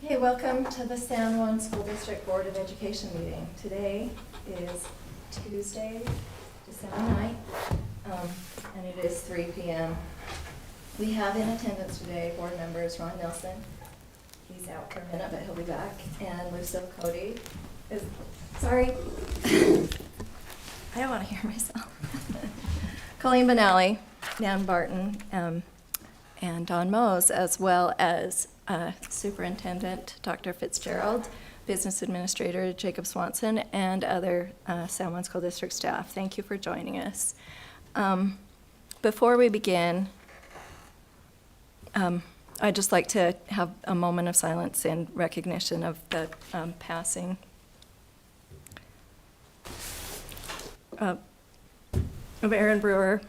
Okay, welcome to the San Juan School District Board of Education meeting. Today is Tuesday, December 9th, and it is 3 p.m. We have in attendance today board members Ron Nelson. He's out for a minute, but he'll be back. And Lucille Cody is, sorry, I don't want to hear myself. Colleen Benally, Dan Barton, and Don Mose, as well as Superintendent Dr. Fitzgerald, Business Administrator Jacob Swanson, and other San Juan School District staff. Thank you for joining us. Before we begin, I'd just like to have a moment of silence in recognition of the passing of Aaron Brewer.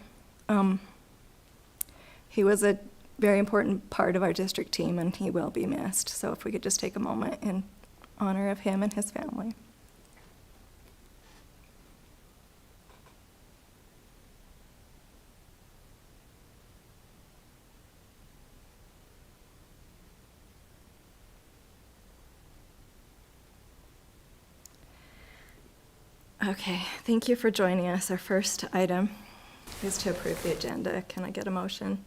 He was a very important part of our district team, and he will be missed. So if we could just take a moment in honor of him and his family. Okay, thank you for joining us. Our first item is to approve the agenda. Can I get a motion?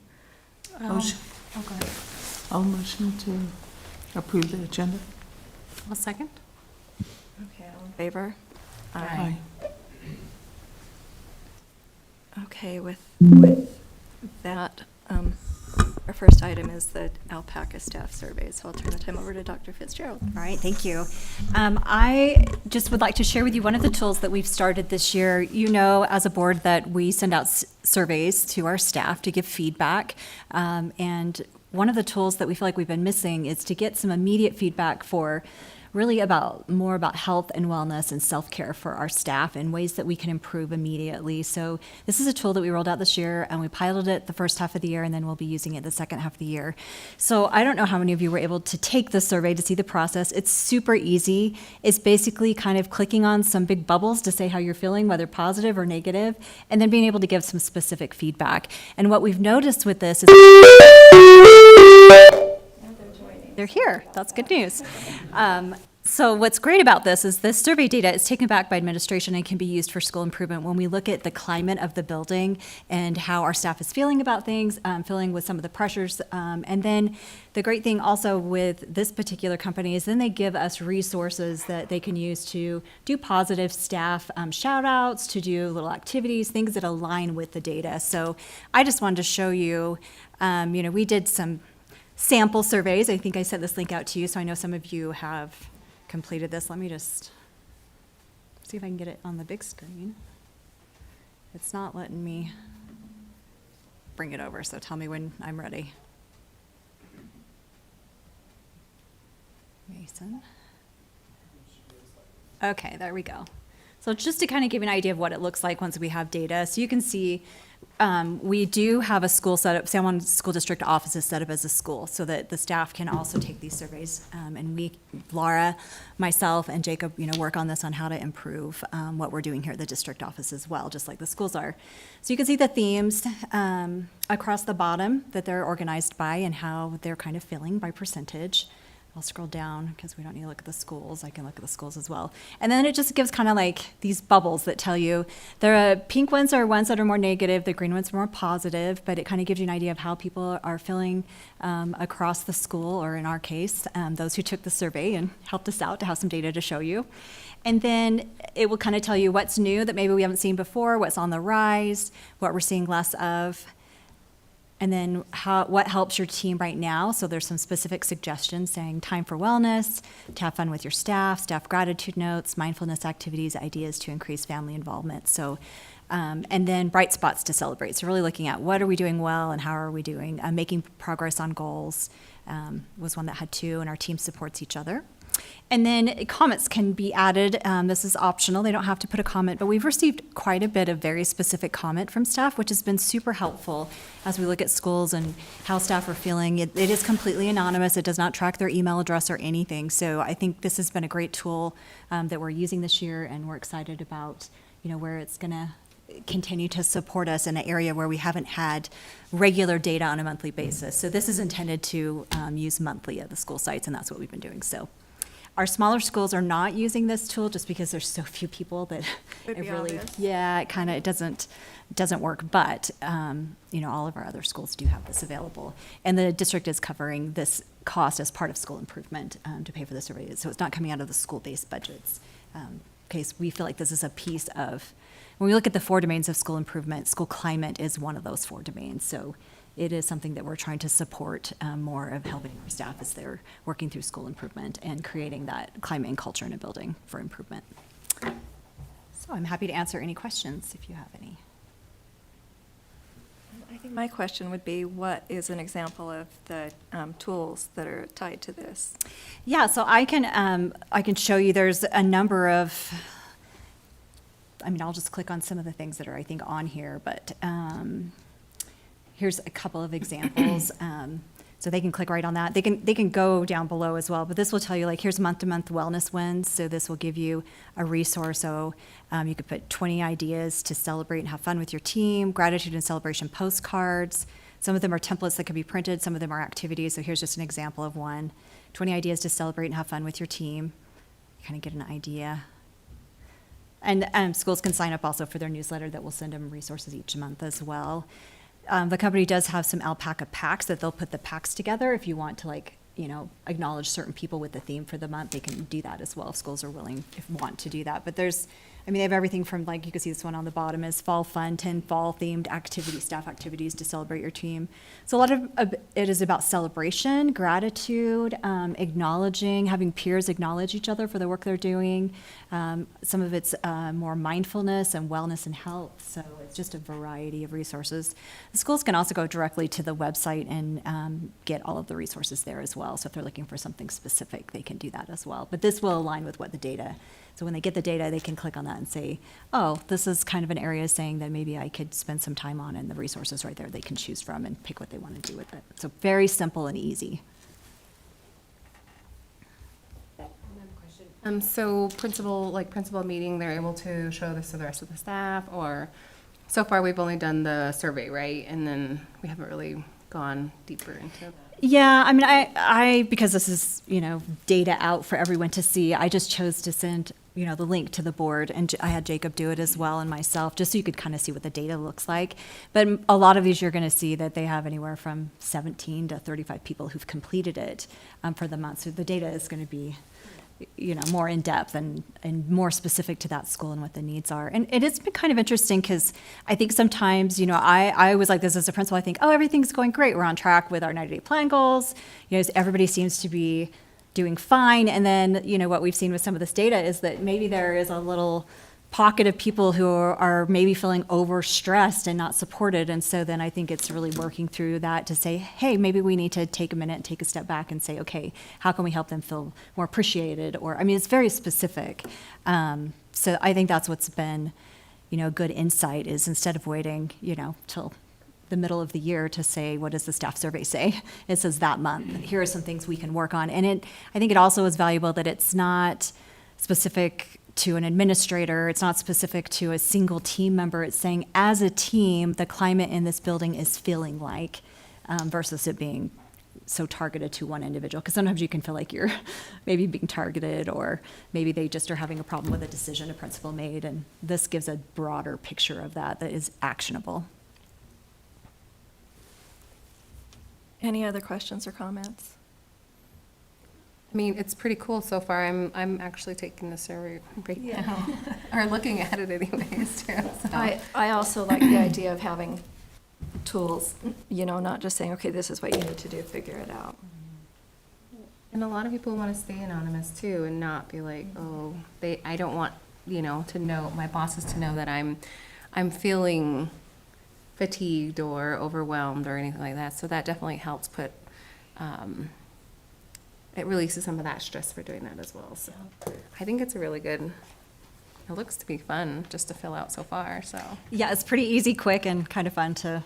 Motion. Oh, go ahead. I'll motion to approve the agenda. I'll second. Okay, all in favor? Aye. Okay, with that, our first item is the alpaca staff survey, so I'll turn the time over to Dr. Fitzgerald. All right, thank you. I just would like to share with you one of the tools that we've started this year. You know, as a board, that we send out surveys to our staff to give feedback. And one of the tools that we feel like we've been missing is to get some immediate feedback for really more about health and wellness and self-care for our staff and ways that we can improve immediately. So this is a tool that we rolled out this year, and we piloted it the first half of the year, and then we'll be using it the second half of the year. So I don't know how many of you were able to take the survey to see the process. It's super easy. It's basically kind of clicking on some big bubbles to say how you're feeling, whether positive or negative, and then being able to give some specific feedback. And what we've noticed with this is they're here. That's good news. So what's great about this is this survey data is taken back by administration and can be used for school improvement when we look at the climate of the building and how our staff is feeling about things, feeling with some of the pressures. And then the great thing also with this particular company is then they give us resources that they can use to do positive staff shout outs, to do little activities, things that align with the data. So I just wanted to show you, we did some sample surveys. I think I sent this link out to you, so I know some of you have completed this. Let me just see if I can get it on the big screen. It's not letting me bring it over, so tell me when I'm ready. Mason. Okay, there we go. So just to kind of give you an idea of what it looks like once we have data. So you can see we do have a school set up, San Juan School District office is set up as a school so that the staff can also take these surveys. And we, Laura, myself, and Jacob, work on this on how to improve what we're doing here at the district office as well, just like the schools are. So you can see the themes across the bottom that they're organized by and how they're kind of filling by percentage. I'll scroll down because we don't need to look at the schools. I can look at the schools as well. And then it just gives kind of like these bubbles that tell you the pink ones are ones that are more negative, the green ones are more positive, but it kind of gives you an idea of how people are feeling across the school, or in our case, those who took the survey and helped us out to have some data to show you. And then it will kind of tell you what's new that maybe we haven't seen before, what's on the rise, what we're seeing less of. And then what helps your team right now. So there's some specific suggestions saying time for wellness, to have fun with your staff gratitude notes, mindfulness activities, ideas to increase family involvement. So, and then bright spots to celebrate. So really looking at what are we doing well and how are we doing. Making progress on goals was one that had 2, and our team supports each other. And then comments can be added. This is optional. They don't have to put a comment, but we've received quite a bit of very specific comment from staff, which has been super helpful as we look at schools and how staff are feeling. It is completely anonymous. It does not track their email address or anything. So I think this has been a great tool that we're using this year, and we're excited about where it's going to continue to support us in an area where we haven't had regular data on a monthly basis. So this is intended to use monthly at the school sites, and that's what we've been doing. So our smaller schools are not using this tool just because there's so few people that Would it be really, obvious. yeah, it doesn't work. But, all of our other schools do have this available. And the district is covering this cost as part of school improvement to pay for the survey. So it's not coming out of the school-based budgets. Because we feel like this is a piece of, when we look at the 4 domains of school improvement, school climate is one of those 4 domains. So it is something that we're trying to support more of helping our staff as they're working through school improvement and creating that climate and culture in a building for improvement. So I'm happy to answer any questions if you have any. I think my question would be, what is an example of the tools that are tied to this? Yeah, so I can show you, there's a number of, I'll just click on some of the things that are, I think, on here, but here's a couple of examples. So they can click right on that. They can go down below as well, but this will tell you, like, here's month-to-month wellness wins. So this will give you a resource. So you could put 20 ideas to celebrate and have fun with your team, gratitude and celebration postcards. Some of them are templates that can be printed. Some of them are activities. So here's just an example of one. 20 ideas to celebrate and have fun with your team. Kind of get an idea. And schools can sign up also for their newsletter that will send them resources each month as well. The company does have some alpaca packs that they'll put the packs together. If you want to, acknowledge certain people with the theme for the month, they can do that as well. If schools are willing, want to do that. But they have everything from, you can see this one on the bottom is fall fun, 10 fall themed staff activities to celebrate your team. So a lot of it is about celebration, gratitude, acknowledging, having peers acknowledge each other for the work they're doing. Some of it's more mindfulness and wellness and health. So it's just a variety of resources. The schools can also go directly to the website and get all of the resources there as well. So if they're looking for something specific, they can do that as well. But this will align with what the data. So when they get the data, they can click on that and say, oh, this is kind of an area saying that maybe I could spend some time on, and the resources right there they can choose from and pick what they want to do with it. So very simple and easy. So principal meeting, they're able to show this to the rest of the staff, or so far we've only done the survey, right? And then we haven't really gone deeper into that. Yeah, I because this is, data out for everyone to see, I just chose to send, the link to the board, and I had Jacob do it as well and myself, just so you could kind of see what the data looks like. But a lot of these, you're going to see that they have anywhere from 17 to 35 people who've completed it for the month. So the data is going to be, more in depth and more specific to that school and what the needs are. And it's been kind of interesting because I think sometimes, I was like this as a principal, I think, oh, everything's going great. We're on track with our 90-day plan goals. Everybody seems to be doing fine. And then, what we've seen with some of this data is that maybe there is a little pocket of people who are maybe feeling overstressed and not supported. And so then I think it's really working through that to say, hey, maybe we need to take a minute and take a step back and say, okay, how can we help them feel more appreciated? Or, it's very specific. So I think that's what's been, good insight is instead of waiting, till the middle of the year to say, what does the staff survey say? It says that month, here are some things we can work on. And I think it also is valuable that it's not specific to an administrator, it's not specific to a single team member. It's saying, as a team, the climate in this building is feeling like, versus it being so targeted to one individual. Because sometimes you can feel like you're maybe being targeted, or maybe they just are having a problem with a decision a principal made. And this gives a broader picture of that is actionable. Any other questions or comments? It's pretty cool so far. I'm actually taking the survey right now, or looking at it anyways, too. So. I also like the idea of having tools, not just saying, okay, this is what you need to do, figure it out. And a lot of people want to stay anonymous too, and not be like, oh, I don't want, to know, my bosses to know that I'm feeling fatigued or overwhelmed or anything like that. So that definitely helps put, it releases some of that stress for doing that as well. So I think it's a really good, it looks to be fun just to fill out so far, so. Yeah, it's pretty easy, quick, and kind of fun to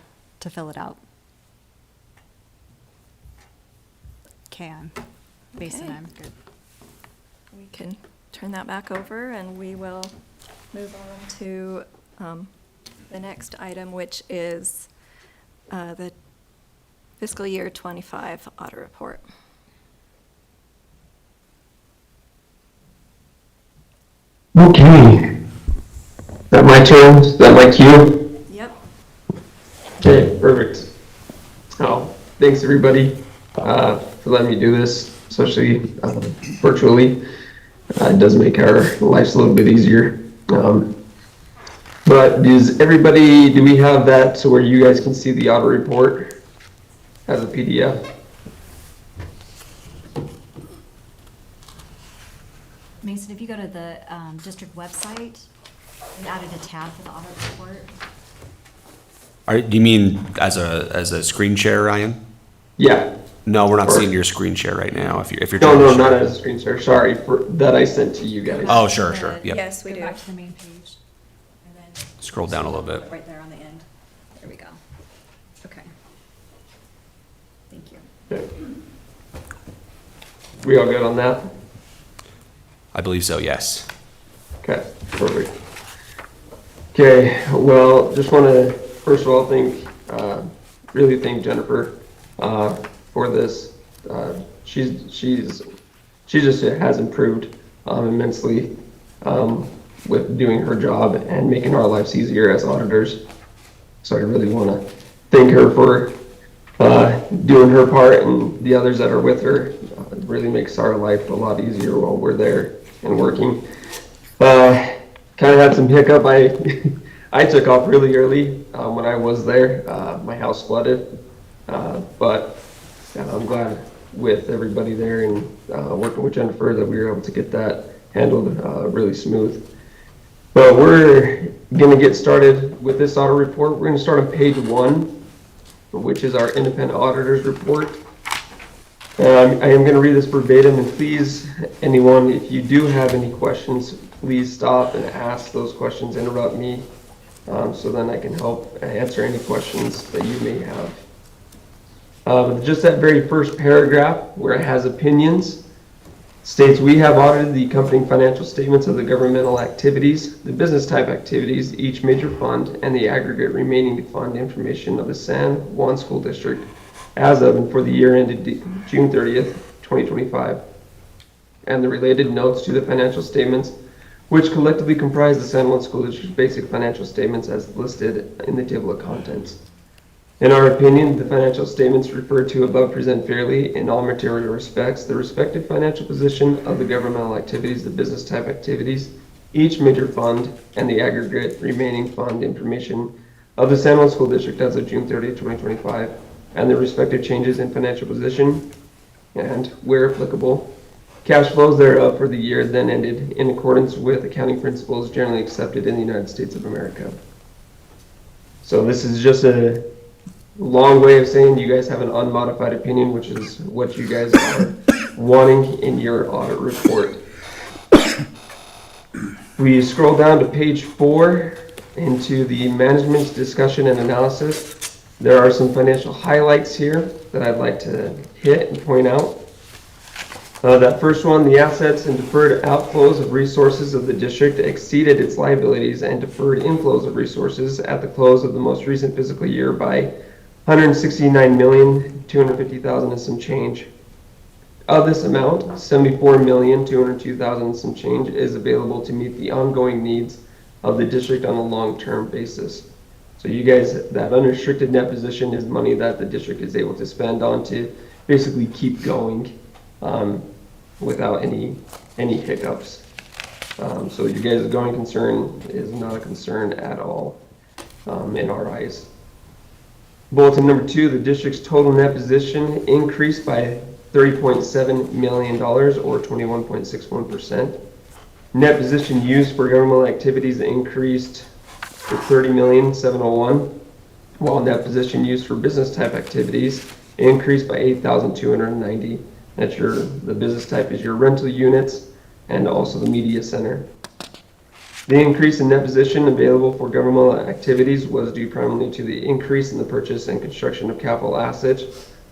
fill it out. Okay, I'm good. We can turn that back over, and we will move on to the next item, which is the fiscal year 25 audit report. Okay. Is that my turn? Is that my cue? Yep. Okay, perfect. Oh, thanks everybody for letting me do this, especially virtually. It does make our lives a little bit easier. But do we have that so where you guys can see the audit report as a PDF? Mason, if you go to the district website, we added a tab for the audit report. Do you mean as a screen share, Ryan? Yeah. No, we're not Or- seeing your screen share right now. If you're No, trying to no, share. not as a screen share. Sorry that I sent to you guys. Oh, sure, sure. Yep. Yes, we Go do. back to the main page. And then Scroll down a little bit. right there on the end. There we go. Okay. Thank you. Okay. We all good on that? I believe so, yes. Okay, perfect. Okay, well, just want to first of all really thank Jennifer for this. She just has improved immensely with doing her job and making our lives easier as auditors. So I really want to thank her for doing her part, and the others that are with her. It really makes our life a lot easier while we're there and working. Kind of had some hiccup. I took off really early when I was there. My house flooded, but I'm glad with everybody there and working with Jennifer that we were able to get that handled really smooth. But we're going to get started with this audit report. We're going to start on page 1, which is our independent auditor's report. I am going to read this verbatim, and please, anyone, if you do have any questions, please stop and ask those questions, interrupt me, so then I can help answer any questions that you may have. Just that very first paragraph, where it has opinions, states we have audited the accompanying financial statements of the governmental activities, the business type activities, each major fund, and the aggregate remaining fund information of the San Juan School District as of and for the year ended June 30th, 2025, and the related notes to the financial statements, which collectively comprise the San Juan School District's basic financial statements as listed in the table of contents. In our opinion, the financial statements referred to above present fairly, in all material respects, the respective financial position of the governmental activities, the business type activities, each major fund, and the aggregate remaining fund information of the San Juan School District as of June 30th, 2025, and the respective changes in financial position, and, where applicable, cash flows thereof for the year then ended in accordance with accounting principles generally accepted in the United States of America. So this is just a long way of saying you guys have an unmodified opinion, which is what you guys are wanting in your audit report. We scroll down to page 4 into the management discussion and analysis. There are some financial highlights here that I'd like to hit and point out. That first one, the assets and deferred outflows of resources of the district exceeded its liabilities and deferred inflows of resources at the close of the most recent fiscal year by $169,250,000 and some change. Of this amount, $74,202,000 and some change is available to meet the ongoing needs of the district on a long-term basis. So you guys, that unrestricted net position is money that the district is able to spend on to basically keep going without any hiccups. So you guys' going concern is not a concern at all in our eyes. Bulletin number 2, the district's total net position increased by $30.7 million or 21.61%. Net position used for governmental activities increased to $30,701,000, while net position used for business type activities increased by $8,290. That's the business type is your rental units and also the media center. The increase in net position available for governmental activities was due primarily to the increase in the purchase and construction of capital assets,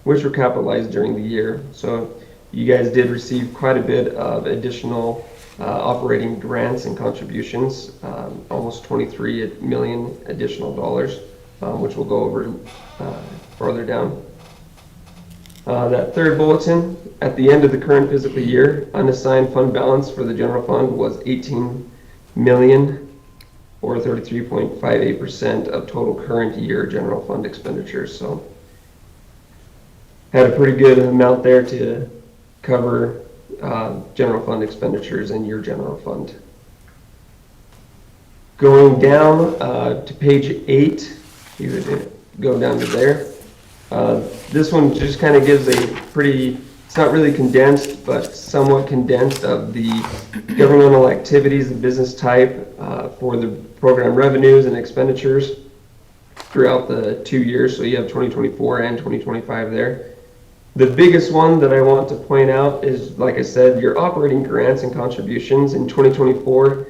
which were capitalized during the year. So you guys did receive quite a bit of additional operating grants and contributions, almost 23 million additional dollars, which we'll go over farther down. That third bulletin, at the end of the current fiscal year, unassigned fund balance for the general fund was 18 million, or 33.58% of total current year general fund expenditures. So had a pretty good amount there to cover general fund expenditures in your general fund. Going down to page 8, you would go down to there. This one just kind of gives a pretty, it's not really condensed, but somewhat condensed of the governmental activities, the business type for the program revenues and expenditures throughout the 2 years. So you have 2024 and 2025 there. The biggest one that I want to point out is, like I said, your operating grants and contributions in 2024.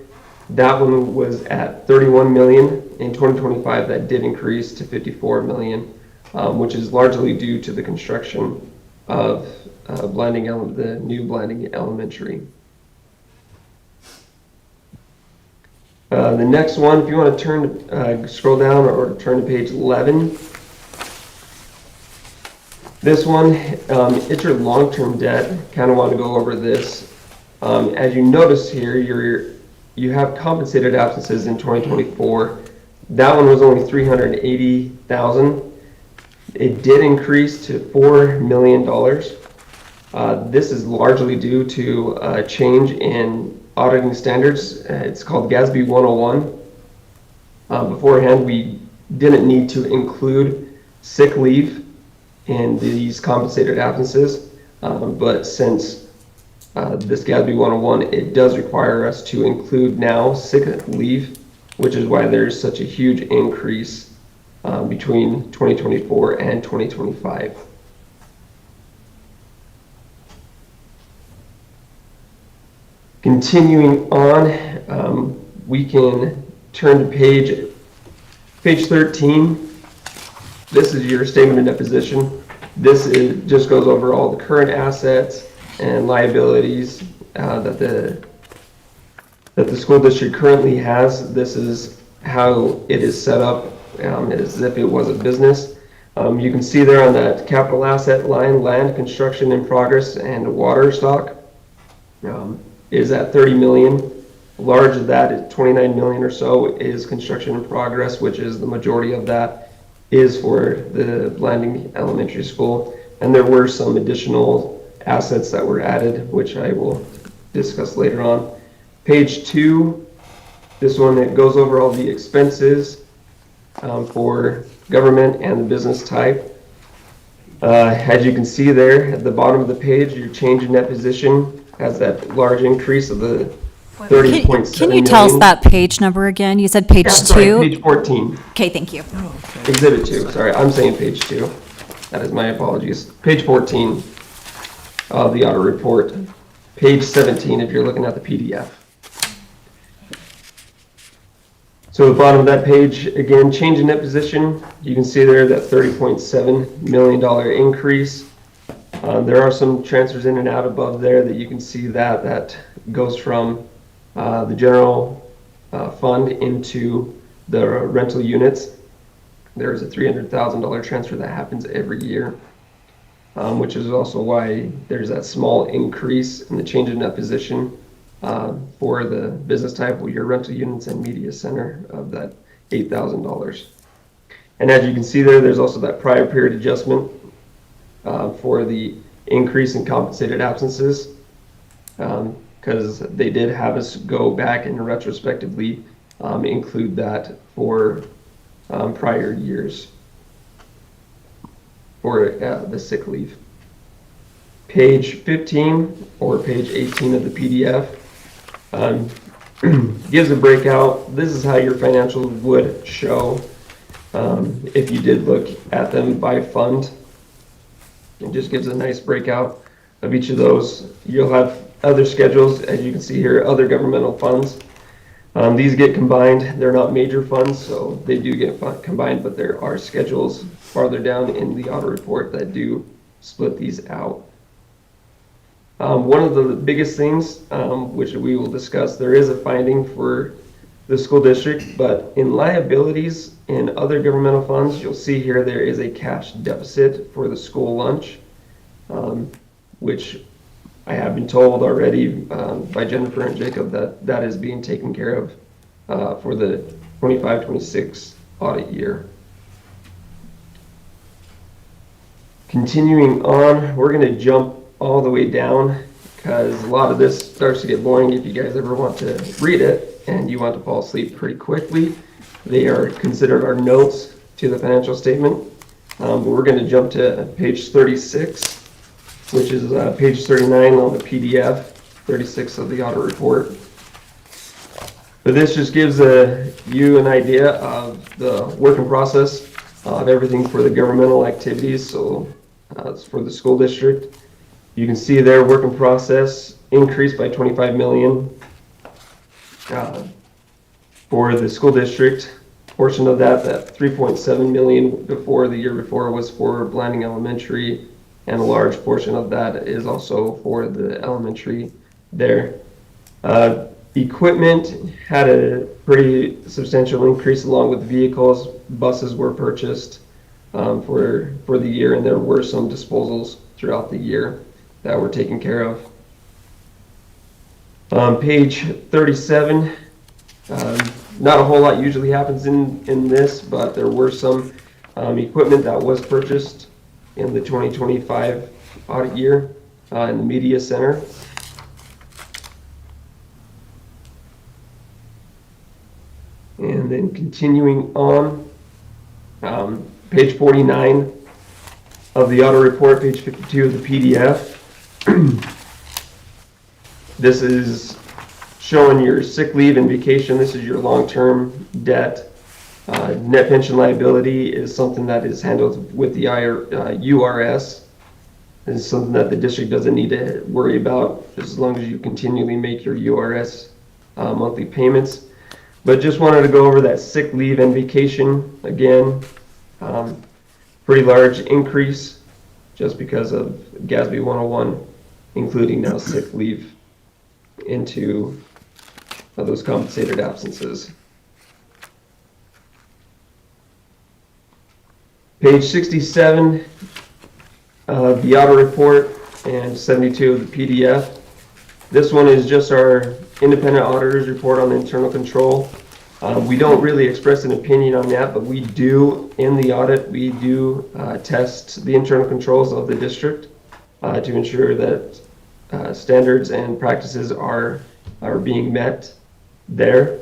That one was at 31 million. In 2025, that did increase to 54 million, which is largely due to the construction of the new Blanding Elementary. The next one, if you want to scroll down or turn to page 11. This one, it's your long-term debt. Kind of want to go over this. As you notice here, you have compensated absences in 2024. That one was only 380,000. It did increase to $4 million. This is largely due to a change in auditing standards. It's called GASB 101. Beforehand, we didn't need to include sick leave in these compensated absences, but since this GASB 101, it does require us to include now sick leave, which is why there's such a huge increase between 2024 and 2025. Continuing on, we can turn to page 13. This is your statement of deposition. This just goes over all the current assets and liabilities that the school district currently has. This is how it is set up, as if it was a business. You can see there on that capital asset line, land, construction in progress, and water stock is at 30 million. Large of that is 29 million or so is construction in progress, which is the majority of that is for the Blanding Elementary School. And there were some additional assets that were added, which I will discuss later on. Page 2, this one, it goes over all the expenses for government and the business type. As you can see there at the bottom of the page, your change in net position has that large increase of the 30.7 Can you tell us that page number again? You said page 2? Sorry, page 14. Okay, thank you. Exhibit 2, sorry, I'm saying page 2. That is my apologies. Page 14 of the audit report. Page 17 if you're looking at the PDF. So the bottom of that page, again, change in net position. You can see there that $30.7 million increase. There are some transfers in and out above there that you can see that goes from the general fund into the rental units. There's a $300,000 transfer that happens every year, which is also why there's that small increase in the change in net position for the business type with your rental units and media center of that $8,000. And as you can see there, there's also that prior period adjustment for the increase in compensated absences, because they did have us go back and retrospectively include that for prior years for the sick leave. Page 15 or page 18 of the PDF gives a breakout. This is how your financials would show if you did look at them by fund. It just gives a nice breakout of each of those. You'll have other schedules, as you can see here, other governmental funds. These get combined. They're not major funds, so they do get combined, but there are schedules farther down in the audit report that do split these out. One of the biggest things, which we will discuss, there is a finding for the school district, but in liabilities in other governmental funds, you'll see here there is a cash deficit for the school lunch, which I have been told already by Jennifer and Jacob that that is being taken care of for the 25-26 audit year. Continuing on, we're going to jump all the way down because a lot of this starts to get boring if you guys ever want to read it and you want to fall asleep pretty quickly. They are considered our notes to the financial statement. But we're going to jump to page 36, which is page 39 on the PDF, 36 of the audit report. But this just gives you an idea of the working process of everything for the governmental activities. So it's for the school district. You can see their working process increased by 25 million for the school district. Portion of that 3.7 million before the year before was for Blanding Elementary, and a large portion of that is also for the elementary there. Equipment had a pretty substantial increase along with vehicles. Buses were purchased for the year, and there were some disposals throughout the year that were taken care of. Page 37, not a whole lot usually happens in this, but there were some equipment that was purchased in the 2025 audit year in the media center. And then continuing on, page 49 of the audit report, page 52 of the PDF. This is showing your sick leave and vacation. This is your long-term debt. Net pension liability is something that is handled with the URS. It's something that the district doesn't need to worry about as long as you continually make your URS monthly payments. But just wanted to go over that sick leave and vacation again. Pretty large increase just because of GASB 101, including now sick leave into those compensated absences. Page 67 of the audit report and 72 of the PDF. This one is just our independent auditor's report on internal control. We don't really express an opinion on that, but we do, in the audit, we do test the internal controls of the district to ensure that standards and practices are being met there.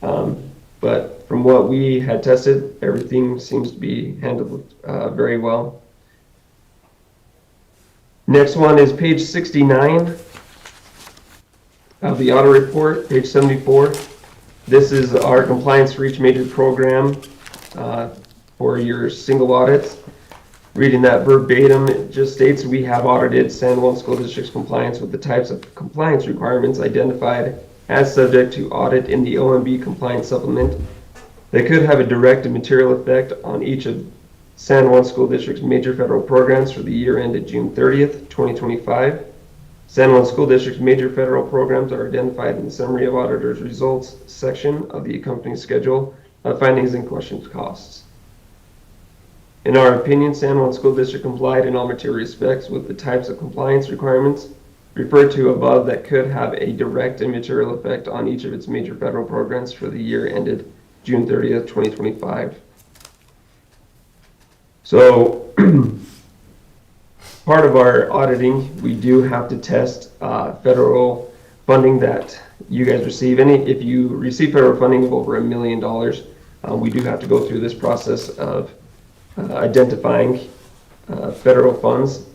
But from what we had tested, everything seems to be handled very well. Next one is page 69 of the audit report, page 74. This is our compliance for each major program for your single audits. Reading that verbatim, it just states we have audited San Juan School District's compliance with the types of compliance requirements identified as subject to audit in the OMB compliance supplement that could have a direct and material effect on each of San Juan School District's major federal programs for the year ended June 30th, 2025. San Juan School District's major federal programs are identified in the Summary of Auditors Results section of the accompanying schedule of findings and questions costs. In our opinion, San Juan School District complied in all material respects with the types of compliance requirements referred to above that could have a direct and material effect on each of its major federal programs for the year ended June 30th, 2025. So, part of our auditing, we do have to test federal funding that you guys receive. If you receive federal funding of over $1 million, we do have to go through this process of identifying federal funds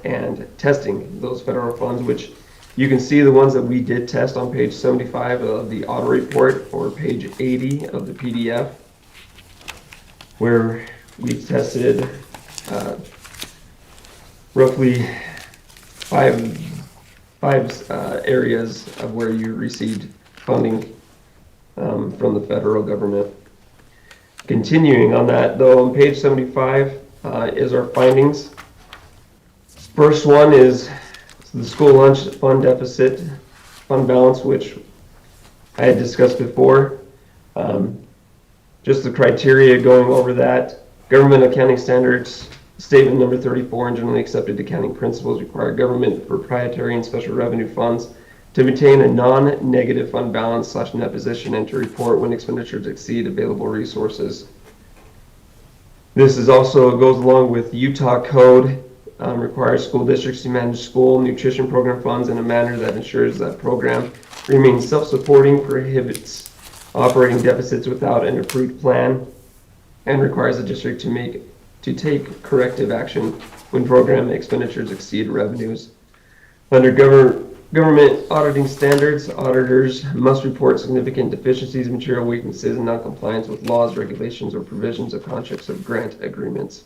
and testing those federal funds, which you can see the ones that we did test on page 75 of the audit report or page 80 of the PDF, where we tested roughly five areas of where you received funding from the federal government. Continuing on that, though, on page 75 is our findings. First one is the school lunch fund deficit, fund balance, which I had discussed before. Just the criteria going over that. Government accounting standards, statement number 34, and generally accepted accounting principles require government proprietary and special revenue funds to maintain a non-negative fund balance / net position and to report when expenditures exceed available resources. This is also goes along with Utah code, requires school districts to manage school nutrition program funds in a manner that ensures that program remains self-supporting, prohibits operating deficits without an approved plan, and requires the district to take corrective action when program expenditures exceed revenues. Under government auditing standards, auditors must report significant deficiencies, material weaknesses, and non-compliance with laws, regulations, or provisions of contracts of grant agreements.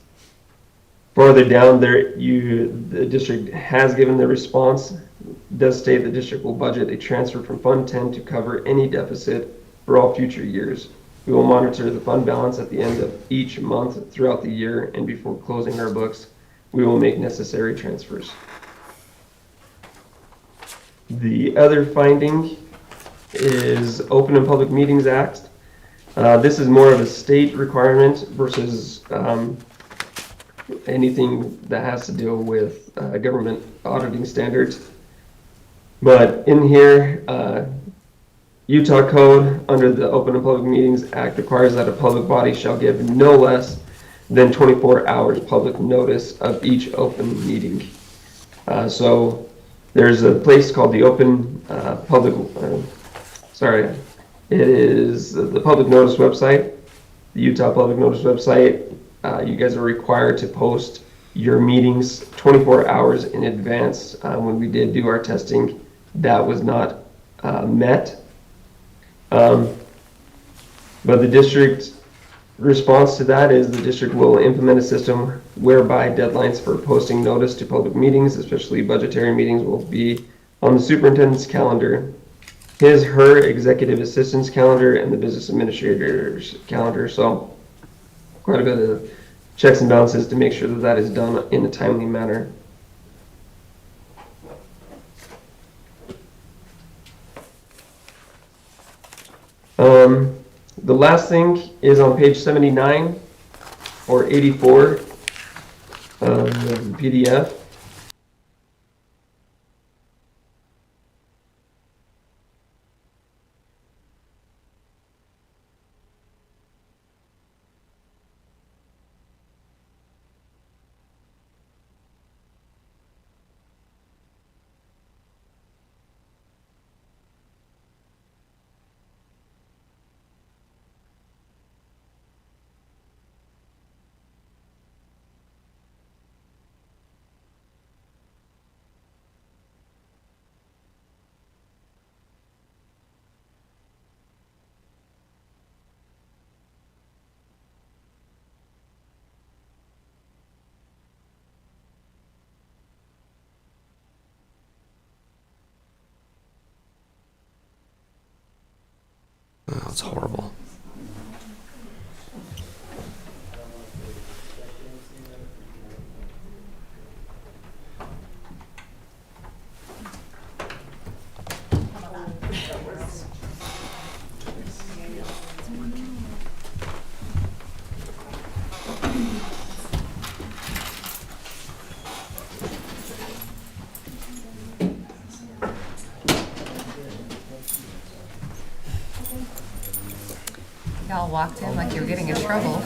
Farther down there, the district has given the response. It does state the district will budget a transfer from Fund 10 to cover any deficit for all future years. We will monitor the fund balance at the end of each month throughout the year, and before closing our books, we will make necessary transfers. The other finding is Open and Public Meetings Act. This is more of a state requirement versus anything that has to do with government auditing standards. But in here, Utah code under the Open and Public Meetings Act requires that a public body shall give no less than 24 hours public notice of each open meeting. So there's a place called the it is the public notice website, the Utah public notice website. You guys are required to post your meetings 24 hours in advance. When we did do our testing, that was not met. But the district response to that is the district will implement a system whereby deadlines for posting notice to public meetings, especially budgetary meetings, will be on the superintendent's calendar, her executive assistant's calendar, and the business administrator's calendar. So quite a bit of checks and balances to make sure that that is done in a timely manner. The last thing is on page 79 or 84 of the PDF. Oh, that's horrible. Y'all walked in like you were getting in trouble.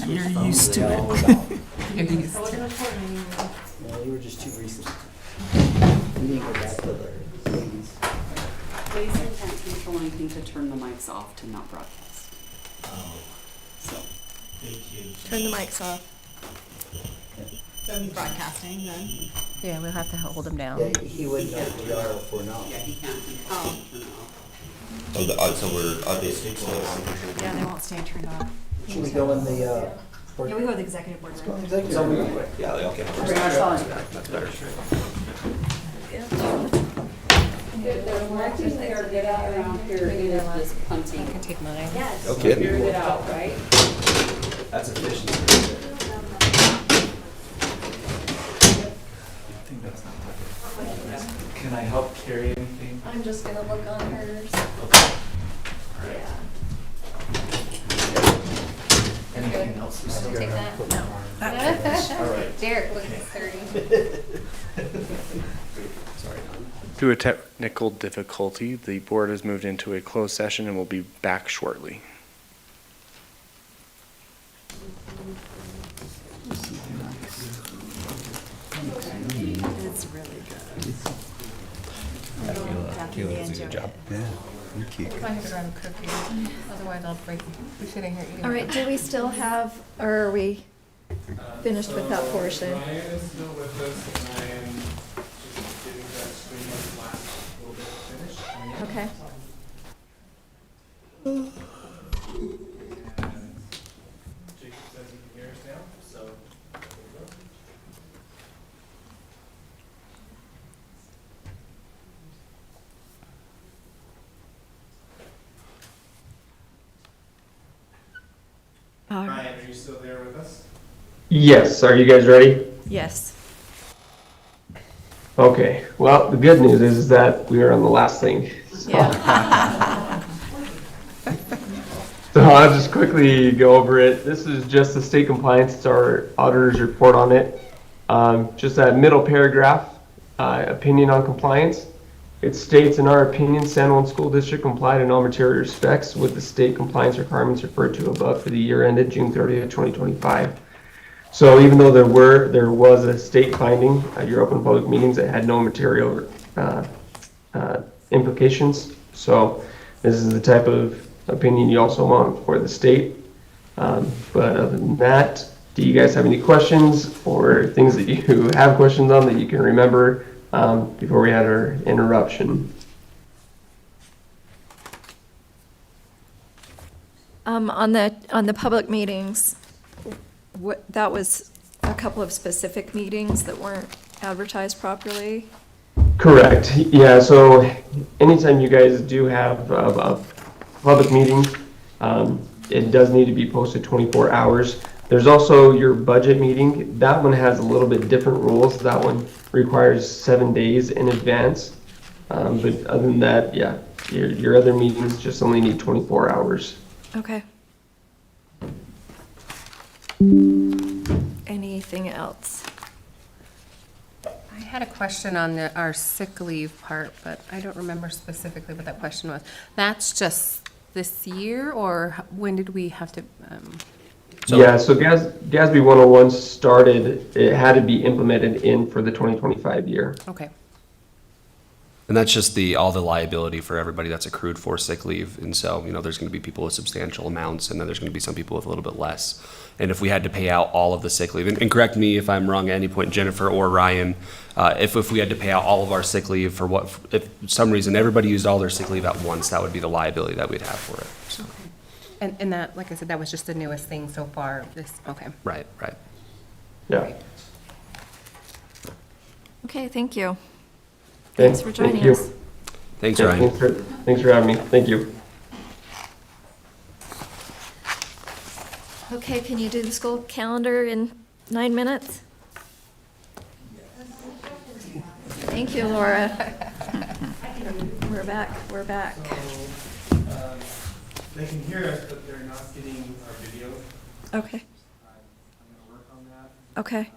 You're used to it. You're used to it. No, you were just too recent. We didn't go back to the ladies. Ladies and can't control anything to turn the mics off to not broadcast. So, Turn the mics off. Broadcasting then. Yeah, we'll have to hold them down. Yeah, he wouldn't know who we are for now. yeah, he can't control to turn it off. So we're, Yeah, they won't stay turned off. Should we go in the, board? Yeah, we go to the executive board room. Executive. yeah, okay. That's better. There's nothing there to get out around here, it is just punting. I can take mine. No kidding. Figured it out, right? That's efficiency. Can I help carry anything? I'm just gonna look on hers. Yeah. Anything else? We'll take that. No. All right. Derek looks 30. Through a technical difficulty, the board has moved into a closed session and will be back shortly. It's really good. Definitely enjoy it. If I could grab a cookie, otherwise I'll break, be sitting here eating. All right, do we still have, or are we finished with that portion? Ryan is still with us, and I am just getting that stream last little bit finished. Okay. And Jacob says he can hear us now, so there we go. Ryan, are you still there with us? Yes, are you guys ready? Yes. Okay, well, the good news is that we are on the last thing. Yeah. So I'll just quickly go over it. This is just the state compliance, it's our auditor's report on it. Just that middle paragraph, opinion on compliance. It states, in our opinion, San Juan School District complied in all material respects with the state compliance requirements referred to above for the year ended June 30th, 2025. So even though there was a state finding at your open public meetings that had no material implications. So this is the type of opinion you also want for the state. But other than that, do you guys have any questions or things that you have questions on that you can remember before we had our interruption? On the public meetings, that was a couple of specific meetings that weren't advertised properly. Correct. Yeah, so anytime you guys do have a public meeting, it does need to be posted 24 hours. There's also your budget meeting. That one has a little bit different rules. That one requires 7 days in advance. But other than that, yeah, your other meetings just only need 24 hours. Okay. Anything else? I had a question on our sick leave part, but I don't remember specifically what that question was. That's just this year, or when did we have to? Yeah, so GASB 101 started, it had to be implemented in for the 2025 year. Okay. And that's just all the liability for everybody that's accrued for sick leave. And so, there's going to be people with substantial amounts, and then there's going to be some people with a little bit less. And if we had to pay out all of the sick leave, and correct me if I'm wrong at any point, Jennifer or Ryan, if we had to pay out all of our sick leave for if for some reason everybody used all their sick leave at once, that would be the liability that we'd have for it. So. And that, like I said, that was just the newest thing so far. Okay. Right. Yeah. Okay, thank you. Okay, Thanks for joining thank you. us. Thanks, Yeah, Ryan. Thanks for having me. Thank you. Okay, can you do the school calendar in 9 minutes? Thank you, Laura. We're back. They can hear us, but they're not getting our video. Okay, I'm gonna work on that. okay.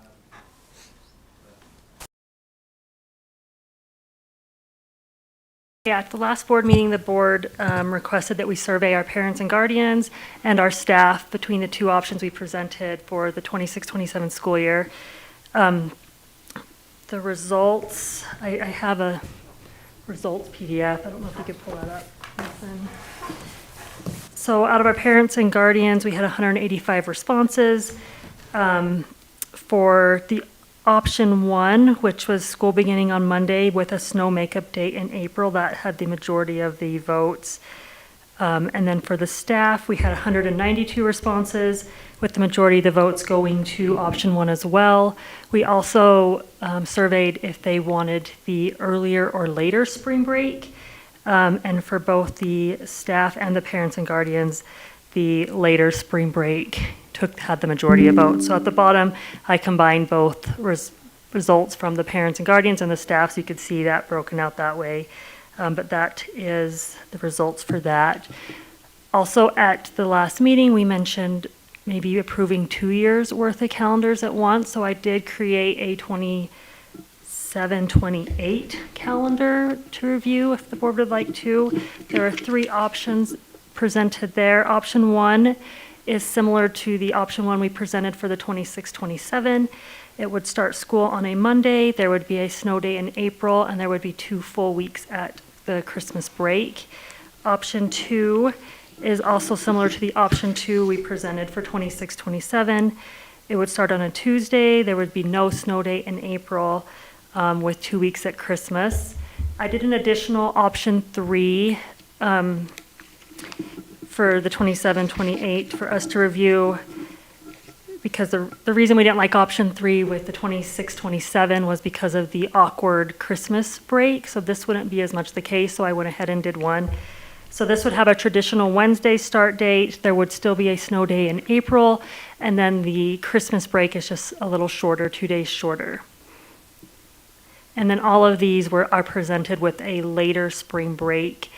Yeah, at the last board meeting, the board requested that we survey our parents and guardians and our staff between the two options we presented for the 26-27 school year. The results, I have a results PDF. I don't know if you could pull that up, Nathan. So out of our parents and guardians, we had 185 responses. For the option one, which was school beginning on Monday with a snow makeup date in April, that had the majority of the votes. And then for the staff, we had 192 responses, with the majority of the votes going to option one as well. We also surveyed if they wanted the earlier or later spring break. And for both the staff and the parents and guardians, the later spring break had the majority of votes. So at the bottom, I combined both results from the parents and guardians and the staff, so you could see that broken out that way. But that is the results for that. Also, at the last meeting, we mentioned maybe approving 2 years' worth of calendars at once. So I did create a 27-28 calendar to review if the board would like to. There are 3 options presented there. Option 1 is similar to the option 1 we presented for the 26-27. It would start school on a Monday, there would be a snow day in April, and there would be 2 full weeks at the Christmas break. Option 2 is also similar to the option 2 we presented for 26-27. It would start on a Tuesday, there would be no snow day in April, with 2 weeks at Christmas. I did an additional option 3 for the 27-28 for us to review, because the reason we didn't like option 3 with the 26-27 was because of the awkward Christmas break. So this wouldn't be as much the case, so I went ahead and did one. So this would have a traditional Wednesday start date. There would still be a snow day in April, and then the Christmas break is just a little shorter, 2 days shorter. And then all of these are presented with a later spring break,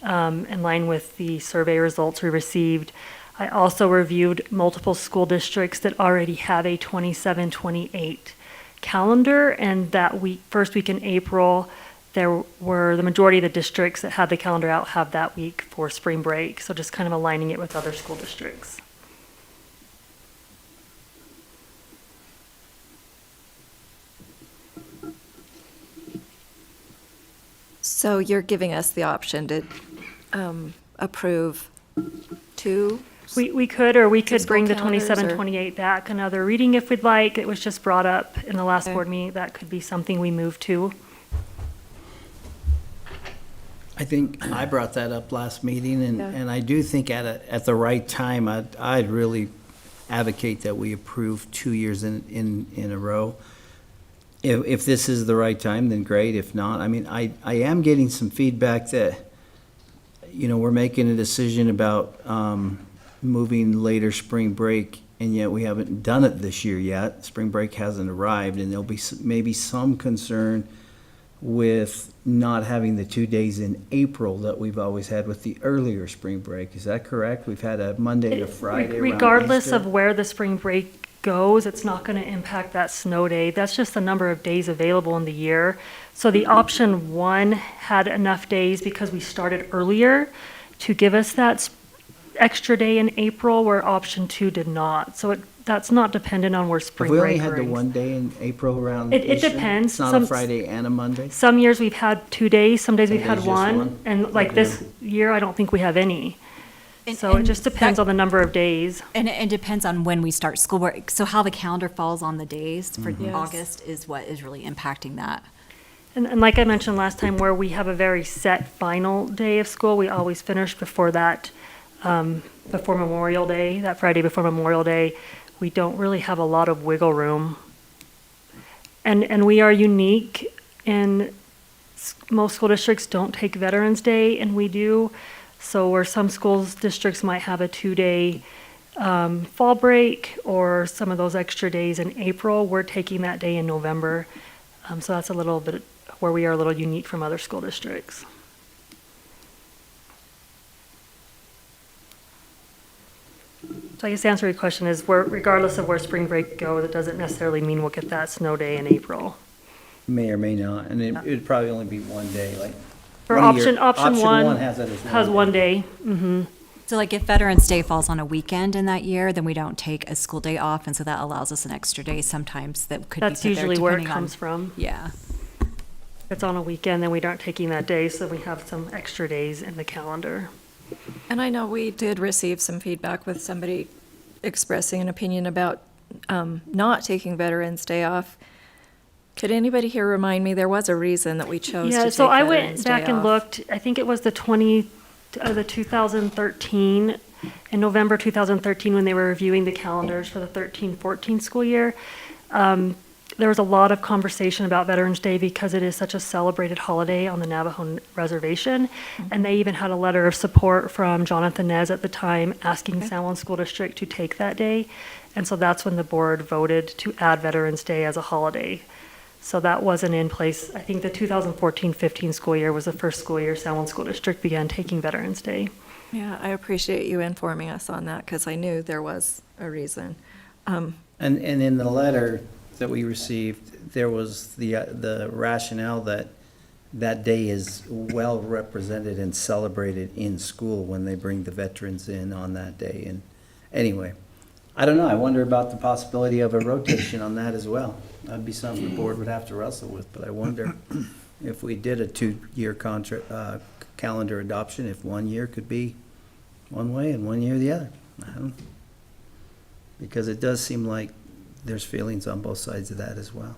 in line with the survey results we received. I also reviewed multiple school districts that already have a 27-28 calendar, and that week, first week in April, there were the majority of the districts that had the calendar out have that week for spring break. So just kind of aligning it with other school districts. So you're giving us the option to approve 2? We could, or we could School bring the calendars, or- 27-28 back another reading if we'd like. It was just brought up in the last board meeting. That could be something we move to. I think I brought that up last meeting, Yeah. and I do think at the right time, I'd really advocate that we approve 2 years in a row. If this is the right time, then great. If not, I mean, I am getting some feedback that, we're making a decision about moving later spring break, and yet we haven't done it this year yet. Spring break hasn't arrived, and there'll be maybe some concern with not having the 2 days in April that we've always had with the earlier spring break. Is that correct? We've had a Monday to Friday around Regardless Easter. of where the spring break goes, it's not going to impact that snow day. That's just the number of days available in the year. So the option 1 had enough days because we started earlier to give us that extra day in April, where option 2 did not. So that's not dependent on where Have spring we break only had the rings. 1 day in April around It Easter? depends. It's not a Some- Friday and a Monday? Some years we've had 2 days, some days we've Some had days just one, one? and like Okay. this year, I don't think we have any. And- So it and just depends that- on the number of days. And it depends on when we start school work. So how the calendar falls on the days for Yes. August is what is really impacting that. And like I mentioned last time, where we have a very set final day of school, we always finish before that, before Memorial Day, that Friday before Memorial Day. We don't really have a lot of wiggle room. And we are unique in, most school districts don't take Veterans Day, and we do. So where some schools districts might have a 2-day fall break, or some of those extra days in April, we're taking that day in November. So that's a little bit where we are a little unique from other school districts. So I guess the answer to your question is, regardless of where spring break goes, it doesn't necessarily mean we'll get that snow day in April. May or may not, and it'd probably only be 1 day, like. For one of your- option 1 has it as has 1 day. Mm-hmm. So like if Veterans Day falls on a weekend in that year, then we don't take a school day off, and so that allows us an extra day sometimes that could be That's put there usually where it depending on- comes from. Yeah. If it's on a weekend, then we aren't taking that day, so we have some extra days in the calendar. And I know we did receive some feedback with somebody expressing an opinion about not taking Veterans Day off. Could anybody here remind me, there was a reason that we chose to Yeah, take so I Veterans went Day back and off. looked, I think it was the 2013, in November 2013, when they were reviewing the calendars for the 13-14 school year. there was a lot of conversation about Veterans Day because it is such a celebrated holiday on the Navajo Reservation. And they even had a letter of support from Jonathan Nez at the time asking San Juan School District to take that day. And so that's when the board voted to add Veterans Day as a holiday. So that wasn't in place. I think the 2014-15 school year was the first school year San Juan School District began taking Veterans Day. Yeah, I appreciate you informing us on that because I knew there was a reason. And in the letter that we received, there was the rationale that that day is well represented and celebrated in school when they bring the veterans in on that day. And anyway, I don't know, I wonder about the possibility of a rotation on that as well. That'd be something the board would have to wrestle with, but I wonder if we did a 2-year calendar adoption, if 1 year could be one way and 1 year the other. I don't know. Because it does seem like there's feelings on both sides of that as well.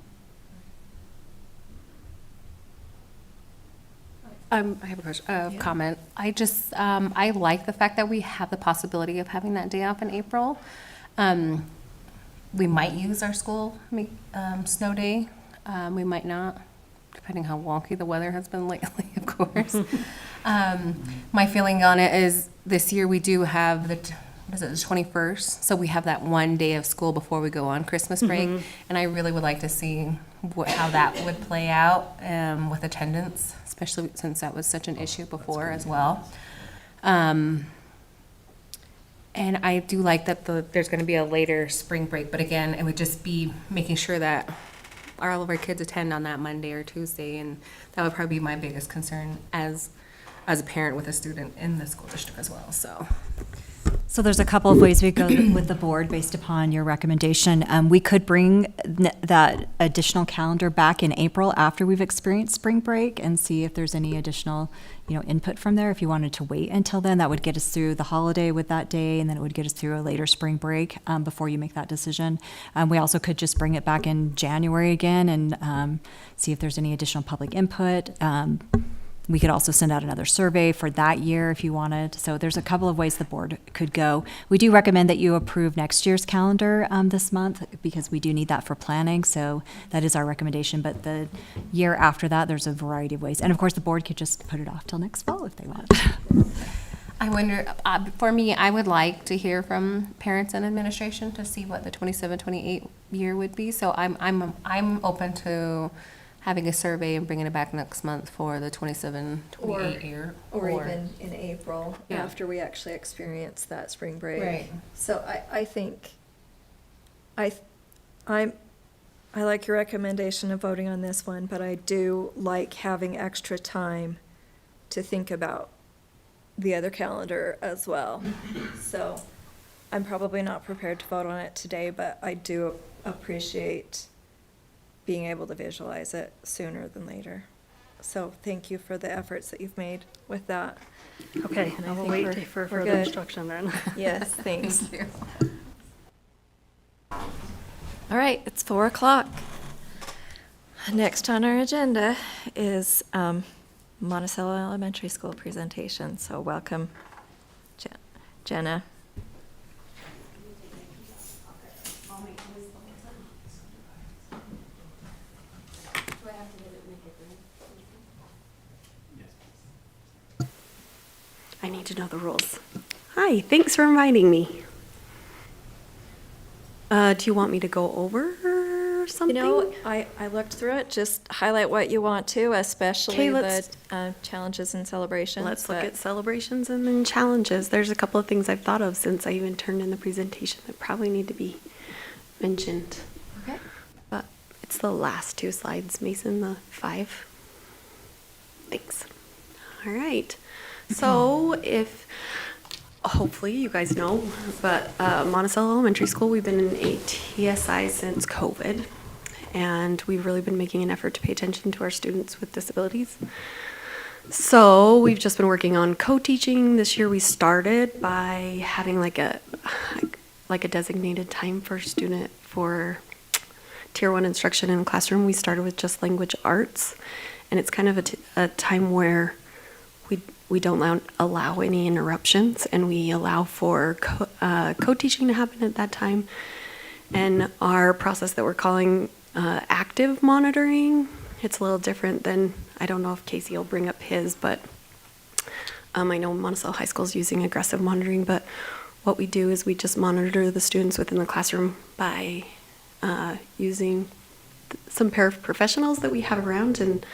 I have a question, comment. I just, I like the fact that we have the possibility of having that day off in April. We might use our school snow day. We might not, depending how wonky the weather has been lately, of course. My feeling on it is this year we do have the 21st? So we have that one day of school before we go on Christmas break. And I really would like to see how that would play out with attendance, especially since that was such an issue before as well. And I do like that there's going to be a later spring break, but again, it would just be making sure that all of our kids attend on that Monday or Tuesday, and that would probably be my biggest concern as a parent with a student in the school district as well, so. So there's a couple of ways we go with the board based upon your recommendation. We could bring that additional calendar back in April after we've experienced spring break and see if there's any additional, input from there. If you wanted to wait until then, that would get us through the holiday with that day, and then it would get us through a later spring break before you make that decision. We also could just bring it back in January again and see if there's any additional public input. We could also send out another survey for that year if you wanted. So there's a couple of ways the board could go. We do recommend that you approve next year's calendar this month because we do need that for planning. So that is our recommendation. But the year after that, there's a variety of ways. And of course, the board could just put it off till next fall if they want. I wonder, for me, I would like to hear from parents and administration to see what the 27-28 year would be. So I'm open to having a survey and bringing it back next month for the 27-28 year. Or even in April, Yeah. after we actually experience that spring break. Right. So I think, I like your recommendation of voting on this one, but I do like having extra time to think about the other calendar as well. So I'm probably not prepared to vote on it today, but I do appreciate being able to visualize it sooner than later. So thank you for the efforts that you've made with that. Okay, And I I will think wait we're- for we're further good. instruction then. Yes, thanks. Thank you. All right, it's 4:00. Next on our agenda is Monticello Elementary School presentation. So welcome, Jenna. I need to know the rules. Hi, thanks for inviting me. Do you want me to go over something? I looked through it, just highlight what you want to, especially Okay, the let's- challenges and celebrations. Let's look but- at celebrations and then challenges. There's a couple of things I've thought of since I even turned in the presentation that probably need to be mentioned. Okay. But it's the last two slides, Mason, the 5. Thanks. All right. So if, hopefully you guys know, but Monticello Elementary School, we've been in a TSI since COVID. And we've really been making an effort to pay attention to our students with disabilities. So we've just been working on co-teaching. This year we started by having like a designated time for student for Tier 1 instruction in the classroom. We started with just language arts, and it's kind of a time where we don't allow any interruptions, and we allow for co-teaching to happen at that time. And our process that we're calling active monitoring. It's a little different than, I don't know if Casey will bring up his, but I know Monticello High School is using aggressive monitoring, but what we do is we just monitor the students within the classroom by using some paraprofessionals that we have around, and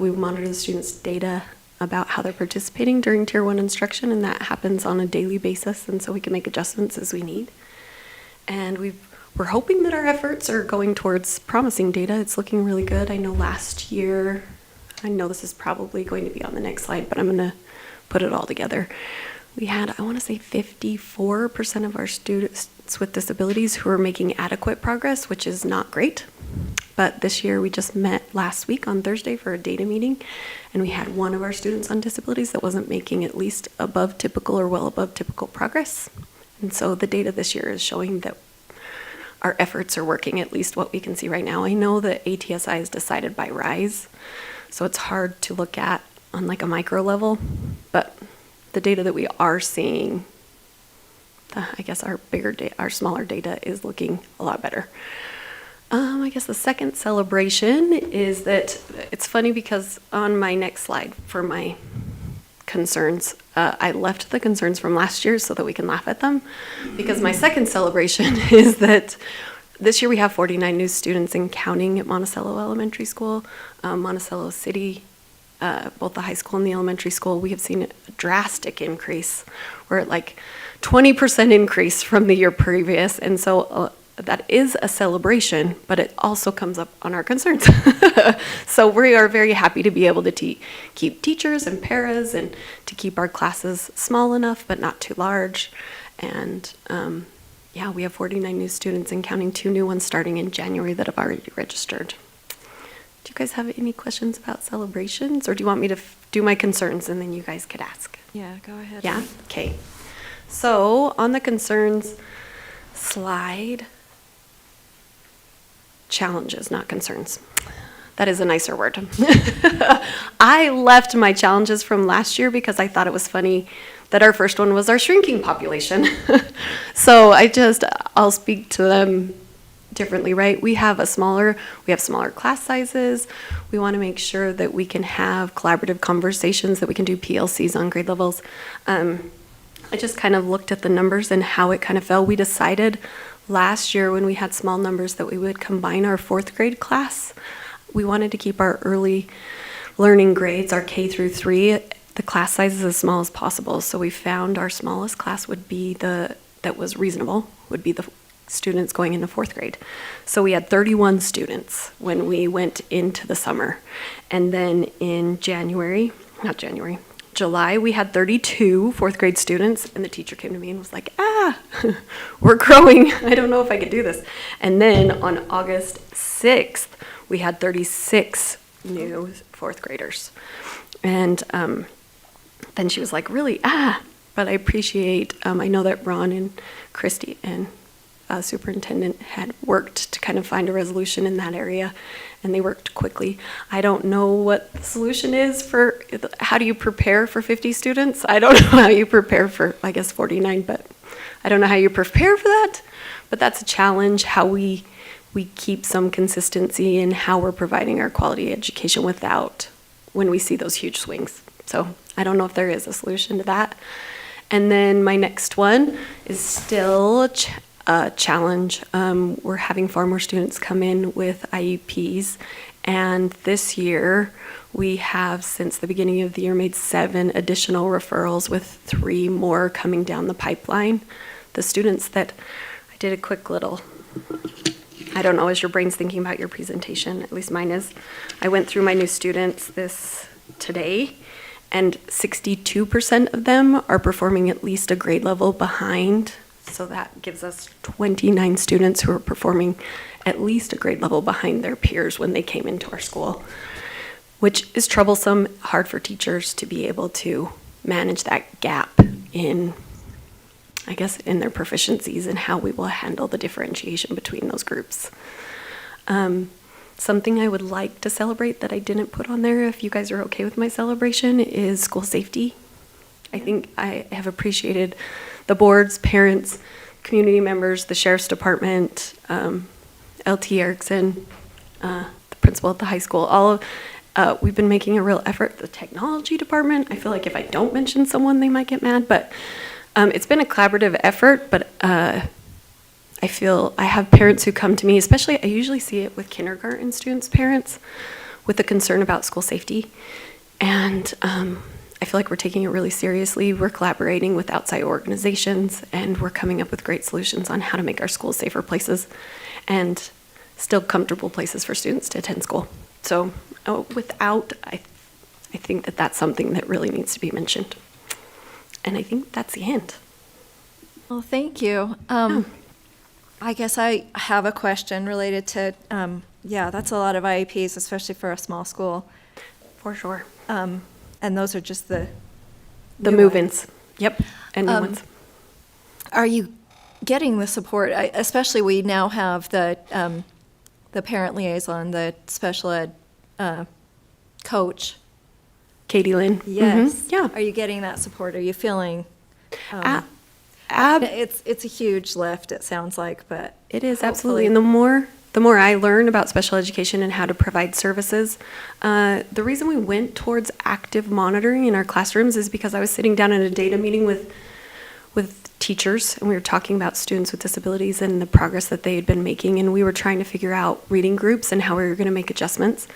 we monitor the students' data about how they're participating during Tier 1 instruction, and that happens on a daily basis, and so we can make adjustments as we need. And we're hoping that our efforts are going towards promising data. It's looking really good. I know last year, I know this is probably going to be on the next slide, but I'm going to put it all together. We had, I want to say 54% of our students with disabilities who are making adequate progress, which is not great. But this year we just met last week on Thursday for a data meeting, and we had one of our students on disabilities that wasn't making at least above typical or well above typical progress. And so the data this year is showing that our efforts are working, at least what we can see right now. I know that ATSI is decided by RISE, so it's hard to look at on like a micro level, but the data that we are seeing, I guess our smaller data is looking a lot better. I guess the second celebration is that it's funny because on my next slide for my concerns, I left the concerns from last year so that we can laugh at them, because my second celebration is that this year we have 49 new students and counting at Monticello Elementary School. Monticello City, both the high school and the elementary school, we have seen a drastic increase. We're at like 20% increase from the year previous, and so that is a celebration, but it also comes up on our concerns. So we are very happy to be able to keep teachers and paras and to keep our classes small enough but not too large. And yeah, we have 49 new students and counting, 2 new ones starting in January that have already registered. Do you guys have any questions about celebrations, or do you want me to do my concerns and then you guys could ask? Yeah, go ahead. Yeah? Okay. So on the concerns slide, challenges, not concerns. That is a nicer word. I left my challenges from last year because I thought it was funny that our first one was our shrinking population. So I'll speak to them differently, right? We have smaller class sizes. We want to make sure that we can have collaborative conversations, that we can do PLCs on grade levels. I just kind of looked at the numbers and how it kind of fell. We decided last year when we had small numbers that we would combine our 4th grade class. We wanted to keep our early learning grades, our K through 3, the class sizes as small as possible. So we found our smallest class would be that was reasonable, would be the students going into 4th grade. So we had 31 students when we went into the summer. And then in July, we had 32 4th grade students, and the teacher came to me and was like, we're growing. I don't know if I could do this. And then on August 6th, we had 36 new 4th graders. And then she was like, really? But I appreciate, I know that Ron and Christy and superintendent had worked to kind of find a resolution in that area, and they worked quickly. I don't know what the solution is for, how do you prepare for 50 students? I don't know how you prepare for, I guess, 49, but I don't know how you prepare for that. But that's a challenge, how we keep some consistency in how we're providing our quality education when we see those huge swings. So I don't know if there is a solution to that. And then my next one is still challenge. We're having far more students come in with IEPs, and this year we have, since the beginning of the year, made 7 additional referrals with 3 more coming down the pipeline. The students that I did a quick little, I don't know, as your brain's thinking about your presentation, at least mine is, I went through my new students today, and 62% of them are performing at least a grade level behind. So that gives us 29 students who are performing at least a grade level behind their peers when they came into our school, which is troublesome, hard for teachers to be able to manage that gap in their proficiencies and how we will handle the differentiation between those groups. Something I would like to celebrate that I didn't put on there, if you guys are okay with my celebration, is school safety. I think I have appreciated the boards, parents, community members, the sheriff's department, LT Erickson, the principal at the high school. We've been making a real effort. The technology department, I feel like if I don't mention someone, they might get mad, but it's been a collaborative effort, but I feel I have parents who come to me, especially I usually see it with kindergarten students' parents, with a concern about school safety. And I feel like we're taking it really seriously. We're collaborating with outside organizations, and we're coming up with great solutions on how to make our schools safer places and still comfortable places for students to attend school. So I think that that's something that really needs to be mentioned. And I think that's the end. Well, thank you. I guess I have a question related to, that's a lot of IEPs, especially for a small school. For sure. And those are just the The new move-ins. ones. Yep. And new ones. Are you getting the support? Especially we now have the parent liaison, the special ed coach. Katie Lynn. Yes. Mhm. Yeah. Are you getting that support? Are you feeling? Ab- It's a huge lift, it sounds like, but. It is, hopefully- absolutely. And the more I learn about special education and how to provide services, the reason we went towards active monitoring in our classrooms is because I was sitting down at a data meeting with teachers, and we were talking about students with disabilities and the progress that they had been making, and we were trying to figure out reading groups and how we were going to make adjustments.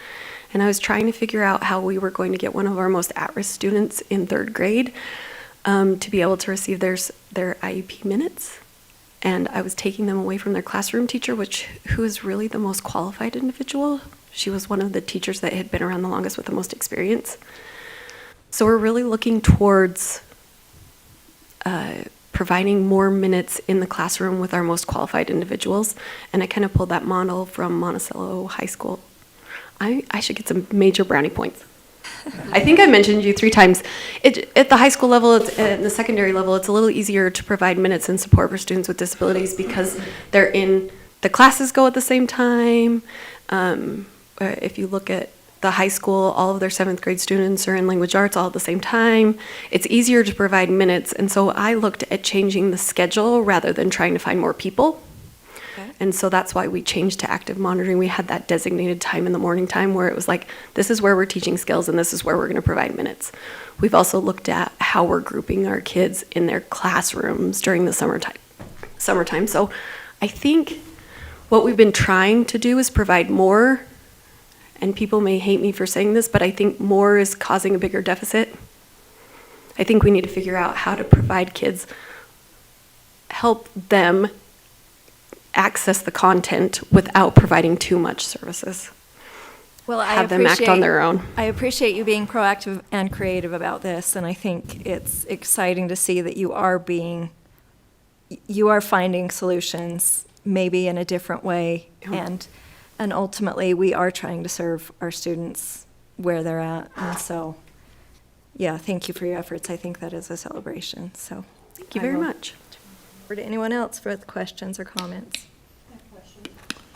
And I was trying to figure out how we were going to get one of our most at-risk students in 3rd grade to be able to receive their IEP minutes. And I was taking them away from their classroom teacher, who is really the most qualified individual. She was one of the teachers that had been around the longest with the most experience. So we're really looking towards providing more minutes in the classroom with our most qualified individuals. And I kind of pulled that model from Monticello High School. I should get some major brownie points. I think I mentioned you 3 times. At the high school level, at the secondary level, it's a little easier to provide minutes and support for students with disabilities because the classes go at the same time. If you look at the high school, all of their 7th grade students are in language arts all at the same time. It's easier to provide minutes. And so I looked at changing the schedule rather than trying to find more people. Okay. And so that's why we changed to active monitoring. We had that designated time in the morning time where it was like, this is where we're teaching skills and this is where we're going to provide minutes. We've also looked at how we're grouping our kids in their classrooms during the summertime. So I think what we've been trying to do is provide more, and people may hate me for saying this, but I think more is causing a bigger deficit. I think we need to figure out how to provide kids, help them access the content without providing too much services. Well, have them act on their own. I appreciate you being proactive and creative about this, and I think it's exciting to see that you are finding solutions, maybe in a different way, and ultimately we are trying to serve our students where they're at, and so, yeah, thank you for your efforts. I think that is a celebration. So, thank you very much. To anyone else for questions or comments?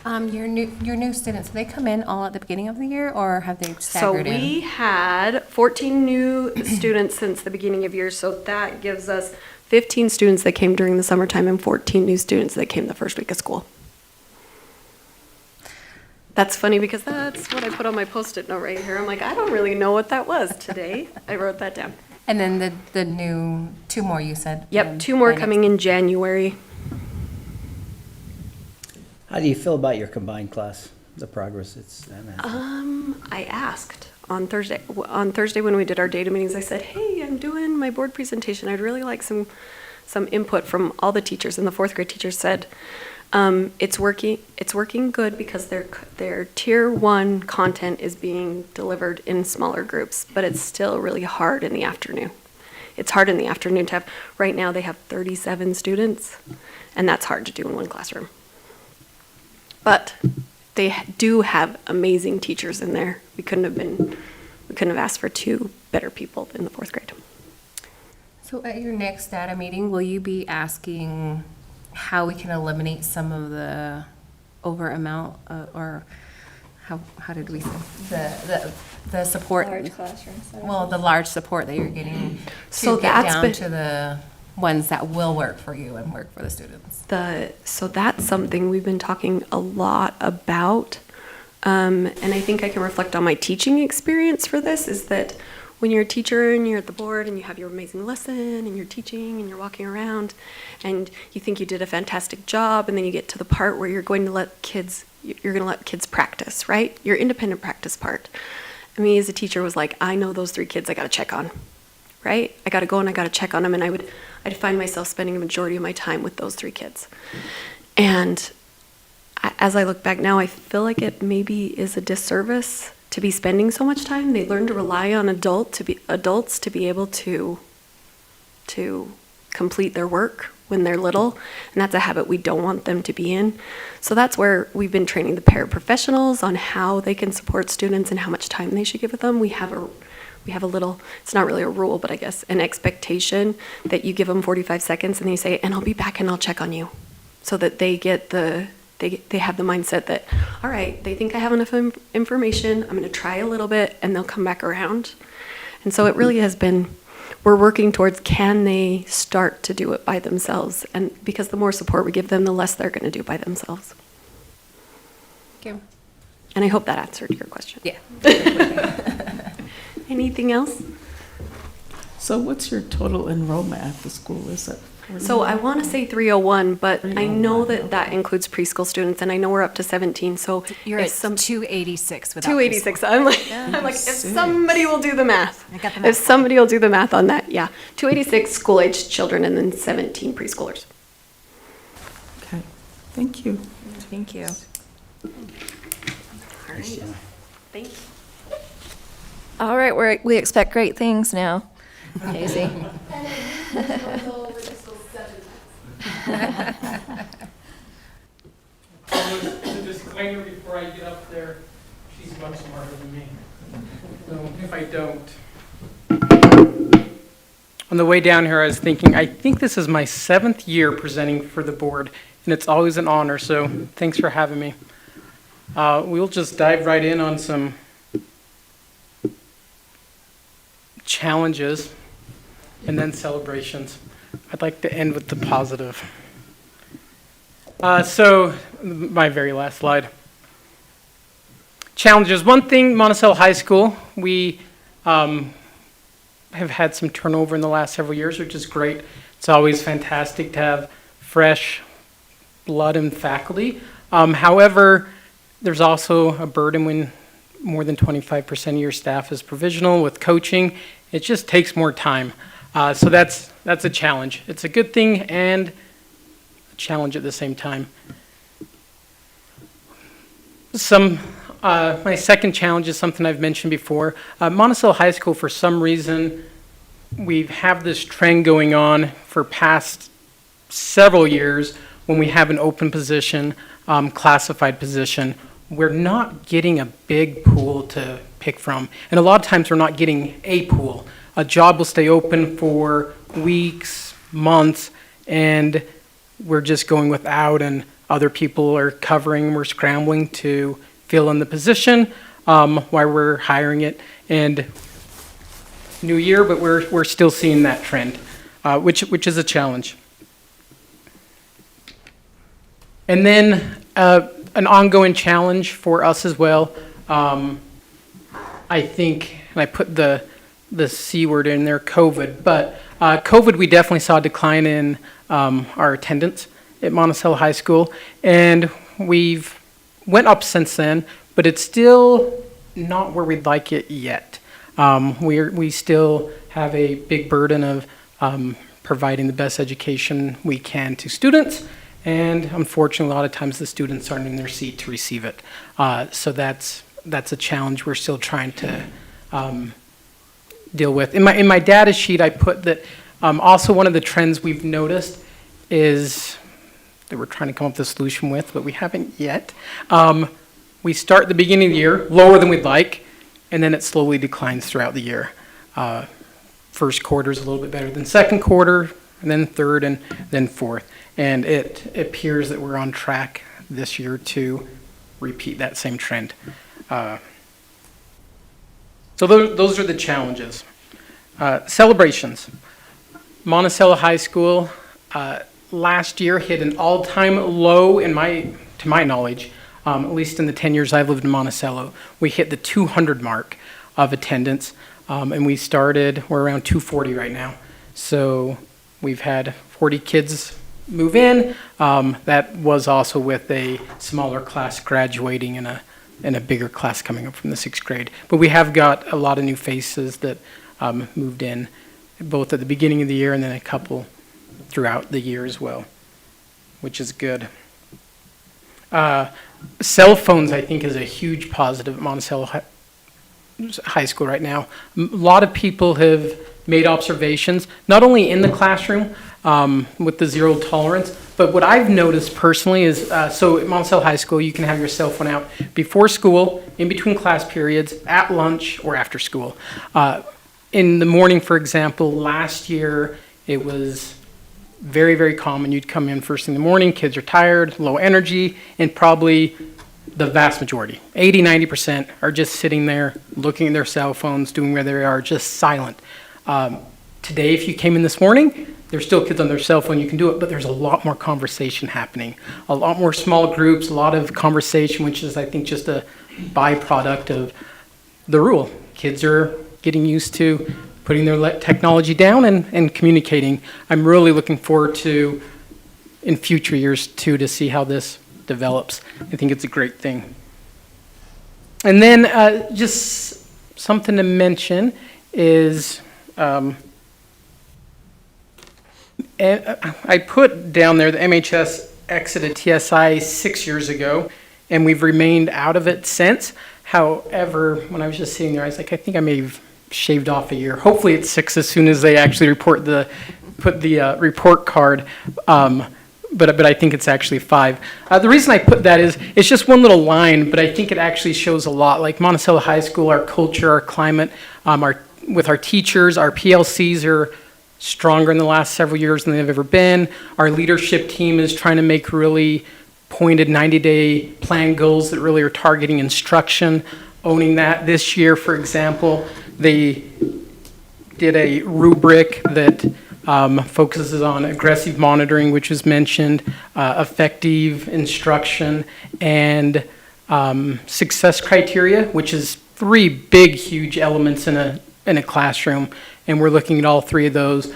Your new students, do they come in all at the beginning of the year, or have they So staggered in? we had 14 new students since the beginning of year, so that gives us 15 students that came during the summertime and 14 new students that came the first week of school. That's funny because that's what I put on my Post-it note right here. I'm like, I don't really know what that was today. I wrote that down. And then the new 2 more you said? Yep, 2 more coming in January. How do you feel about your combined class, the progress I asked on Thursday when we did our data meetings, I said, hey, I'm doing my board presentation. I'd really like some input from all the teachers. And the 4th grade teacher said, it's working good because their tier 1 content is being delivered in smaller groups, but it's still really hard in the afternoon. It's hard in the afternoon to have, right now they have 37 students, and that's hard to do in one classroom. But they do have amazing teachers in there. We couldn't have asked for 2 better people in the 4th grade. So at your next data meeting, will you be asking how we can eliminate some of the over amount, or how did we say the support? Large classrooms. Well, the large support that you're getting So to get that's down been- to the ones that will work for you and work for the students. So that's something we've been talking a lot about And I think I can reflect on my teaching experience for this, is that when you're a teacher and you're at the board and you have your amazing lesson and you're teaching and you're walking around and you think you did a fantastic job, and then you get to the part where you're going to let kids practice, right? Your independent practice part. I mean, as a teacher was like, I know those 3 kids I got to check on, right? I got to go and I got to check on them. And I'd find myself spending a majority of my time with those 3 kids. And as I look back now, I feel like it maybe is a disservice to be spending so much time. They learn to rely on adults to be able to complete their work when they're little, and that's a habit we don't want them to be in. So that's where we've been training the paraprofessionals on how they can support students and how much time they should give with them. We have a little, it's not really a rule, but I guess an expectation that you give them 45 seconds and then you say, and I'll be back and I'll check on you, so that they get they have the mindset that, all right, they think I have enough information, I'm going to try a little bit, and they'll come back around. And so it really has been, we're working towards, can they start to do it by themselves? And because the more support we give them, the less they're going to do by themselves. Thank you. And I hope that answered your question. Yeah. Anything else? So what's your total enrollment at the school? Is it? So I want to say 301, but I know 301, that includes preschool students, and I know we're up to 17. So You're if at 286 without 286. I'm like, if somebody will do the math. I got the If math. somebody will do the math on that, yeah. 286 school-aged children and then 17 preschoolers. Okay, thank you. Thank you. All right. Thank you. All right, we expect great things now, Casey. The disclaimer before I get up there, she's much smarter than me. So if I don't. On the way down here, I was thinking, I think this is my 7th year presenting for the board, and it's always an honor, so thanks for having me. We'll just dive right in on some challenges and then celebrations. I'd like to end with the positive. So, my very last slide. Challenges. One thing, Monticello High School, we have had some turnover in the last several years, which is great. It's always fantastic to have fresh blood in faculty. However, there's also a burden when more than 25% of your staff is provisional with coaching. It just takes more time. So that's a challenge. It's a good thing and a challenge at the same time. My second challenge is something I've mentioned before. Monticello High School, for some reason, we have this trend going on for past several years when we have an open position, classified position. We're not getting a big pool to pick from. And a lot of times we're not getting a pool. A job will stay open for weeks, months, and we're just going without, and other people are covering, we're scrambling to fill in the position while we're hiring it. And new year, but we're still seeing that trend, which is a challenge. And then an ongoing challenge for us as well. I think, and I put the C word in there, COVID, but COVID, we definitely saw a decline in our attendance at Monticello High School, and we've went up since then, but it's still not where we'd like it yet. We still have a big burden of providing the best education we can to students, and unfortunately, a lot of times the students aren't in their seat to receive it. So that's a challenge we're still trying to deal with. In my data sheet, I put that also one of the trends we've noticed is that we're trying to come up with a solution with, but we haven't yet. We start at the beginning of the year lower than we'd like, and then it slowly declines throughout the year. First quarter is a little bit better than second quarter, and then third, and then fourth. And it appears that we're on track this year to repeat that same trend. So those are the challenges. Celebrations. Monticello High School last year hit an all-time low, to my knowledge, at least in the 10 years I've lived in Monticello. We hit the 200 mark of attendance, and we're around 240 right now. So we've had 40 kids move in. That was also with a smaller class graduating and a bigger class coming up from the 6th grade. But we have got a lot of new faces that moved in, both at the beginning of the year and then a couple throughout the year as well, which is good. Cell phones, I think, is a huge positive at Monticello High School right now. A lot of people have made observations, not only in the classroom with the zero tolerance, but what I've noticed personally is, so at Monticello High School, you can have your cell phone out before school, in between class periods, at lunch, or after school. In the morning, for example, last year, it was very, very common. You'd come in first thing in the morning, kids are tired, low energy, and probably the vast majority, 80, 90%, are just sitting there looking at their cell phones, doing where they are, just silent. Today, if you came in this morning, there's still kids on their cell phone, you can do it, but there's a lot more conversation happening. A lot more small groups, a lot of conversation, which is, I think, just a byproduct of the rule. Kids are getting used to putting their technology down and communicating. I'm really looking forward to, in future years, too, to see how this develops. I think it's a great thing. And then just something to mention is, I put down there the MHS exited TSI 6 years ago, and we've remained out of it since. However, when I was just sitting there, I was like, I think I may have shaved off a year. Hopefully it's 6 as soon as they actually put the report card. But I think it's actually 5. The reason I put that is, it's just one little line, but I think it actually shows a lot. Like Monticello High School, our culture, our climate, with our teachers, our PLCs are stronger in the last several years than they've ever been. Our leadership team is trying to make really pointed 90-day plan goals that really are targeting instruction, owning that. This year, for example, they did a rubric that focuses on aggressive monitoring, which was mentioned, effective instruction, and success criteria, which is 3 big, huge elements in a classroom. And we're looking at all 3 of those,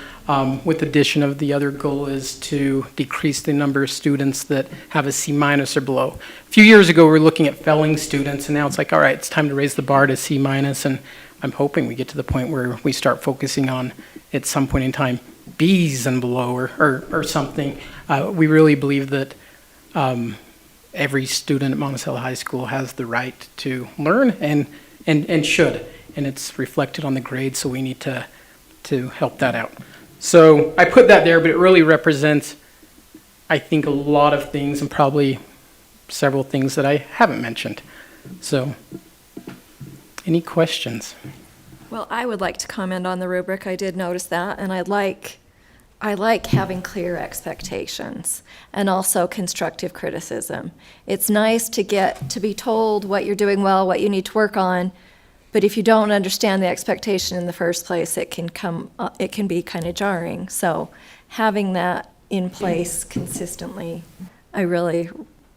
with addition of the other goal is to decrease the number of students that have a C- or below. A few years ago, we were looking at failing students, and now it's like, all right, it's time to raise the bar to C-, and I'm hoping we get to the point where we start focusing on, at some point in time, B's and below or something. We really believe that every student at Monticello High School has the right to learn and should, and it's reflected on the grades, so we need to help that out. So I put that there, but it really represents, I think, a lot of things and probably several things that I haven't mentioned. So, any questions? Well, I would like to comment on the rubric. I did notice that, and I like having clear expectations and also constructive criticism. It's nice to be told what you're doing well, what you need to work on, but if you don't understand the expectation in the first place, it can be kind of jarring. So having that in place consistently, I really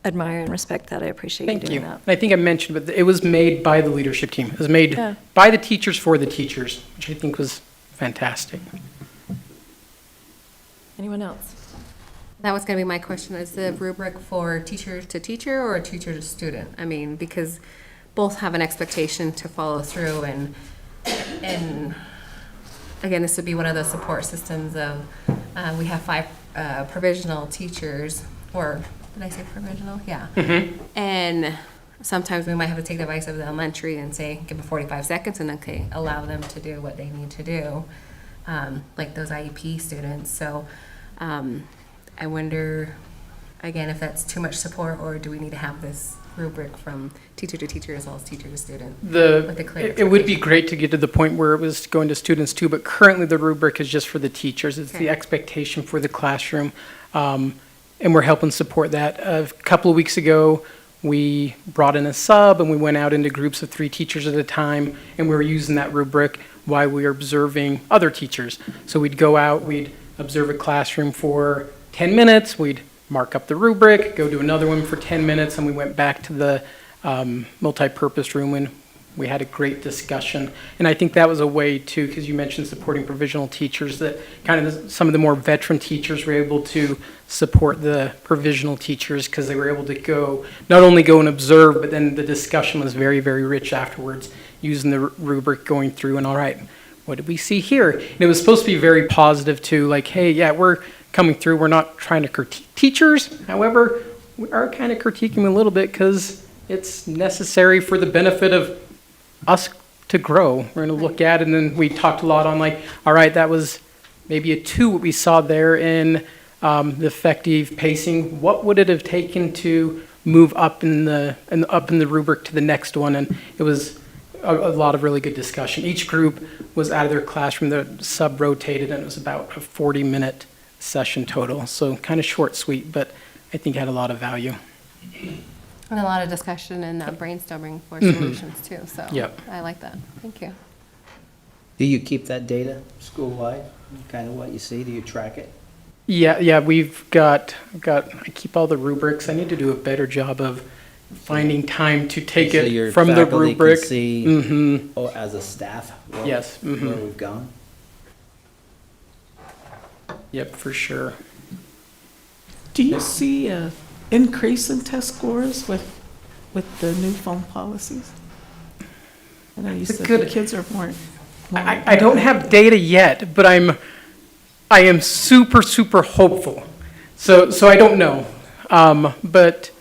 admire and respect that. I appreciate you doing that. And I think I mentioned, but it was made by the leadership team. It was made by the teachers for the teachers, which I think was fantastic. Anyone else? That was going to be my question. Is the rubric for teacher to teacher or teacher to student? I mean, because both have an expectation to follow through, and again, this would be one of those support systems of, we have 5 provisional teachers, or did I say provisional? Yeah. Mm-hmm. And sometimes we might have to take the advice of the elementary and say, give them 45 seconds and okay, allow them to do what they need to do, like those IEP students. So I wonder, again, if that's too much support, or do we need to have this rubric from teacher to teacher as well as teacher to student? It would be great to get to the point where it was going to students too, but currently the rubric is just for the teachers. It's the expectation for the classroom, and we're helping support that. A couple of weeks ago, we brought in a sub, and we went out into groups of 3 teachers at a time, and we were using that rubric while we were observing other teachers. So we'd go out, we'd observe a classroom for 10 minutes, we'd mark up the rubric, go do another one for 10 minutes, and we went back to the multi-purpose room and we had a great discussion. And I think that was a way too, because you mentioned supporting provisional teachers, that kind of some of the more veteran teachers were able to support the provisional teachers because they were able to not only go and observe, but then the discussion was very, very rich afterwards, using the rubric, going through and all right, what did we see here? And it was supposed to be very positive too, like, hey, yeah, we're coming through, we're not trying to critique teachers. However, we are kind of critiquing them a little bit because it's necessary for the benefit of us to grow. We're going to look at it, and then we talked a lot on like, all right, that was maybe a 2 what we saw there in the effective pacing. What would it have taken to move up in the rubric to the next one? And it was a lot of really good discussion. Each group was out of their classroom, they're sub-rotated, and it was about a 40-minute session total. So kind of short, sweet, but I think had a lot of value. And a lot of discussion and brainstorming for solutions too, so Yep. I like that. Thank you. Do you keep that data school-wide, kind of what you see? Do you track it? Yeah, we've got, I keep all the rubrics. I need to do a better job of finding time to take So it your from the faculty can rubric. see, Mhm. oh, as a staff, where Yes, where we've gone? Yep, for sure. Do you see a increase in test scores with the new phone policies? I know you said the kids are more. I don't have data yet, but I am super, super hopeful. So I don't know. But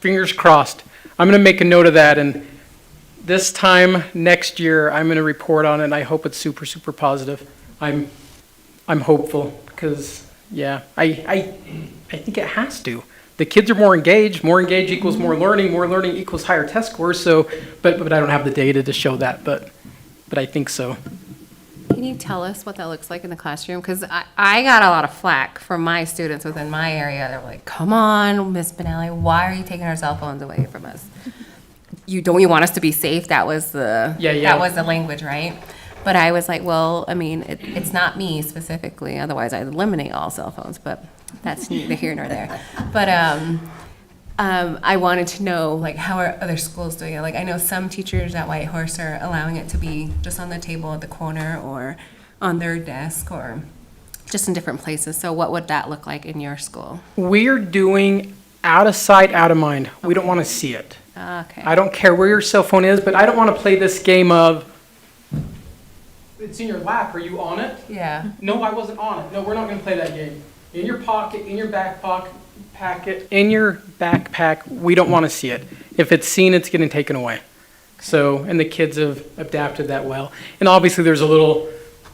fingers crossed. I'm going to make a note of that, and this time next year I'm going to report on it, and I hope it's super, super positive. I'm hopeful because, yeah, I think it has to. The kids are more engaged equals more learning equals higher test scores, so, but I don't have the data to show that, but I think so. Can you tell us what that looks like in the classroom? Because I got a lot of flack from my students within my area. They're like, come on, Miss Benelli, why are you taking our cell phones away from us? You want us to be safe? That was the that was the language, right? But I was like, well, I mean, it's not me specifically. Otherwise, I'd eliminate all cell phones. But that's neither here nor there. But I wanted to know, like, how are other schools doing it? Like, I know some teachers at Whitehorse are allowing it to be just on the table at the corner or on their desk or just in different places. So what would that look like in your school? We're doing out of sight, out of mind. We don't want to see it. Okay. I don't care where your cell phone is, but I don't want to play this game of, it's in your lap, are you on it? Yeah. No, I wasn't on it. No, we're not going to play that game. In your pocket, in your back pocket, in your backpack, we don't want to see it. If it's seen, it's getting taken away. So, and the kids have adapted that well. And obviously there's a little,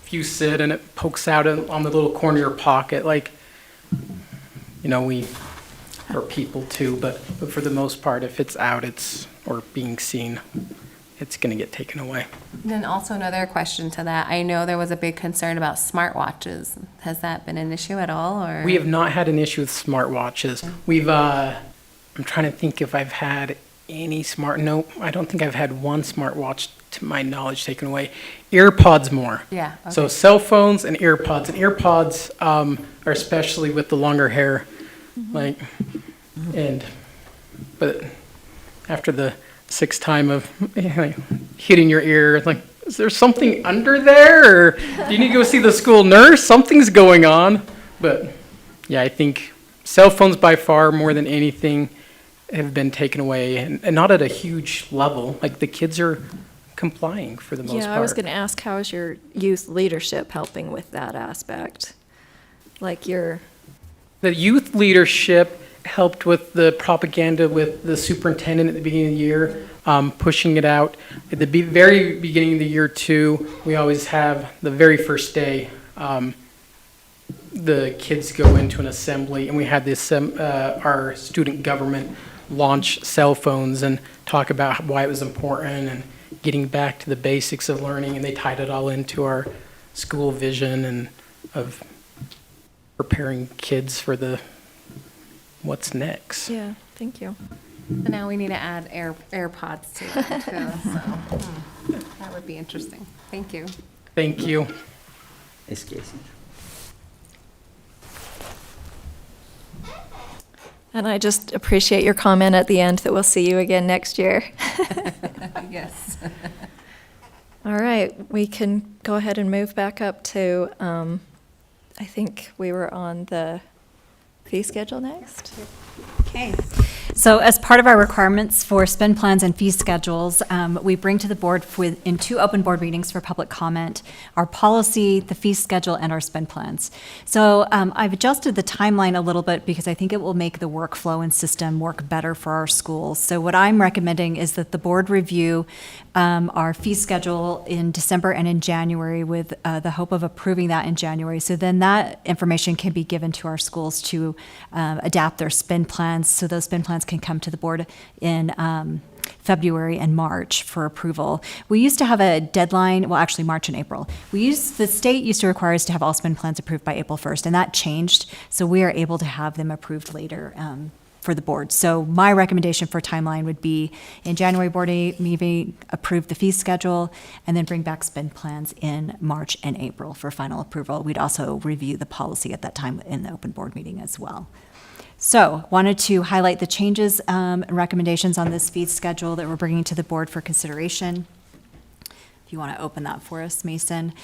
if you sit and it pokes out on the little corner of your pocket, like, you know, we are people too, but for the most part, if it's out, or being seen, it's going to get taken away. And then also another question to that. I know there was a big concern about smartwatches. Has that been an issue at all, or? We have not had an issue with smartwatches. We've, I'm trying to think if I've had any no, I don't think I've had one smartwatch to my knowledge taken away. EarPods more. Yeah. Okay. So cell phones and EarPods are especially with the longer hair, like, but after the 6th time of hitting your ear, like, is there something under there? Or do you need to go see the school nurse? Something's going on. But yeah, I think cell phones by far more than anything have been taken away, and not at a huge level. Like, the kids are complying for the most part. Yeah, I was going to ask, how is your youth leadership helping with that aspect? Like the youth leadership helped with the propaganda with the superintendent at the beginning of the year, pushing it out. At the very beginning of the year too, we always have the very first day, the kids go into an assembly, and we had this our student government launch cell phones and talk about why it was important and getting back to the basics of learning, and they tied it all into our school vision and of preparing kids for the what's next. Yeah, thank you. And now we need to add AirPods to that too. So that would be interesting. Thank you. Thank you. It's Casey. And I just appreciate your comment at the end that we'll see you again next year. Yes. All right, we can go ahead and move back up to, I think we were on the fee schedule next. Okay. So as part of our requirements for spend plans and fee schedules, we bring to the board in 2 open board meetings for public comment, our policy, the fee schedule, and our spend plans. So I've adjusted the timeline a little bit because I think it will make the workflow and system work better for our schools. So what I'm recommending is that the board review our fee schedule in December and in January with the hope of approving that in January. So then that information can be given to our schools to adapt their spend plans. So those spend plans can come to the board in February and March for approval. We used to have a deadline, well, actually March and April. The state used to require us to have all spend plans approved by April 1st, and that changed. So we are able to have them approved later for the board. So my recommendation for timeline would be in January board meeting, approve the fee schedule, and then bring back spend plans in March and April for final approval. We'd also review the policy at that time in the open board meeting as well. So wanted to highlight the changes and recommendations on this fee schedule that we're bringing to the board for consideration. If you want to open that for us, Mason.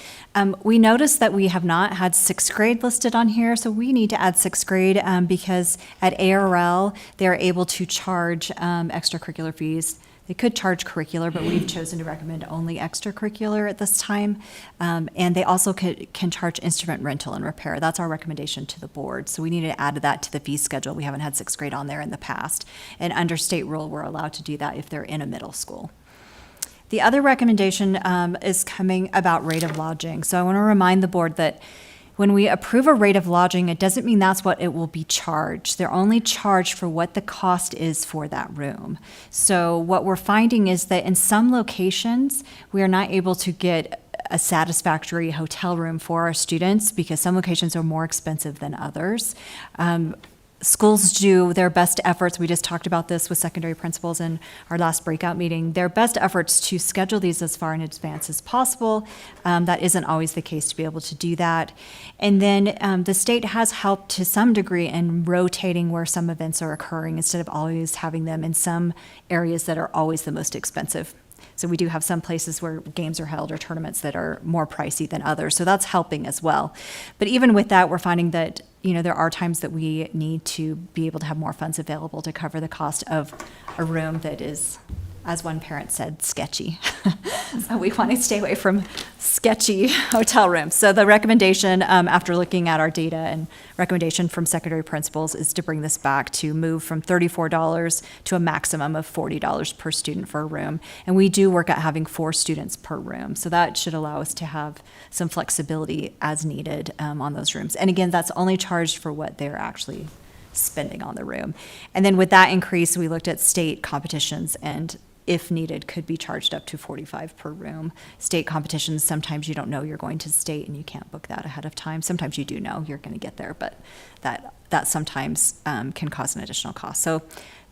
We noticed that we have not had 6th grade listed on here, so we need to add 6th grade because at ARL, they're able to charge extracurricular fees. They could charge curricular, but we've chosen to recommend only extracurricular at this time. And they also can charge instrument rental and repair. That's our recommendation to the board. So we need to add that to the fee schedule. We haven't had 6th grade on there in the past. And under state rule, we're allowed to do that if they're in a middle school. The other recommendation is coming about rate of lodging. So I want to remind the board that when we approve a rate of lodging, it doesn't mean that's what it will be charged. They're only charged for what the cost is for that room. So what we're finding is that in some locations, we are not able to get a satisfactory hotel room for our students because some locations are more expensive than others. Schools do their best efforts. We just talked about this with secondary principals in our last breakout meeting. Their best efforts to schedule these as far in advance as possible. That isn't always the case to be able to do that. And then the state has helped to some degree in rotating where some events are occurring instead of always having them in some areas that are always the most expensive. So we do have some places where games are held or tournaments that are more pricey than others. So that's helping as well. But even with that, we're finding that, there are times that we need to be able to have more funds available to cover the cost of a room that is, as one parent said, sketchy. So we want to stay away from sketchy hotel rooms. So the recommendation, after looking at our data and recommendation from secondary principals, is to bring this back to move from $34 to a maximum of $40 per student for a room. And we do work at having 4 students per room. So that should allow us to have some flexibility as needed on those rooms. And again, that's only charged for what they're actually spending on the room. And then with that increase, we looked at state competitions and if needed, could be charged up to $45 per room. State competitions, sometimes you don't know you're going to state and you can't book that ahead of time. Sometimes you do know you're going to get there, but that sometimes can cause an additional cost. So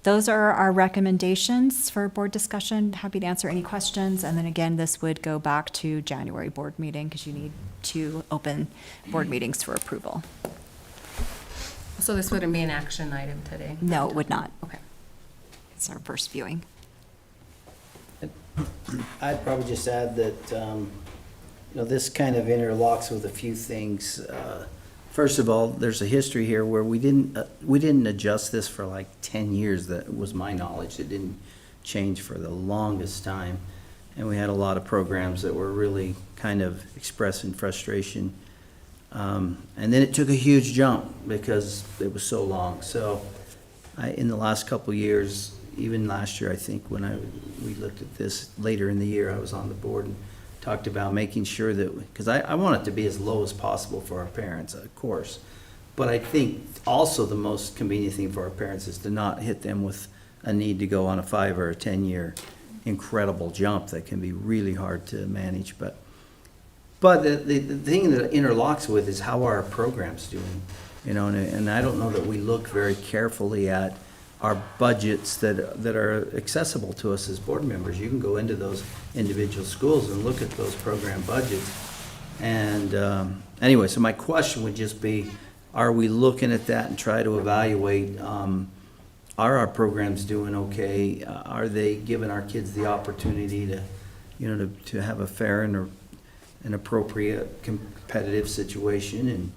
those are our recommendations for board discussion. Happy to answer any questions. And then again, this would go back to January board meeting because you need 2 open board meetings for approval. So this wouldn't be an action item today? No, it would not. Okay. It's our first viewing. I'd probably just add that, this kind of interlocks with a few things. First of all, there's a history here where we didn't adjust this for like 10 years. That was my knowledge. It didn't change for the longest time. And we had a lot of programs that were really kind of expressing frustration. And then it took a huge jump because it was so long. So in the last couple of years, even last year, I think when we looked at this later in the year, I was on the board and talked about making sure that, because I want it to be as low as possible for our parents, of course. But I think also the most convenient thing for our parents is to not hit them with a need to go on a 5 or a 10-year incredible jump that can be really hard to manage. But the thing that it interlocks with is how are our programs doing, and I don't know that we look very carefully at our budgets that are accessible to us as board members. You can go into those individual schools and look at those program budgets. And anyway, so my question would just be, are we looking at that and try to evaluate are our programs doing okay? Are they giving our kids the opportunity to, to have a fair and an appropriate competitive situation? And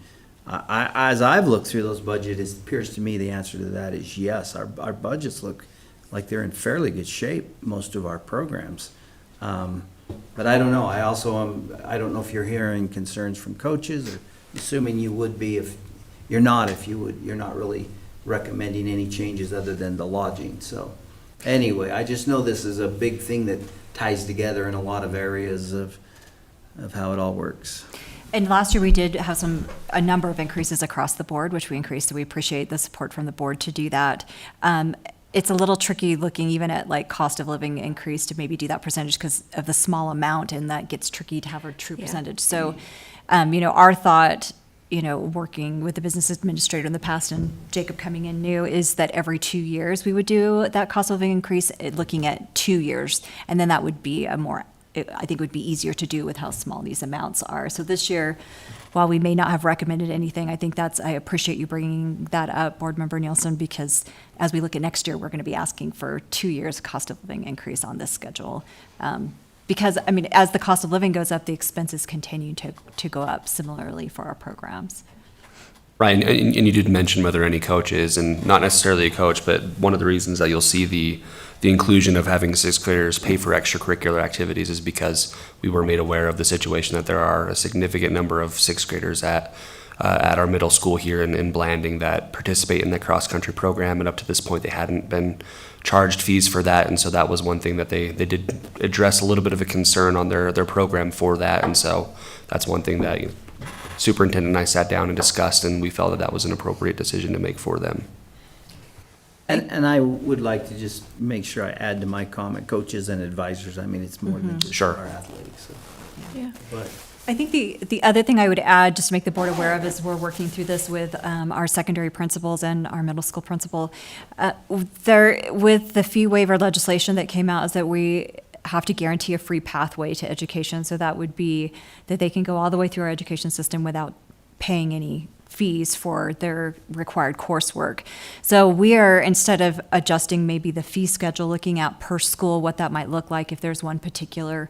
as I've looked through those budgets, it appears to me the answer to that is yes. Our budgets look like they're in fairly good shape, most of our programs. But I don't know. I don't know if you're hearing concerns from coaches, or assuming you would be. If you're not, you're not really recommending any changes other than the lodging. So anyway, I just know this is a big thing that ties together in a lot of areas of how it all works. And last year, we did have a number of increases across the board, which we increased, so we appreciate the support from the board to do that. It's a little tricky looking even at like cost of living increase to maybe do that percentage because of the small amount, and that gets tricky to have a true percentage. So, our thought, working with the business administrator in the past and Jacob coming in new, is that every 2 years we would do that cost of living increase, looking at 2 years, and then that would be I think would be easier to do with how small these amounts are. So this year, while we may not have recommended anything, I think I appreciate you bringing that up, Board Member Nielsen, because as we look at next year, we're going to be asking for 2 years cost of living increase on this schedule. Because, as the cost of living goes up, the expenses continue to go up similarly for our programs. Right, and you did mention whether any coaches, and not necessarily a coach, but one of the reasons that you'll see the inclusion of having sixth graders pay for extracurricular activities is because we were made aware of the situation that there are a significant number of sixth graders at our middle school here in Blanding that participate in the cross-country program, and up to this point they hadn't been charged fees for that, and so that was one thing that they did address a little bit of a concern on their program for that, and so that's one thing that Superintendent and I sat down and discussed, and we felt that was an appropriate decision to make for them. And I would like to just make sure I add to my comment, coaches and advisors. It's more than just Sure. our athletes. So. Yeah. But I think the other thing I would add, just to make the board aware of, is we're working through this with our secondary principals and our middle school principal. With the fee waiver legislation that came out, is that we have to guarantee a free pathway to education. So that would be that they can go all the way through our education system without paying any fees for their required coursework. So we are, instead of adjusting maybe the fee schedule, looking at per school what that might look like if there's one particular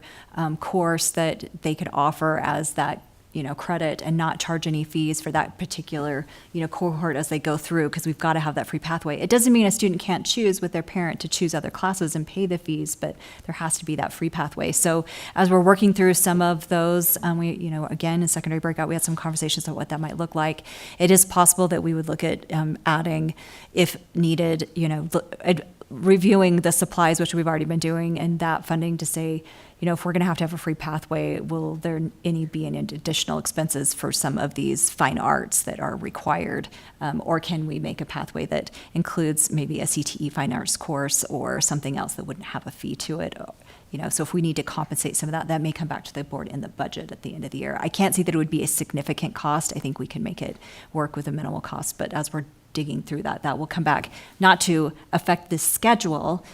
course that they could offer as that credit and not charge any fees for that particular cohort as they go through, because we've got to have that free pathway. It doesn't mean a student can't choose with their parent to choose other classes and pay the fees, but there has to be that free pathway. So as we're working through some of those, we again in secondary breakout we had some conversations about what that might look like. It is possible that we would look at adding, if needed, reviewing the supplies, which we've already been doing, and that funding to say, if we're going to have a free pathway, will there be any additional expenses for some of these fine arts that are required? Or can we make a pathway that includes maybe a CTE fine arts course or something else that wouldn't have a fee to it? So if we need to compensate some of that, that may come back to the board in the budget at the end of the year. I can't see that it would be a significant cost. I think we can make it work with a minimal cost, but as we're digging through that will come back, not to affect the schedule,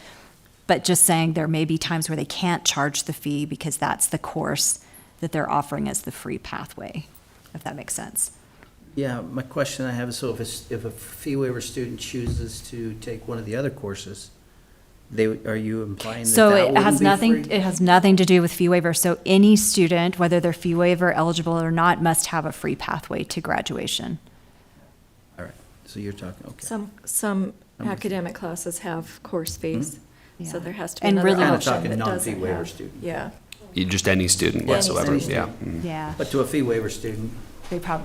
but just saying there may be times where they can't charge the fee because that's the course that they're offering as the free pathway, if that makes sense. yeah, my question I have is, so if a fee waiver student chooses to take one of the other courses, are you implying that So that it wouldn't has be nothing, free? it has nothing to do with fee waiver. So any student, whether they're fee waiver eligible or not, must have a free pathway to graduation. All right, so you're talking, okay. Some academic classes have course fees, so Yeah. there has to be And another really- Kind of option talking that non-fee doesn't waiver have. student. Yeah. Just any student Any whatsoever, student. yeah. Any Yeah. But to a fee waiver student,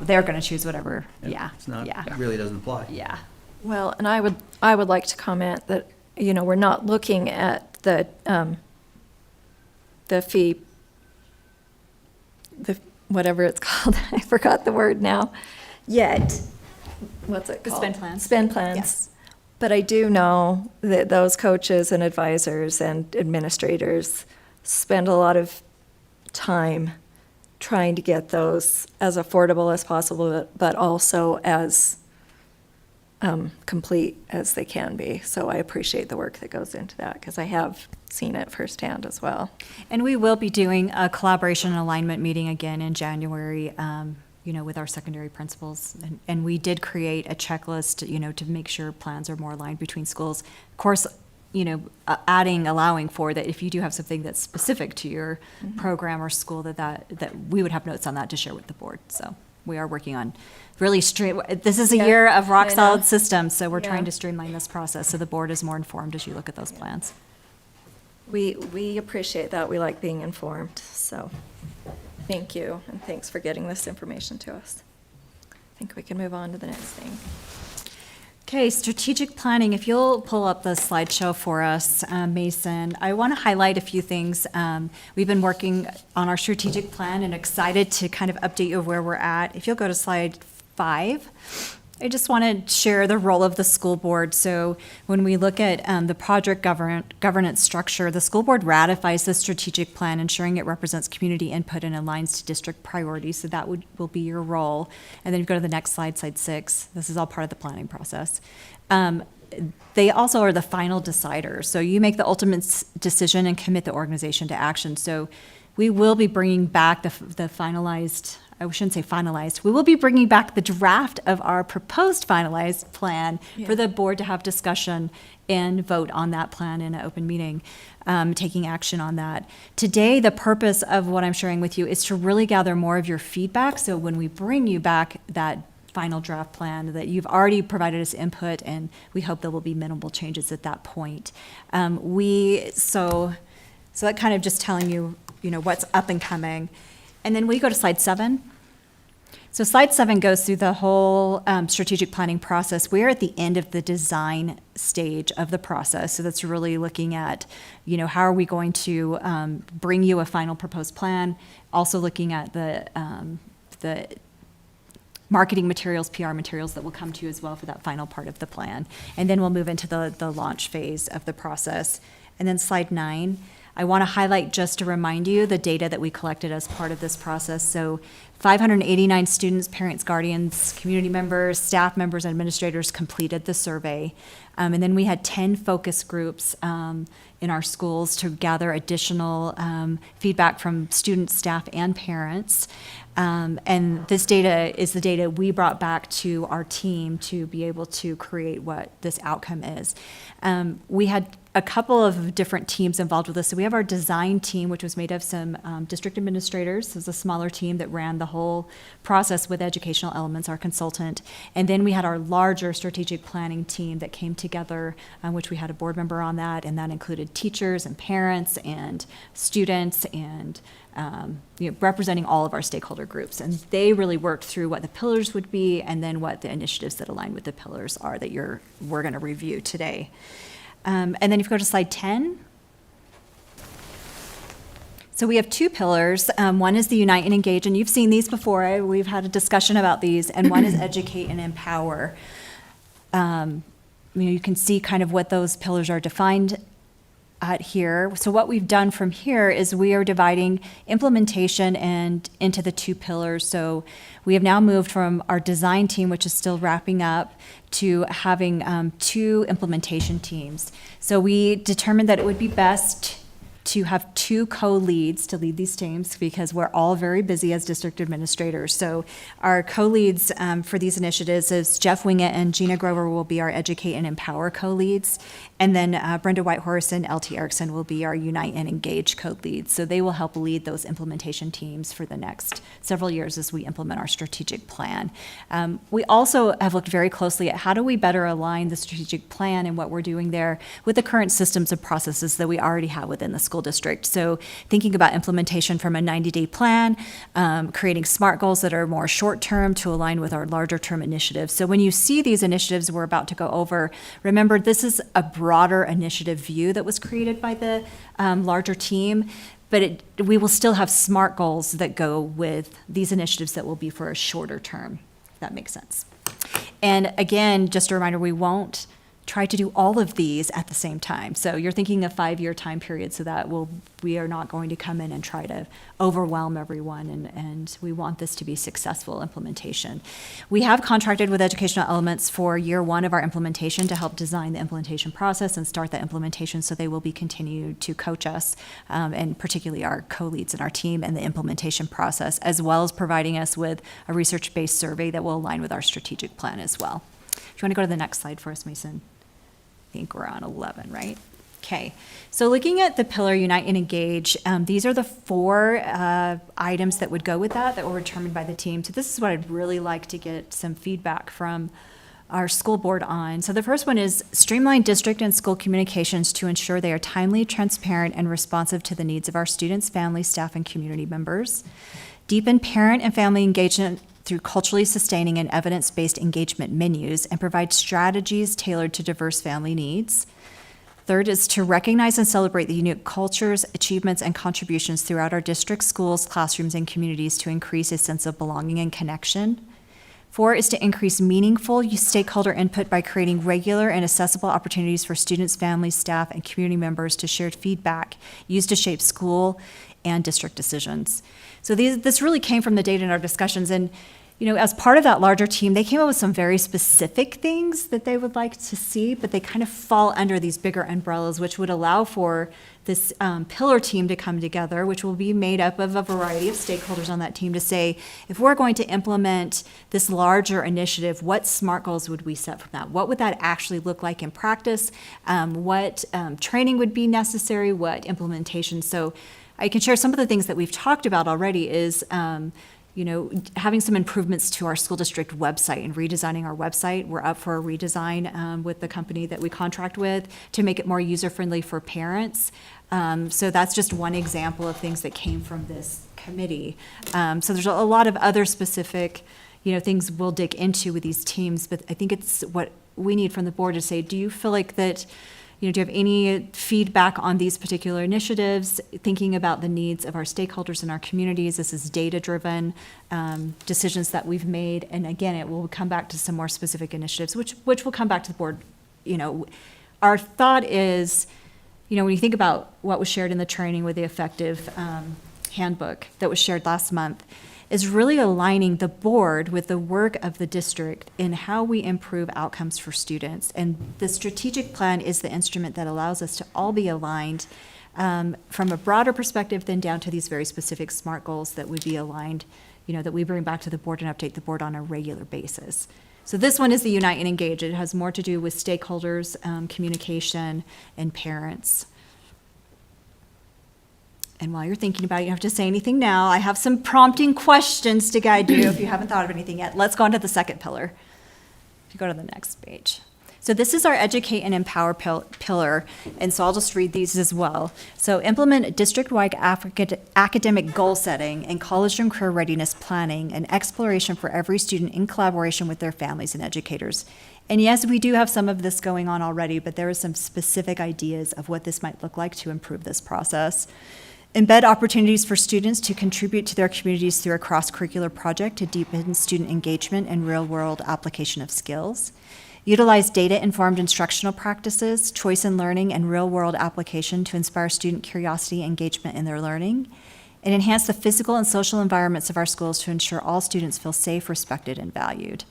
They're going to choose whatever. Yeah. it's not, Yeah. it really doesn't apply. Yeah. Well, and I would like to comment that, we're not looking at the fee, whatever it's called, I forgot the word now, yet. What's it The called? spend plans. Spend plans. Yes. But I do know that those coaches and advisors and administrators spend a lot of time trying to get those as affordable as possible, but also as complete as they can be. So I appreciate the work that goes into that, because I have seen it firsthand as well. And we will be doing a collaboration and alignment meeting again in January, with our secondary principals. And we did create a checklist, to make sure plans are more aligned between schools. Of course, allowing for that if you do have something that's specific to your program or school, that we would have notes on that to share with the board. So we are working on really this is a year of rock solid systems, so we're trying to streamline this process so the board is more informed as you look at those plans. We appreciate that. We like being informed, so thank you, and thanks for getting this information to us. I think we can move on to the next thing. Okay, strategic planning. If you'll pull up the slideshow for us, Mason, I want to highlight a few things. We've been working on our strategic plan and excited to kind of update you of where we're at. If you'll go to slide 5, I just want to share the role of the school board. So when we look at the project governance structure, the school board ratifies the strategic plan, ensuring it represents community input and aligns to district priorities. So that will be your role. And then you go to the next slide, slide 6. This is all part of the planning process. They also are the final deciders. So you make the ultimate decision and commit the organization to action. So we will be bringing back the finalized, I shouldn't say finalized, we will be bringing back the draft of our proposed finalized plan for the board to have discussion and vote on that plan in an open meeting, taking action on that. Today, the purpose of what I'm sharing with you is to really gather more of your feedback. So when we bring you back that final draft plan, that you've already provided us input, and we hope there will be minimal changes at that point. So that kind of just telling you, what's up and coming. And then we go to slide 7. So slide 7 goes through the whole strategic planning process. We're at the end of the design stage of the process. So that's really looking at, how are we going to bring you a final proposed plan? Also looking at the marketing materials, PR materials that will come to you as well for that final part of the plan. And then we'll move into the launch phase of the process. And then slide 9. I want to highlight, just to remind you, the data that we collected as part of this process. So 589 students, parents, guardians, community members, staff members, and administrators completed the survey. And then we had 10 focus groups in our schools to gather additional feedback from students, staff, and parents. And this data is the data we brought back to our team to be able to create what this outcome is. We had a couple of different teams involved with this. So we have our design team, which was made of some district administrators. It was a smaller team that ran the whole process with Educational Elements, our consultant. And then we had our larger strategic planning team that came together, which we had a board member on that, and that included teachers and parents and students and representing all of our stakeholder groups. And they really worked through what the pillars would be and then what the initiatives that align with the pillars are that we're going to review today. And then if you go to slide 10. So we have 2 pillars. One is the Unite and Engage, and you've seen these before. We've had a discussion about these. And one is Educate and Empower. You can see kind of what those pillars are defined at here. So what we've done from here is we are dividing implementation and into the 2 pillars. So we have now moved from our design team, which is still wrapping up, to having 2 implementation teams. So we determined that it would be best to have 2 co-leads to lead these teams because we're all very busy as district administrators. So our co-leads for these initiatives is Jeff Wingett and Gina Grover will be our Educate and Empower co-leads. And then Brenda Whitehorse and LT Erickson will be our Unite and Engage co-leads. So they will help lead those implementation teams for the next several years as we implement our strategic plan. We also have looked very closely at how do we better align the strategic plan and what we're doing there with the current systems and processes that we already have within the school district. So thinking about implementation from a 90-day plan, creating SMART goals that are more short-term to align with our larger-term initiatives. So when you see these initiatives we're about to go over, remember this is a broader initiative view that was created by the larger team, but we will still have SMART goals that go with these initiatives that will be for a shorter term, if that makes sense. And again, just a reminder, we won't try to do all of these at the same time. So you're thinking a 5-year time period, so that we are not going to come in and try to overwhelm everyone, and we want this to be successful implementation. We have contracted with Educational Elements for year 1 of our implementation to help design the implementation process and start the implementation, so they will be continued to coach us, and particularly our co-leads in our team and the implementation process, as well as providing us with a research-based survey that will align with our strategic plan as well. If you want to go to the next slide for us, Mason. I think we're on 11, right? Okay, so looking at the pillar Unite and Engage, these are the 4 items that would go with that were determined by the team. So this is what I'd really like to get some feedback from our school board on. So the first one is streamline district and school communications to ensure they are timely, transparent, and responsive to the needs of our students, families, staff, and community members. Deepen parent and family engagement through culturally sustaining and evidence-based engagement menus, and provide strategies tailored to diverse family needs. Third is to recognize and celebrate the unique cultures, achievements, and contributions throughout our district, schools, classrooms, and communities to increase a sense of belonging and connection. 4 is to increase meaningful stakeholder input by creating regular and accessible opportunities for students, families, staff, and community members to share feedback used to shape school and district decisions. So this really came from the data in our discussions, and as part of that larger team, they came up with some very specific things that they would like to see, but they kind of fall under these bigger umbrellas, which would allow for this pillar team to come together, which will be made up of a variety of stakeholders on that team, to say, if we're going to implement this larger initiative, what SMART goals would we set from that? What would that actually look like in practice? What training would be necessary? What implementation? So I can share some of the things that we've talked about already is having some improvements to our school district website and redesigning our website. We're up for a redesign with the company that we contract with to make it more user-friendly for parents. So that's just one example of things that came from this committee. So there's a lot of other specific, things we'll dig into with these teams, but I think it's what we need from the board to say, do you feel like that, do you have any feedback on these particular initiatives, thinking about the needs of our stakeholders in our communities? This is data-driven decisions that we've made. And again, it will come back to some more specific initiatives, which will come back to the board. Our thought is, when you think about what was shared in the training with the effective handbook that was shared last month, is really aligning the board with the work of the district in how we improve outcomes for students. And the strategic plan is the instrument that allows us to all be aligned from a broader perspective than down to these very specific SMART goals that would be aligned, that we bring back to the board and update the board on a regular basis. So this one is the Unite and Engage. It has more to do with stakeholders, communication, and parents. And while you're thinking about it, you don't have to say anything now. I have some prompting questions to guide you if you haven't thought of anything yet. Let's go on to the second pillar. If you go to the next page. So this is our Educate and Empower pillar, and so I'll just read these as well. So implement district-wide academic goal setting and college and career readiness planning and exploration for every student in collaboration with their families and educators. And yes, we do have some of this going on already, but there are some specific ideas of what this might look like to improve this process. Embed opportunities for students to contribute to their communities through a cross-curricular project to deepen student engagement and real-world application of skills. Utilize data-informed instructional practices, choice in learning, and real-world application to inspire student curiosity and engagement in their learning. And enhance the physical and social environments of our schools to ensure all students feel safe, respected, and valued.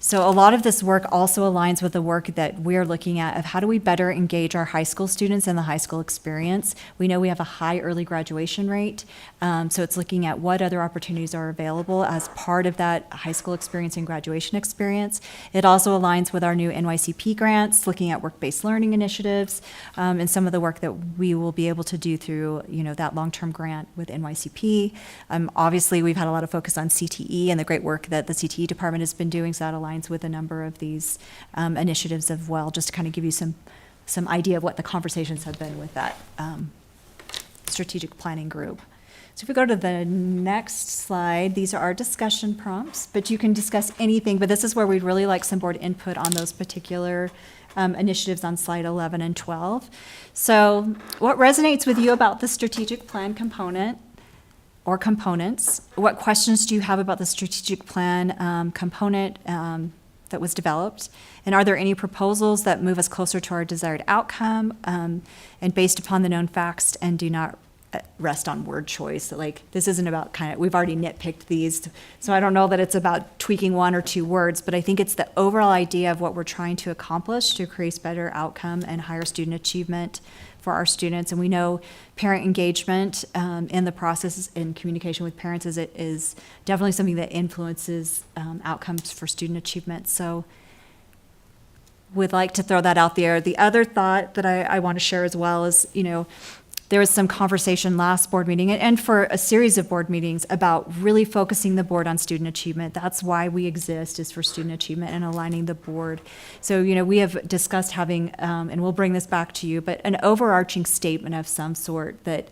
So a lot of this work also aligns with the work that we're looking at of how do we better engage our high school students in the high school experience. We know we have a high early graduation rate, so it's looking at what other opportunities are available as part of that high school experience and graduation experience. It also aligns with our new NYCP grants, looking at work-based learning initiatives, and some of the work that we will be able to do through that long-term grant with NYCP. Obviously, we've had a lot of focus on CTE and the great work that the CTE department has been doing, so that aligns with a number of these initiatives as well, just to kind of give you some idea of what the conversations have been with that strategic planning group. So if we go to the next slide, these are our discussion prompts, but you can discuss anything, but this is where we'd really like some board input on those particular initiatives on slide 11 and 12. So what resonates with you about the strategic plan component or components? What questions do you have about the strategic plan component? that was developed? And are there any proposals that move us closer to our desired outcome, and based upon the known facts and do not rest on word choice? Like, this isn't about we've already nitpicked these, so I don't know that it's about tweaking one or two words, but I think it's the overall idea of what we're trying to accomplish to create better outcome and higher student achievement for our students. And we know parent engagement in the process and communication with parents is definitely something that influences outcomes for student achievement. So would like to throw that out there. The other thought that I want to share as well is, there was some conversation last board meeting and for a series of board meetings about really focusing the board on student achievement. That's why we exist, is for student achievement and aligning the board. So, we have discussed having, and we'll bring this back to you, but an overarching statement of some sort that,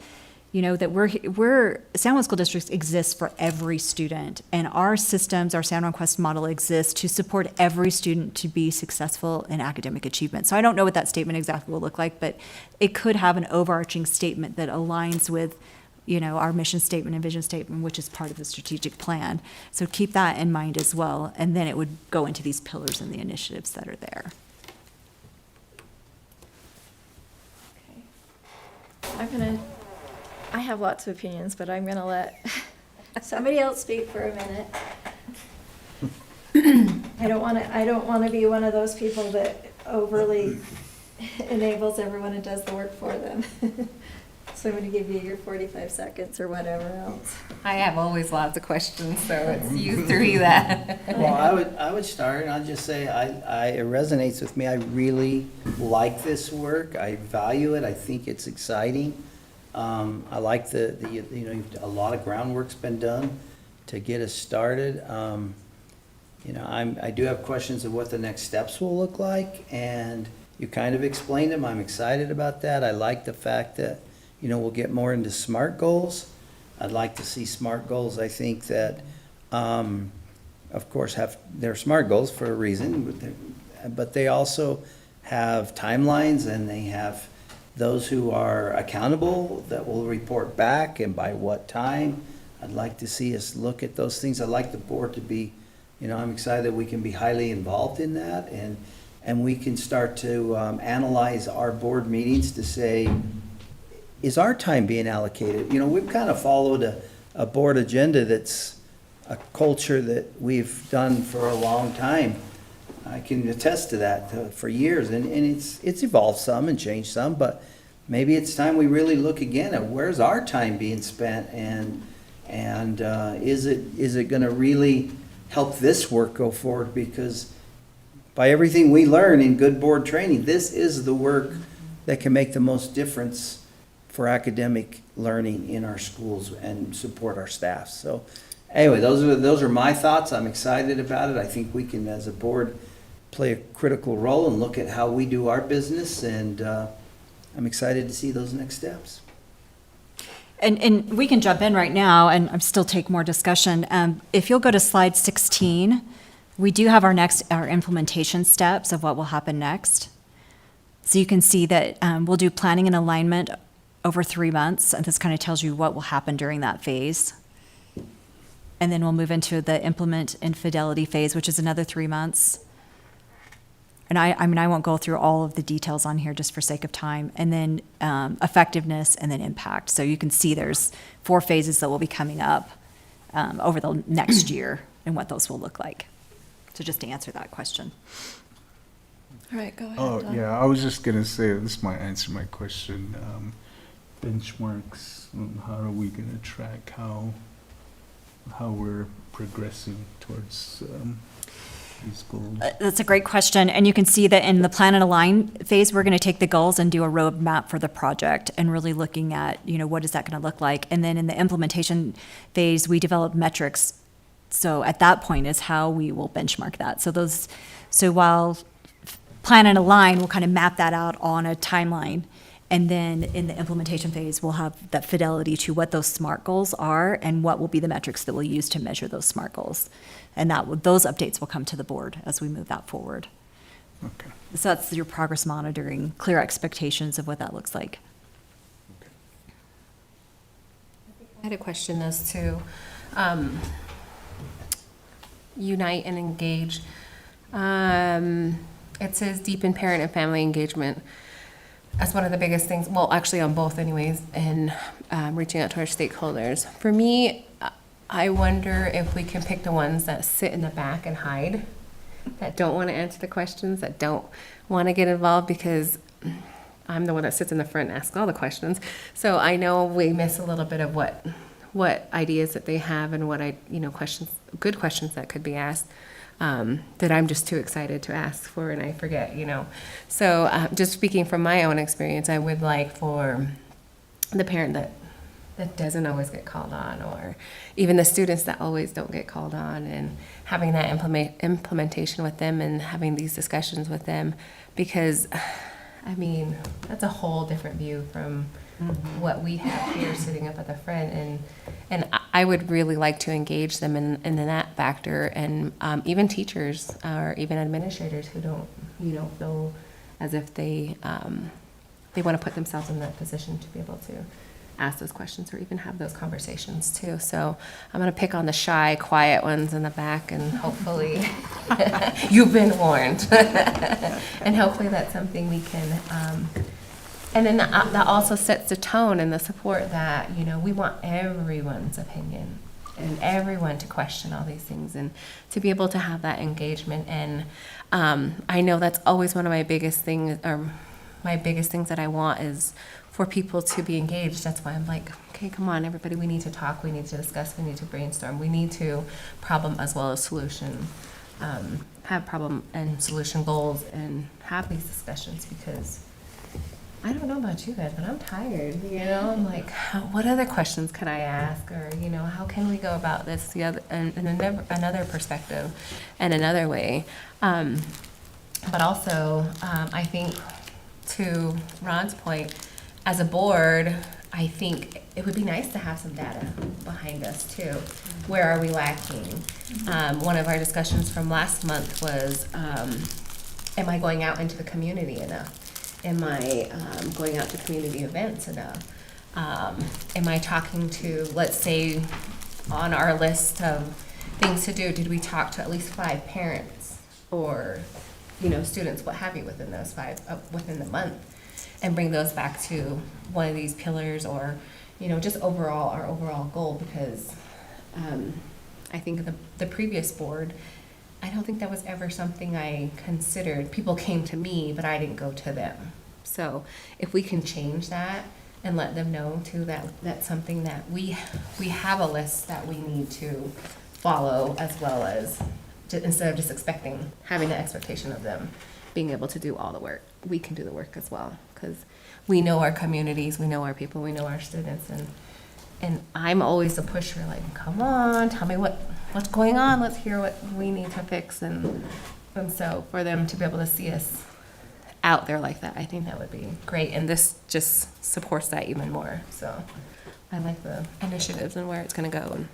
that San Juan School District exists for every student, and our systems, our San Juan Quest model exists to support every student to be successful in academic achievement. So I don't know what that statement exactly will look like, but it could have an overarching statement that aligns with, our mission statement and vision statement, which is part of the strategic plan. So keep that in mind as well, and then it would go into these pillars and the initiatives that are there. I have lots of opinions, but I'm going to let somebody else speak for a minute. I don't want to be one of those people that overly enables everyone and does the work for them. So I'm going to give you your 45 seconds or whatever else. I have always lots of questions, so it's you three that. Well, I would start, and I'll just say, it resonates with me. I really like this work. I value it. I think it's exciting. I like a lot of groundwork's been done to get us started. I do have questions of what the next steps will look like, and you kind of explained them. I'm excited about that. I like the fact that, we'll get more into SMART goals. I'd like to see SMART goals. I think that, of course, they're SMART goals for a reason, but they also have timelines, and they have those who are accountable that will report back and by what time. I'd like to see us look at those things. I'd like the board to be, I'm excited that we can be highly involved in that, and we can start to analyze our board meetings to say, is our time being allocated? We've kind of followed a board agenda that's a culture that we've done for a long time. I can attest to that for years, and it's evolved some and changed some, but maybe it's time we really look again at where's our time being spent, and is it going to really help this work go forward? Because by everything we learn in good board training, this is the work that can make the most difference for academic learning in our schools and support our staff. So anyway, those are my thoughts. I'm excited about it. I think we can, as a board, play a critical role and look at how we do our business, and I'm excited to see those next steps. And we can jump in right now and still take more discussion. If you'll go to slide 16, we do have our implementation steps of what will happen next. So you can see that we'll do planning and alignment over 3 months, and this kind of tells you what will happen during that phase. And then we'll move into the implement and fidelity phase, which is another 3 months. And I won't go through all of the details on here just for sake of time. And then effectiveness, and then impact. So you can see there's 4 phases that will be coming up over the next year and what those will look like. So just to answer that question. All right, go ahead. Oh, Don. yeah, I was just gonna say, this might answer my question. Benchmarks, how are we gonna track how we're progressing towards these goals? That's a great question. And you can see that in the plan and align phase, we're going to take the goals and do a roadmap for the project and really looking at, what is that going to look like? And then in the implementation phase, we develop metrics. So at that point is how we will benchmark that. So while plan and align, we'll kind of map that out on a timeline. And then in the implementation phase, we'll have that fidelity to what those SMART goals are and what will be the metrics that we'll use to measure those SMART goals. And those updates will come to the board as we move that forward. Okay. So that's your progress monitoring, clear expectations of what that looks like. I had a question as to unite and engage. It says deepen parent and family engagement. That's one of the biggest things, well, actually on both anyways, and reaching out to our stakeholders. For me, I wonder if we can pick the ones that sit in the back and hide, that don't want to answer the questions, that don't want to get involved, because I'm the one that sits in the front and asks all the questions. So I know we miss a little bit of what ideas that they have and what questions, good questions that could be asked. That I'm just too excited to ask for and I forget, So just speaking from my own experience, I would like for the parent that doesn't always get called on, or even the students that always don't get called on, and having that implementation with them and having these discussions with them, because that's a whole different view from what we have here sitting up at the front, and I would really like to engage them in that factor, and even teachers or even administrators who don't feel as if they want to put themselves in that position to be able to ask those questions or even have those conversations too. So I'm going to pick on the shy, quiet ones in the back, and hopefully you've been warned. And hopefully that's something we can, and then that also sets the tone and the support that, we want everyone's opinion and everyone to question all these things and to be able to have that engagement. And I know that's always one of my biggest things, or my biggest things that I want is for people to be engaged. That's why I'm like, okay, come on, everybody, we need to talk, we need to discuss, we need to brainstorm, we need to problem as well as solution, have problem and solution goals, and have these discussions, because I don't know about you guys, but I'm tired, I'm like, what other questions can I ask, or, how can we go about this in another perspective and another way, but also, I think, to Ron's point, as a board, I think it would be nice to have some data behind us too. Where are we lacking? One of our discussions from last month was, am I going out into the community enough? Am I going out to community events enough? Am I talking to, let's say, on our list of things to do, did we talk to at least 5 parents or, students, what have you, within those 5, within the month? And bring those back to one of these pillars, or, just overall, our overall goal, because I think the previous board, I don't think that was ever something I considered. People came to me, but I didn't go to them. So if we can change that and let them know too that that's something that we have a list that we need to follow, as well as instead of just having the expectation of them being able to do all the work, we can do the work as well, because we know our communities, we know our people, we know our students, and I'm always a pusher, like, come on, tell me what's going on, let's hear what we need to fix, and so for them to be able to see us out there like that, I think that would be great, and this just supports that even more. So I like the initiatives and where it's going to go, and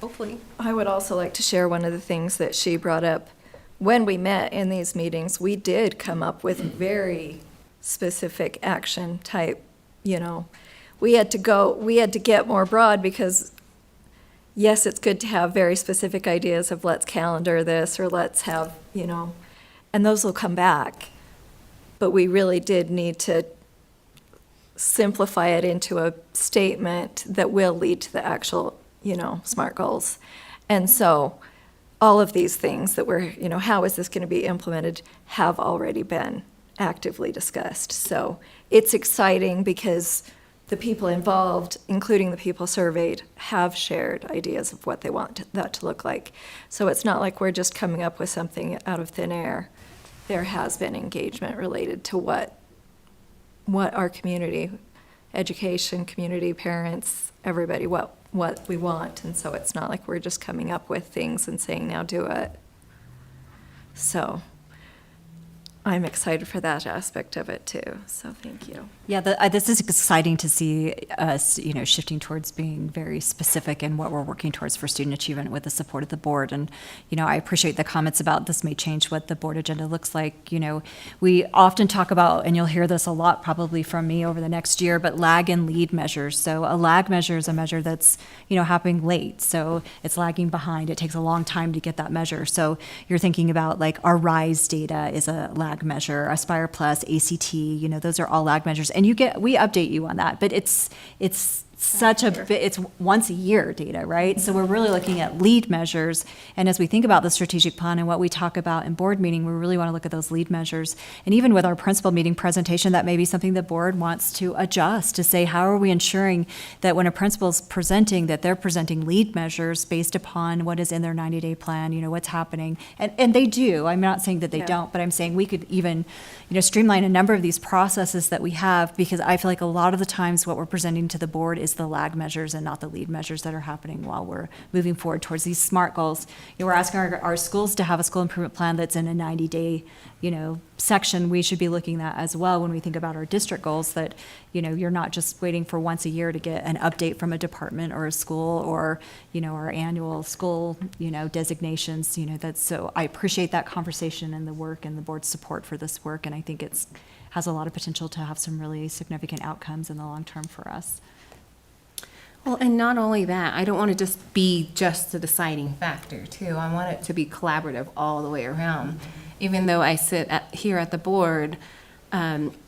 hopefully. I would also like to share one of the things that she brought up. When we met in these meetings, we did come up with very specific action type, we had to get more broad, because yes, it's good to have very specific ideas of let's calendar this, or let's have, and those will come back. But we really did need to simplify it into a statement that will lead to the actual, SMART goals. And so all of these things that we're, how is this going to be implemented, have already been actively discussed. So it's exciting because the people involved, including the people surveyed, have shared ideas of what they want that to look like. So it's not like we're just coming up with something out of thin air. There has been engagement related to what our community, education, community, parents, everybody, what we want. And so it's not like we're just coming up with things and saying, now do it. So I'm excited for that aspect of it too, so thank you. Yeah, this is exciting to see us, shifting towards being very specific in what we're working towards for student achievement with the support of the board. And, I appreciate the comments about this may change what the board agenda looks like. We often talk about, and you'll hear this a lot probably from me over the next year, but lag and lead measures. So a lag measure is a measure that's, happening late. So it's lagging behind. It takes a long time to get that measure. So you're thinking about like our RISE data is a lag measure, Aspire Plus, ACT, those are all lag measures. And we update you on that, but it's such it's once a year data, right? So we're really looking at lead measures. And as we think about the strategic plan and what we talk about in board meeting, we really want to look at those lead measures. And even with our principal meeting presentation, that may be something the board wants to adjust to say, how are we ensuring that when a principal's presenting, that they're presenting lead measures based upon what is in their 90-day plan, what's happening. And they do. I'm not saying that they don't, but I'm saying we could even, streamline a number of these processes that we have, because I feel like a lot of the times what we're presenting to the board is the lag measures and not the lead measures that are happening while we're moving forward towards these SMART goals. We're asking our schools to have a school improvement plan that's in a 90-day, section. We should be looking at as well when we think about our district goals, that, you're not just waiting for once a year to get an update from a department or a school or, our annual school, designations, so I appreciate that conversation and the work and the board's support for this work. And I think has a lot of potential to have some really significant outcomes in the long term for us. Well, and not only that, I don't want to just be just the deciding factor too. I want it to be collaborative all the way around. Even though I sit here at the board,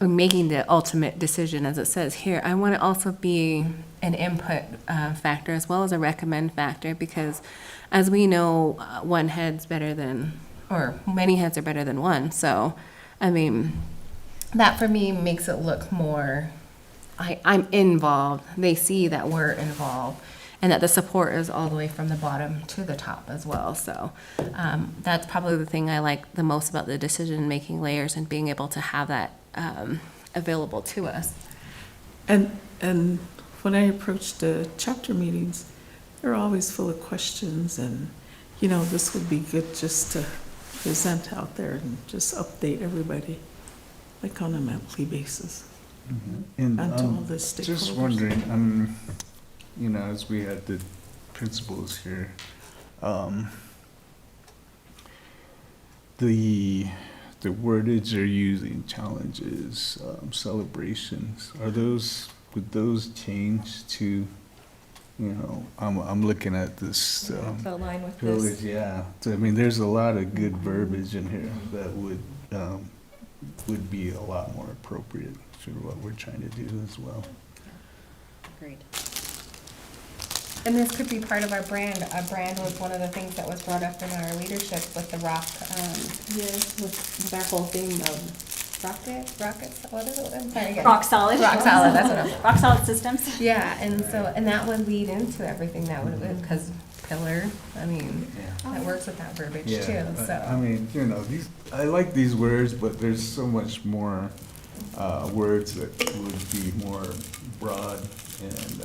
making the ultimate decision, as it says here, I want to also be an input factor as well as a recommend factor, because as we know, one head's better than, or many heads are better than one. So, that for me makes it look more, I'm involved. They see that we're involved and that the support is all the way from the bottom to the top as well. So that's probably the thing I like the most about the decision-making layers and being able to have that available to us. And when I approach the chapter meetings, they're always full of questions, and, this would be good just to present out there and just update everybody, like on a monthly basis. And And to all the stakeholders. just wondering, as we had the principals here, the wordage they're using, challenges, celebrations, would those change to, I'm looking at this. To align with pillars, this. yeah. So, there's a lot of good verbiage in here that would be a lot more appropriate for what we're trying to do as well. Agreed. And this could be part of our brand. Our brand was one of the things that was brought up in our leadership with the rock, with our whole theme of rockets, what is it? I'm sorry again. Rock solid. Rock solid, that's what I'm. Rock solid systems. Yeah, and that would lead into everything that would, because pillar, that works with that verbiage too, so. I like these words, but there's so much more words that would be more broad and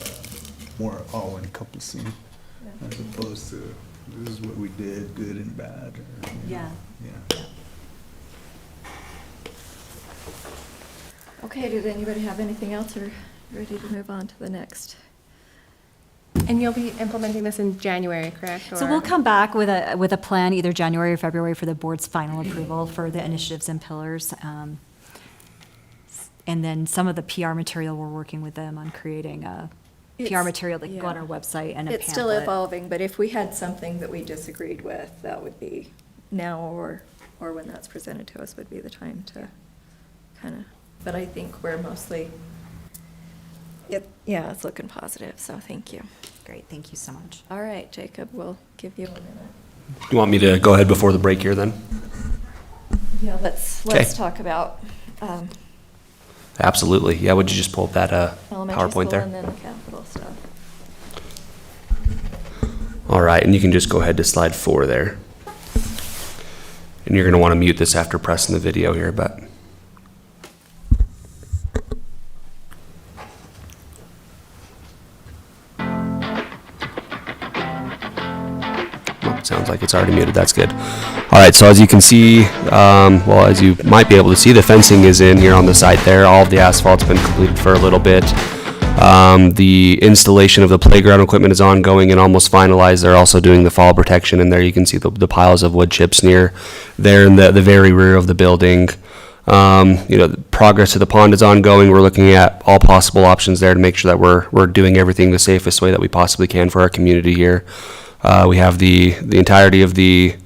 more all-encompassing, as opposed to this is what we did, good and bad. Yeah. Okay, did anybody have anything else, or ready to move on to the next? And you'll be implementing this in January, correct? So we'll come back with a plan either January or February for the board's final approval for the initiatives and pillars. And then some of the PR material, we're working with them on creating a PR material that can go on our website and a pamphlet. It's still evolving, but if we had something that we disagreed with, that would be now or when that's presented to us would be the time to kind of, but I think we're mostly, it's looking positive, so thank you. Great, thank you so much. All right, Jacob, we'll give you a minute. You want me to go ahead before the break here then? Yeah, let's talk about Absolutely. Yeah, would you just pull up that elementary PowerPoint school there? and then the capital stuff. All right, and you can just go ahead to slide 4 there. And you're going to want to mute this after pressing the video here, but. Well, it sounds like like it's already muted. That's good. All right, so as you can see, well, as you might be able to see, the fencing is in here on the site there. All of the asphalt's been completed for a little bit. The installation of the playground equipment is ongoing and almost finalized. They're also doing the fall protection in there. You can see the piles of wood chips near there in the very rear of the building. The progress to the pond is ongoing. We're looking at all possible options there to make sure that we're doing everything the safest way that we possibly can for our community here. We have the entirety of the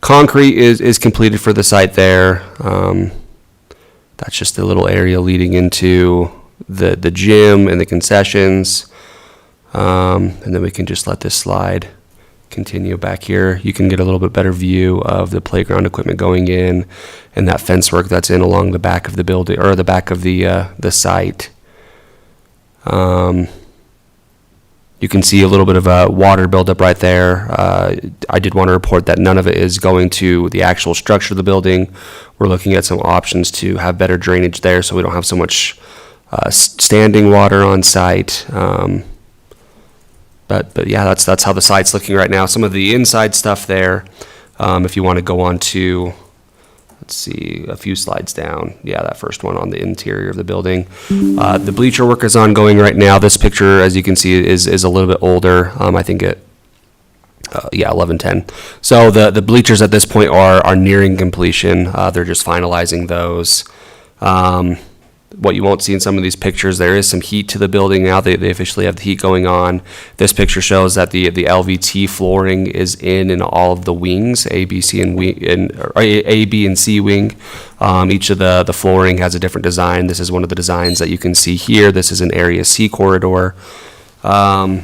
concrete is completed for the site there. That's just a little area leading into the gym and the concessions. And then we can just let this slide continue back here. You can get a little bit better view of the playground equipment going in and that fence work that's in along the back of the building, or the back of the site. You can see a little bit of a water buildup right there. I did want to report that none of it is going to the actual structure of the building. We're looking at some options to have better drainage there so we don't have so much standing water on site. But yeah, that's how the site's looking right now. Some of the inside stuff there, if you want to go on to, let's see, a few slides down. Yeah, that first one on the interior of the building. The bleacher work is ongoing right now. This picture, as you can see, is a little bit older. I think it, 1110. So the bleachers at this point are nearing completion. They're just finalizing those. What you won't see in some of these pictures, there is some heat to the building now. They officially have the heat going on. This picture shows that the LVT flooring is in all of the wings, A, B, C, and A, B, and C wing. Each of the flooring has a different design. This is one of the designs that you can see here. This is an Area C corridor. The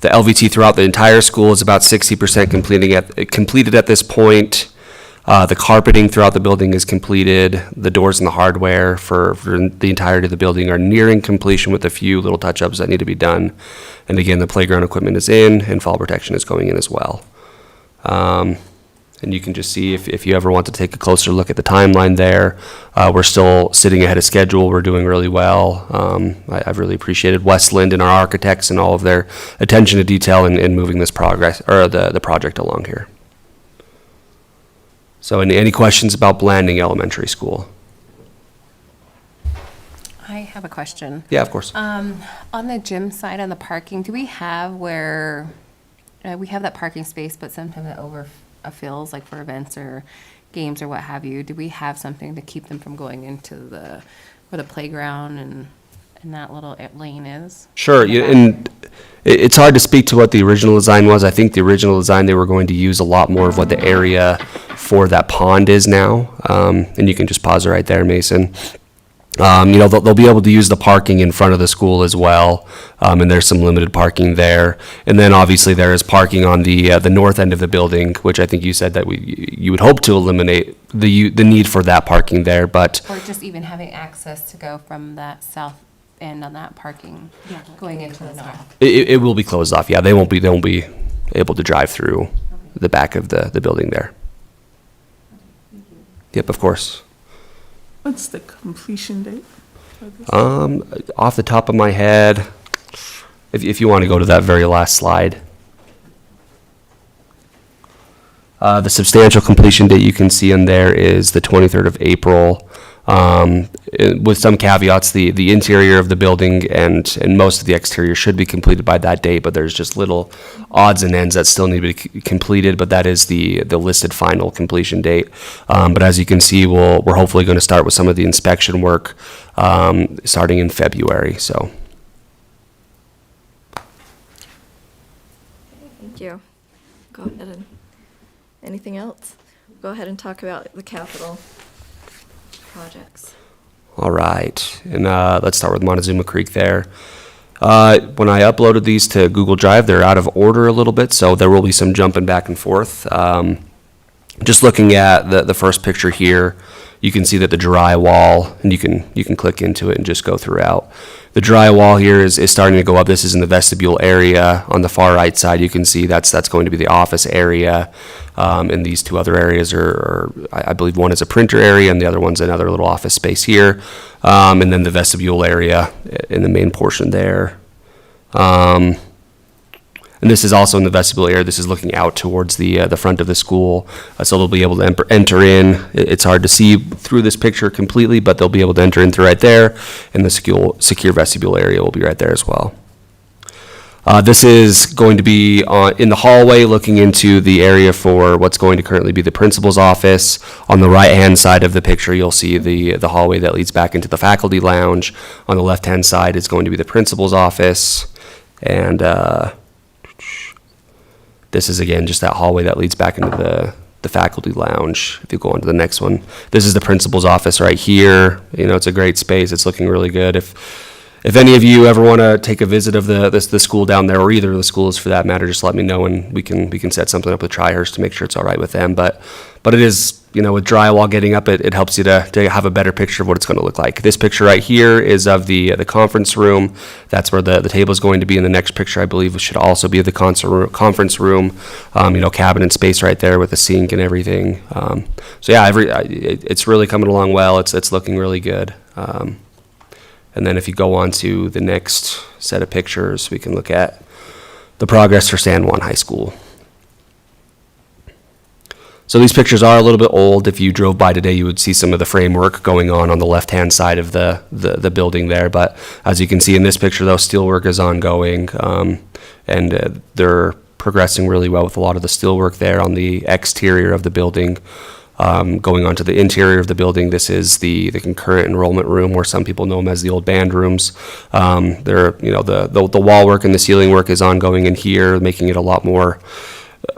LVT throughout the entire school is about 60% completed at this point. The carpeting throughout the building is completed. The doors and the hardware for the entirety of the building are nearing completion with a few little touch-ups that need to be done. And again, the playground equipment is in and fall protection is going in as well. And you can just see if you ever want to take a closer look at the timeline there, we're still sitting ahead of schedule. We're doing really well. I've really appreciated Westland and our architects and all of their attention to detail in moving this the project along here. So any questions about Blanding Elementary School? I have a question. Yeah, of course. On the gym side, on the parking, do we have where, we have that parking space, but sometimes it overfills, like for events or games or what have you. Do we have something to keep them from going into where the playground and that little lane is? Sure, and it's hard to speak to what the original design was. I think the original design, they were going to use a lot more of what the area for that pond is now. And you can just pause it right there, Mason. They'll be able to use the parking in front of the school as well, and there's some limited parking there. And then obviously there is parking on the north end of the building, which I think you said that you would hope to eliminate the need for that parking there, but Or just even having access to go from that south end on that parking going into the north. it will be closed off. Yeah, they won't be able to drive through the back of the building there. Yep, of course. What's the completion date for this? Off the top of my head, if you want to go to that very last slide. The substantial completion date you can see in there is the 23rd of April. With some caveats, the interior of the building and most of the exterior should be completed by that date, but there's just little odds and ends that still need to be completed, but that is the listed final completion date. But as you can see, we're hopefully going to start with some of the inspection work starting in February. So. Thank you. Go ahead and, anything else? Go ahead and talk about the capital projects. All right, and let's start with Montezuma Creek there. When I uploaded these to Google Drive, they're out of order a little bit, so there will be some jumping back and forth. Just looking at the first picture here, you can see that the dry wall, and you can click into it and just go throughout. The dry wall here is starting to go up. This is in the vestibule area. On the far right side, you can see that's going to be the office area. And these two other areas are, I believe one is a printer area and the other one's another little office space here. And then the vestibule area in the main portion there. And this is also in the vestibule area. This is looking out towards the front of the school, so they'll be able to enter in. It's hard to see through this picture completely, but they'll be able to enter in through right there, and the secure vestibule area will be right there as well. This is going to be in the hallway looking into the area for what's going to currently be the principal's office. On the right-hand side of the picture, you'll see the hallway that leads back into the faculty lounge. On the left-hand side is going to be the principal's office. And this is, again, just that hallway that leads back into the faculty lounge. If you go on to the next one, this is the principal's office right here. You know, it's a great space. It's looking really good. If any of you ever want to take a visit of the school down there, or either of the schools for that matter, just let me know, and we can set something up with Tri-Hurst to make sure it's all right with them. But it is, you know, with drywall getting up, it helps you to have a better picture of what it's going to look like. This picture right here is of the conference room. That's where the table is going to be. In the next picture, I believe, should also be the conference room. You know, cabinet space right there with a sink and everything. So yeah, it's really coming along well. It's looking really good. And then if you go on to the next set of pictures, we can look at the progress for San Juan High School. So these pictures are a little bit old. If you drove by today, you would see some of the framework going on the left-hand side of the building there. But as you can see in this picture, though, steelwork is ongoing, and they're progressing really well with a lot of the steelwork there on the exterior of the building. Going on to the interior of the building, this is the concurrent enrollment room, where some people know them as the old band rooms. You know, the wall work and the ceiling work is ongoing in here, making it a lot more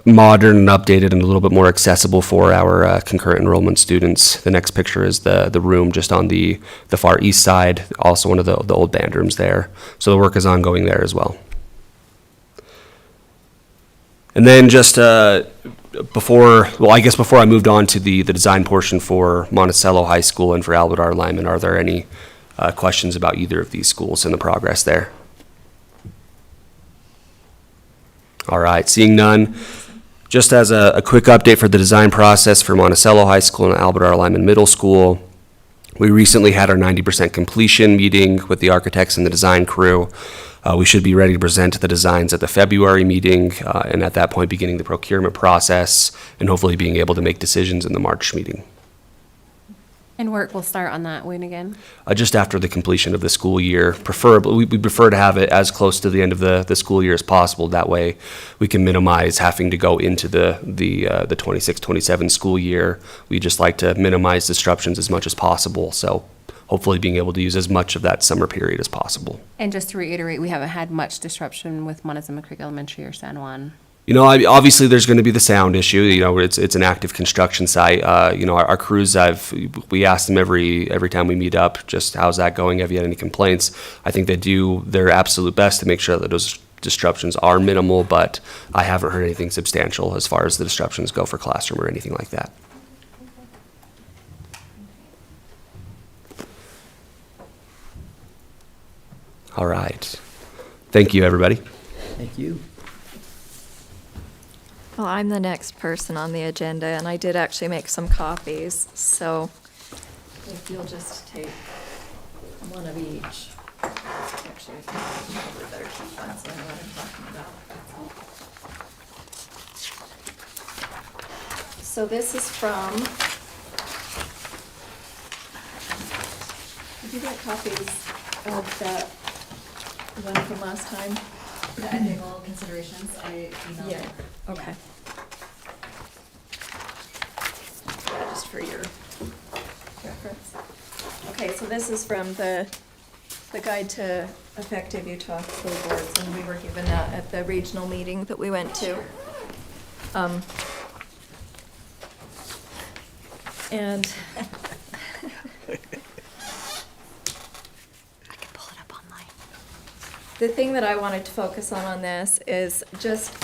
modern and updated and a little bit more accessible for our concurrent enrollment students. The next picture is the room just on the far east side, also one of the old band rooms there. So the work is ongoing there as well. And then just before I moved on to the design portion for Monticello High School and for Albert R. Lyman, are there any questions about either of these schools and the progress there? All right, seeing none, just as a quick update for the design process for Monticello High School and Albert R. Lyman Middle School. We recently had our 90% completion meeting with the architects and the design crew. We should be ready to present the designs at the February meeting, and at that point beginning the procurement process, and hopefully being able to make decisions in the March meeting. And work will start on that when again? Just after the completion of the school year. Preferably, we prefer to have it as close to the end of the school year as possible. That way we can minimize having to go into the 26-27 school year. We just like to minimize disruptions as much as possible. So hopefully being able to use as much of that summer period as possible. And just to reiterate, we haven't had much disruption with Montezuma Creek Elementary or San Juan. You know, obviously there's going to be the sound issue. You know, it's an active construction site. You know, our crews, we ask them every time we meet up, just how's that going? Have you had any complaints? I think they do their absolute best to make sure that those disruptions are minimal, but I haven't heard anything substantial as far as the disruptions go for classroom or anything like that. All right. Thank you, everybody. Thank you. Well, I'm the next person on the agenda, and I did actually make some copies, so if you'll just take one of each. Actually, I think I probably better keep one, so I know what I'm talking about. So this is from, did you get copies of that one from last time? The ethical considerations, I emailed Yeah, it. okay. Yeah, just for your reference. Okay, so this is from the Guide to Effective Utah School Boards, and we were given that at the regional meeting that we went to. And the thing that I wanted to focus on this is just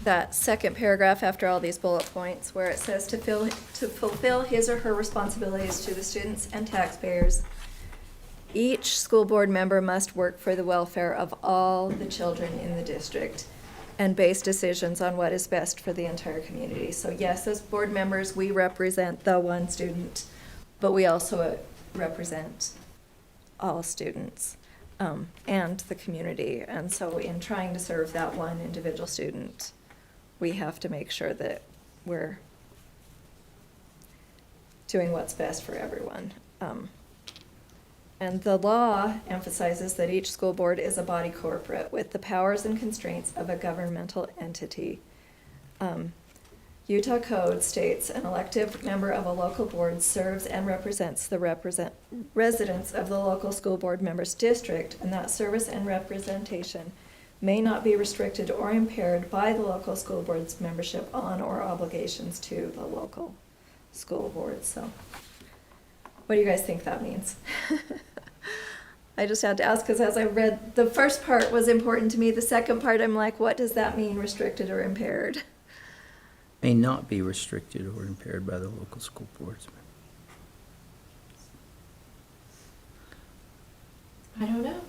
that second paragraph after all these bullet points, where it says to fulfill his or her responsibilities to the students and taxpayers, each school board member must work for the welfare of all the children in the district and base decisions on what is best for the entire community. So yes, as board members, we represent the one student, but we also represent all students. and the community. And so in trying to serve that one individual student, we have to make sure that we're doing what's best for everyone. And the law emphasizes that each school board is a body corporate with the powers and constraints of a governmental entity. Utah Code states an elective member of a local board serves and represents the residents of the local school board member's district, and that service and representation may not be restricted or impaired by the local school board's membership on or obligations to the local school board. So what do you guys think that means? I just had to ask because as I read, the first part was important to me. The second part, I'm like, what does that mean, restricted or impaired? May not be restricted or impaired by the local school boards. I don't know.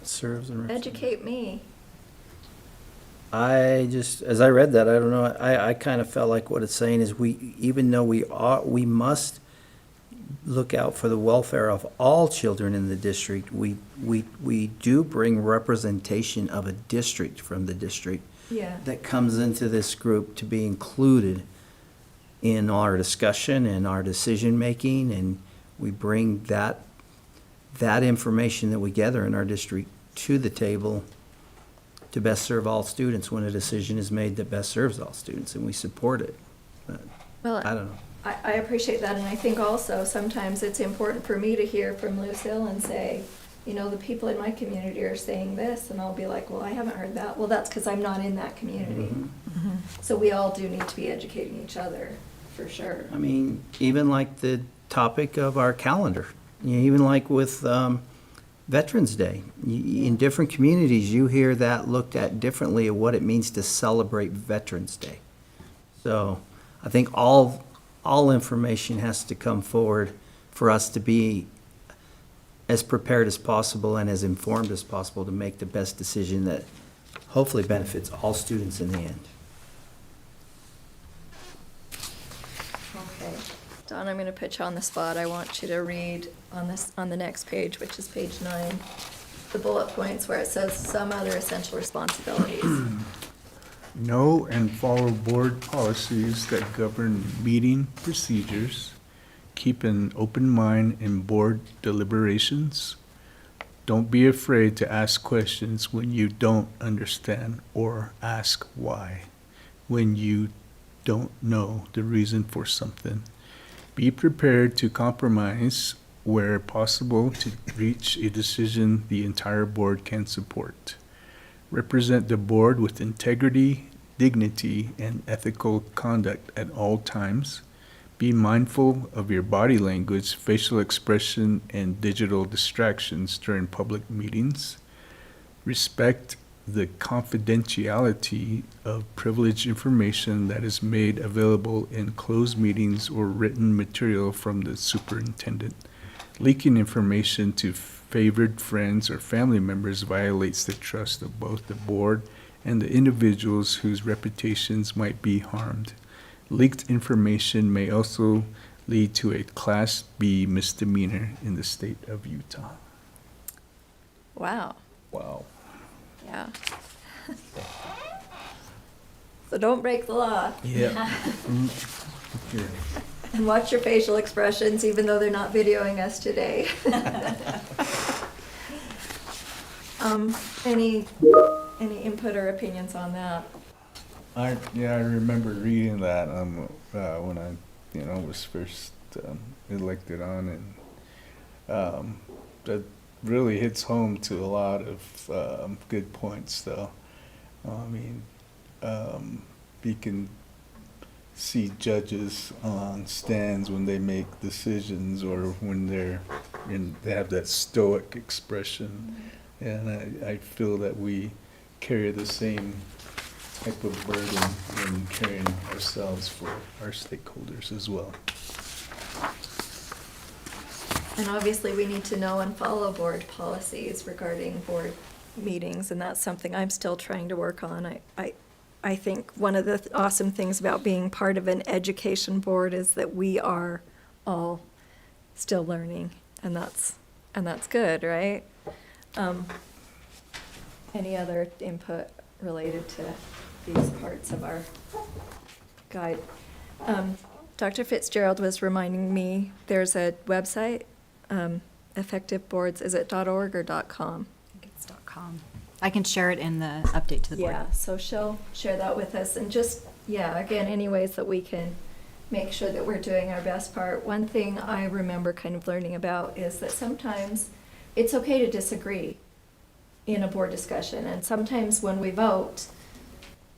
Serves and represents. Educate me. I just, as I read that, I don't know, I kind of felt like what it's saying is even though we must look out for the welfare of all children in the district, we do bring representation of a district from the district Yeah. that comes into this group to be included in our discussion and our decision-making, and we bring that information that we gather in our district to the table to best serve all students when a decision is made that best serves all students, and we support it. But Well, I don't know. I appreciate that, and I think also sometimes it's important for me to hear from Lucille and say, you know, the people in my community are saying this, and I'll be like, well, I haven't heard that. Well, that's because I'm not in that community. Mm-hmm. So we all do need to be educating each other, for sure. I mean, even like the topic of our calendar, even like with Veterans Day, in different communities, you hear that looked at differently of what it means to celebrate Veterans Day. So I think all information has to come forward for us to be as prepared as possible and as informed as possible to make the best decision that hopefully benefits all students in the end. Okay. Dawn, I'm going to put you on the spot. I want you to read on the next page, which is page 9, the bullet points where it says some other essential responsibilities. Know and follow board policies that govern meeting procedures. Keep an open mind in board deliberations. Don't be afraid to ask questions when you don't understand, or ask why when you don't know the reason for something. Be prepared to compromise where possible to reach a decision the entire board can support. Represent the board with integrity, dignity, and ethical conduct at all times. Be mindful of your body language, facial expression, and digital distractions during public meetings. Respect the confidentiality of privileged information that is made available in closed meetings or written material from the superintendent. Leaking information to favored friends or family members violates the trust of both the board and the individuals whose reputations might be harmed. Leaked information may also lead to a Class B misdemeanor in the state of Utah. Wow. Wow. Yeah. So don't break the law. Yeah. And watch your facial expressions, even though they're not videoing us today. Any input or opinions on that? I remember reading that when I was first elected on, and that really hits home to a lot of good points, though. I mean, you can see judges on stands when they make decisions, or when they have that stoic expression, and I feel that we carry the same type of burden in caring ourselves for our stakeholders as well. And obviously, we need to know and follow board policies regarding board meetings, and that's something I'm still trying to work on. I think one of the awesome things about being part of an education board is that we are all still learning, and that's good, right? Any other input related to these parts of our guide? Dr. Fitzgerald was reminding me, there's a website, Effective Boards, is it .org or .com? I think it's .com. I can share it in the update to the board. Yeah, so she'll share that with us, and just, yeah, again, any ways that we can make sure that we're doing our best part. One thing I remember kind of learning about is that sometimes it's okay to disagree in a board discussion, and sometimes when we vote,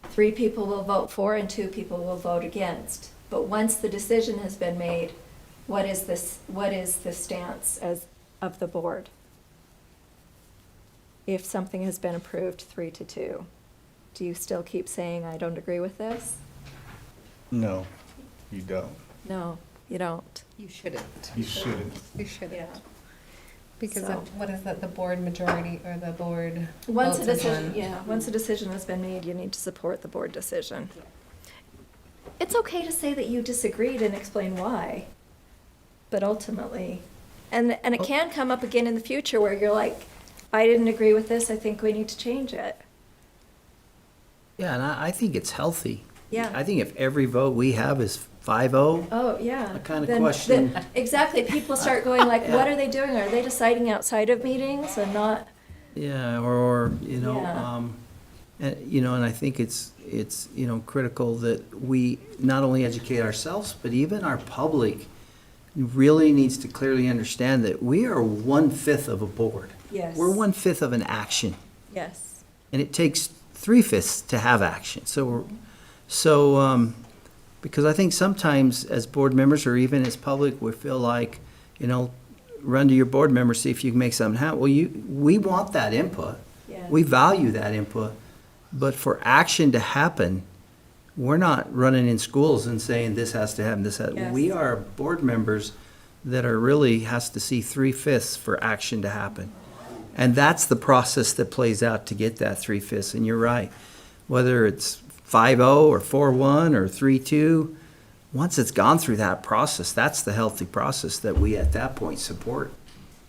3 people will vote for and 2 people will vote against. But once the decision has been made, what is the stance of the board? If something has been approved 3-2, do you still keep saying, I don't agree with this? No, you don't. No, you don't. You shouldn't. You shouldn't. You shouldn't. Yeah. Because So- of, what is that, the board majority or the board Once a votes in decision, one? yeah, once a decision has been made, you need to support the board decision. It's okay to say that you disagreed and explain why, but ultimately, and it can come up again in the future where you're like, I didn't agree with this, I think we need to change it. Yeah, and I think it's healthy. Yeah. I think if every vote we have is 5-0, Oh, yeah. I kinda Then- question- then- Exactly, people start going like, Yeah. what are they doing? Are they deciding outside of meetings and not? yeah, or, you know, Yeah. and I think it's, critical that we not only educate ourselves, but even our public really needs to clearly understand that we are 1/5 of a board. Yes. We're 1/5 of an action, Yes. and it takes 3/5 to have action. Because I think sometimes as board members or even as public, we feel like, run to your board members, see if you can make something happen. Well, we want that input. Yeah. We value that input. But for action to happen, we're not running in schools and saying this has to happen, Yes. We are board members that are really has to see 3/5 for action to happen. And that's the process that plays out to get that 3/5. And you're right, whether it's 5-0 or 4-1 or 3-2, once it's gone through that process, that's the healthy process that we at that point support,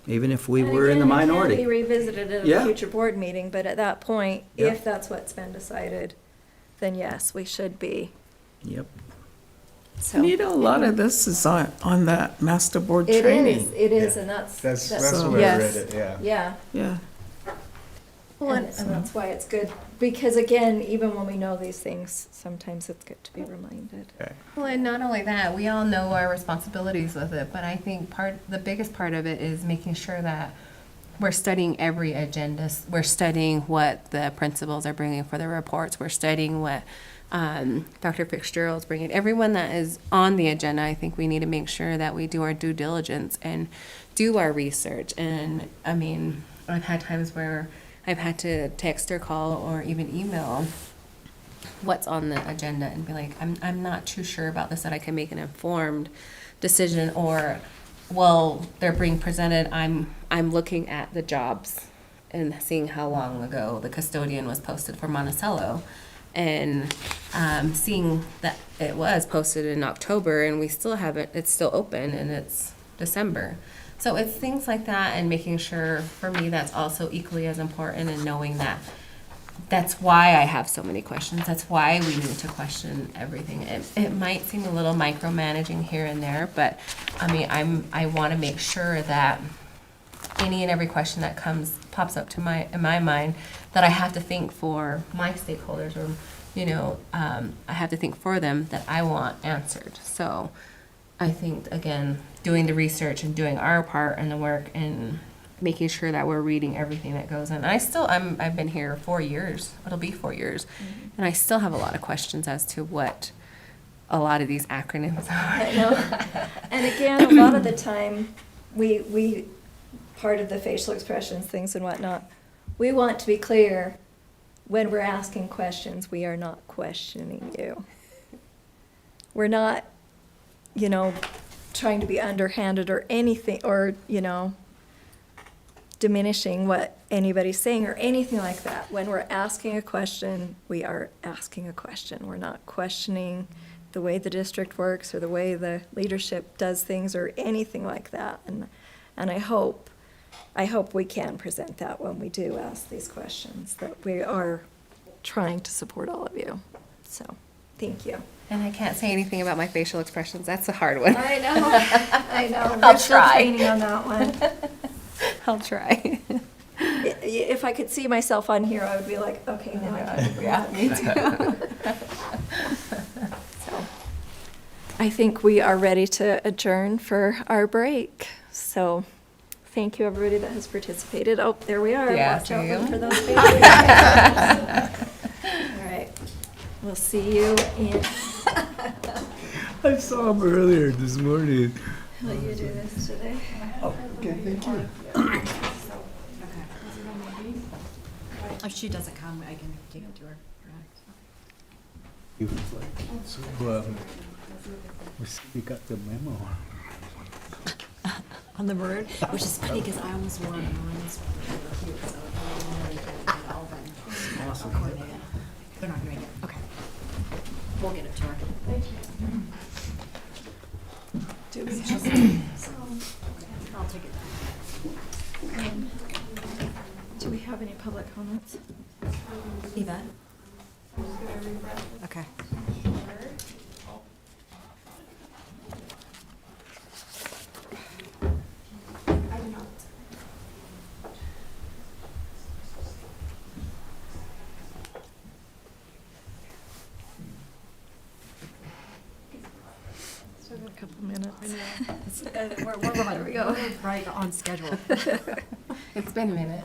even if we And were in the again, it can minority. be revisited at a Yeah. future board meeting, but at that point, Yeah. if that's what's been decided, then yes, we should be. Yep. So And a lot of this is on that master board It training. is, Yeah. and that's. That's So- where I yes. read it, yeah. Yeah, Yeah. and that's why it's good, because again, even when we know these things, sometimes it's good to be reminded. Well, and not only that, we all know our responsibilities with it, but I think the biggest part of it is making sure that we're studying every agenda. We're studying what the principals are bringing for their reports. We're studying what Dr. Fitzgerald's bringing. Everyone that is on the agenda, I think we need to make sure that we do our due diligence and do our research. And I mean, I've had times where I've had to text or call or even email what's on the agenda and be like, I'm not too sure about this, that I can make an informed decision, or, well, they're being presented, I'm looking at the jobs and seeing how long ago the custodian was posted for Monticello, and seeing that it was posted in October and we still haven't, it's still open and it's December. So it's things like that, and making sure, for me, that's also equally as important, and knowing that that's why I have so many questions. That's why we need to question everything. It might seem a little micromanaging here and there, but I mean, I want to make sure that any and every question that pops up in my mind, that I have to think for my stakeholders, or I have to think for them, that I want answered. So I think, again, doing the research and doing our part and the work and making sure that we're reading everything that goes in. I've been here 4 years. It'll be 4 years. Mm-hmm. And I still have a lot of questions as to what a lot of these acronyms I are. know. And again, a lot of the time, we part of the facial expressions, things and whatnot, we want to be clear when we're asking questions, we are not questioning you. We're not, trying to be underhanded or anything, or, diminishing what anybody's saying or anything like that. When we're asking a question, we are asking a question. We're not questioning the way the district works or the way the leadership does things or anything like that. And I hope I hope we can present that when we do ask these questions, that we are trying to support all of you. So, thank you. And I can't say anything about my facial expressions. That's a hard one. I know, I know. I'll We're still try. training on that one. I'll try. If I could see myself on here, I would be like, okay, now I can. Yeah, me too. So, I think we are ready to adjourn for our break. So, thank you, everybody that has participated. Oh, there we are. Yeah, Watch out see you. for those babies. All right. We'll see you in. I saw him earlier this morning. Will you do this today? Okay, thank you. If she doesn't come, I can take it to her. He was like, so, we got the memo. On the bird, which is funny because I almost wore ones really cute, so I'm really good at all of them. Awesome. Coordinate it. They're not gonna make it. Okay. We'll get it to her. Thank you. Do we She'll have? see. I'll take it. Do we have any public comments? Yvette? Okay. Still got a couple minutes. There we go. Right on schedule. It's been a minute.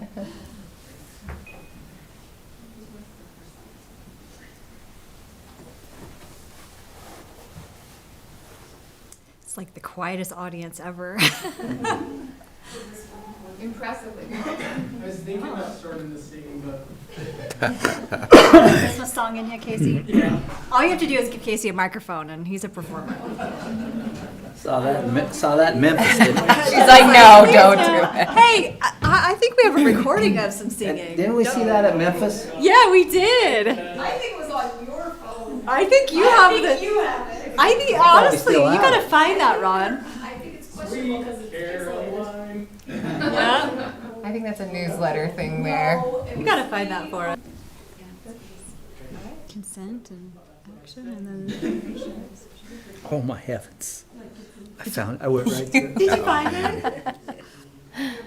It's like the quietest audience ever. Impressively. I was thinking about starting the singing, but. Christmas song in here, Casey? Yeah. All you have to do is give Casey a microphone and he's a performer. Saw that in Memphis, didn't we? She's like, no, don't do it. Hey, I think we have a recording of some singing. Didn't we see that at Memphis? Yeah, we did. I think it was on your phone. I think you have the. You have it. I think, thought we honestly, still you have gotta it. find that, Ron. I think it's questionable because it's Caroline. Yeah. I think that's a newsletter thing there. You gotta find that for us. Consent and action and then. Oh, my heavens. I went right to it. Did you find it?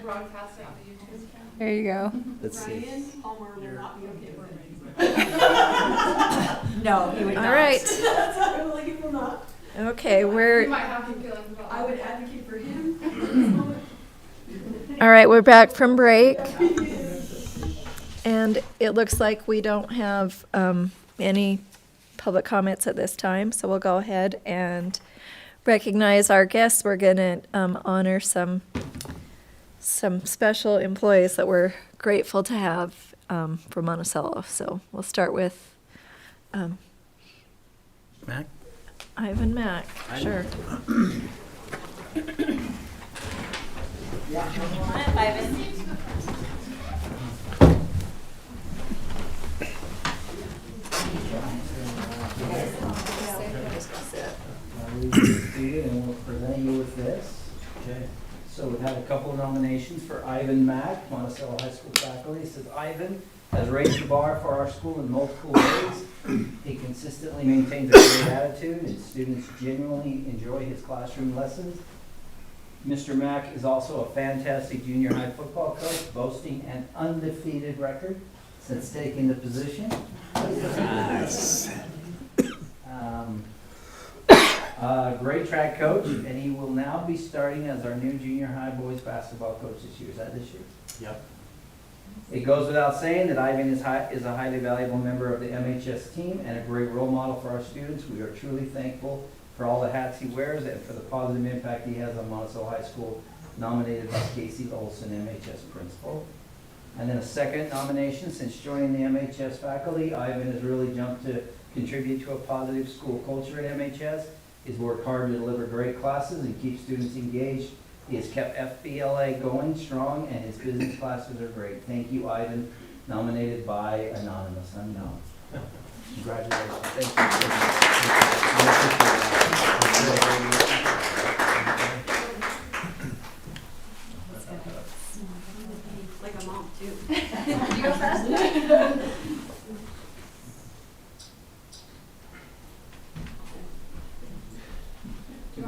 broadcasting on the YouTube channel. There you go. Let's see. Ryan Palmer will not be okay with it. No, he would not. All right. That's why I'm like, it will not. Okay, You we're, might have some feelings about I would advocate for him. all right, we're back from break. And it looks like we don't have any public comments at this time, so we'll go ahead and recognize our guests. We're going to honor some special employees that we're grateful to have from Monticello. So we'll start with Mac? Ivan Mack. Sure. And we'll present you with this. Okay. So we've had a couple of nominations for Ivan Mack, Monticello High School faculty. It says Ivan has raised the bar for our school in multiple ways. He consistently maintains a great attitude, and students genuinely enjoy his classroom lessons. Mr. Mack is also a fantastic junior high football coach, boasting an undefeated record since taking the position. Great track coach, and he will now be starting as our new junior high boys basketball coach this year. Is that this year? Yep. It goes without saying that Ivan is a highly valuable member of the MHS team and a great role model for our students. We are truly thankful for all the hats he wears and for the positive impact he has on Monticello High School, nominated by Casey Olson, MHS principal. And then a second nomination, since joining the MHS faculty, Ivan has really jumped to contribute to a positive school culture at MHS. He's worked hard to deliver great classes and keep students engaged. He has kept FBLA going strong, and his business classes are great. Thank you, Ivan, nominated by Anonymous Unknown. Congratulations. Thank you. Do you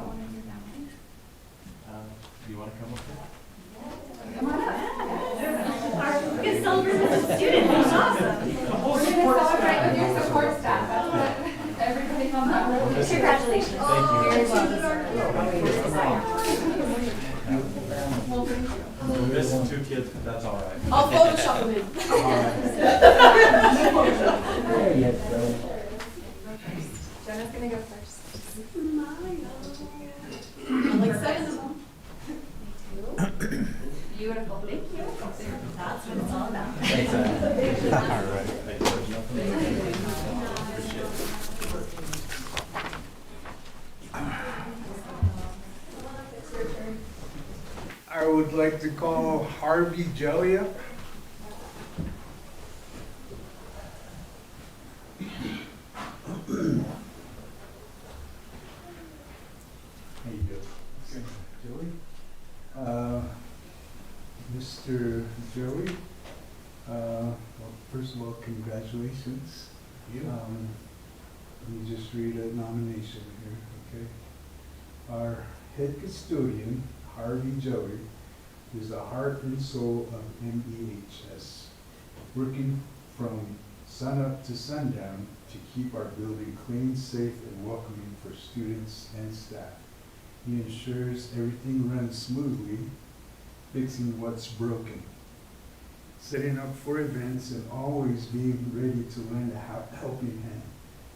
want to come up here? Congratulations. We're missing 2 kids, but that's all right. I'll Photoshop them in. Jenna's gonna go first. Like 7 of them. Beautiful, thank you. That's what it's all about. All right. I would like to call Harvey Jelly up. How you doing? Good. Joey? Mr. Joey, well, first of all, congratulations. Let me just read a nomination here, okay? Our head custodian, Harvey Joey, is the heart and soul of MEHS, working from sunup to sundown to keep our building clean, safe, and welcoming for students and staff. He ensures everything runs smoothly, fixing what's broken, setting up for events, and always being ready to lend a helping hand.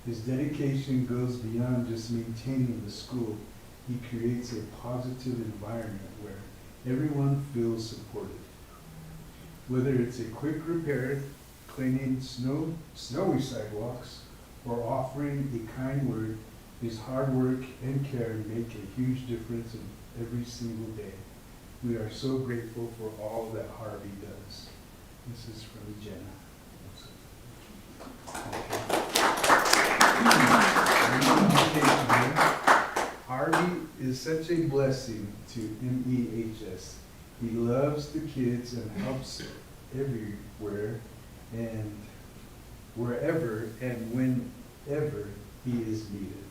His dedication goes beyond just maintaining the school. He creates a positive environment where everyone feels supported. Whether it's a quick repair, cleaning snowy sidewalks, or offering a kind word, his hard work and care make a huge difference in every single day. We are so grateful for all that Harvey does. This is from Jenna. Harvey is such a blessing to MEHS. He loves the kids and helps everywhere and wherever and whenever he is needed.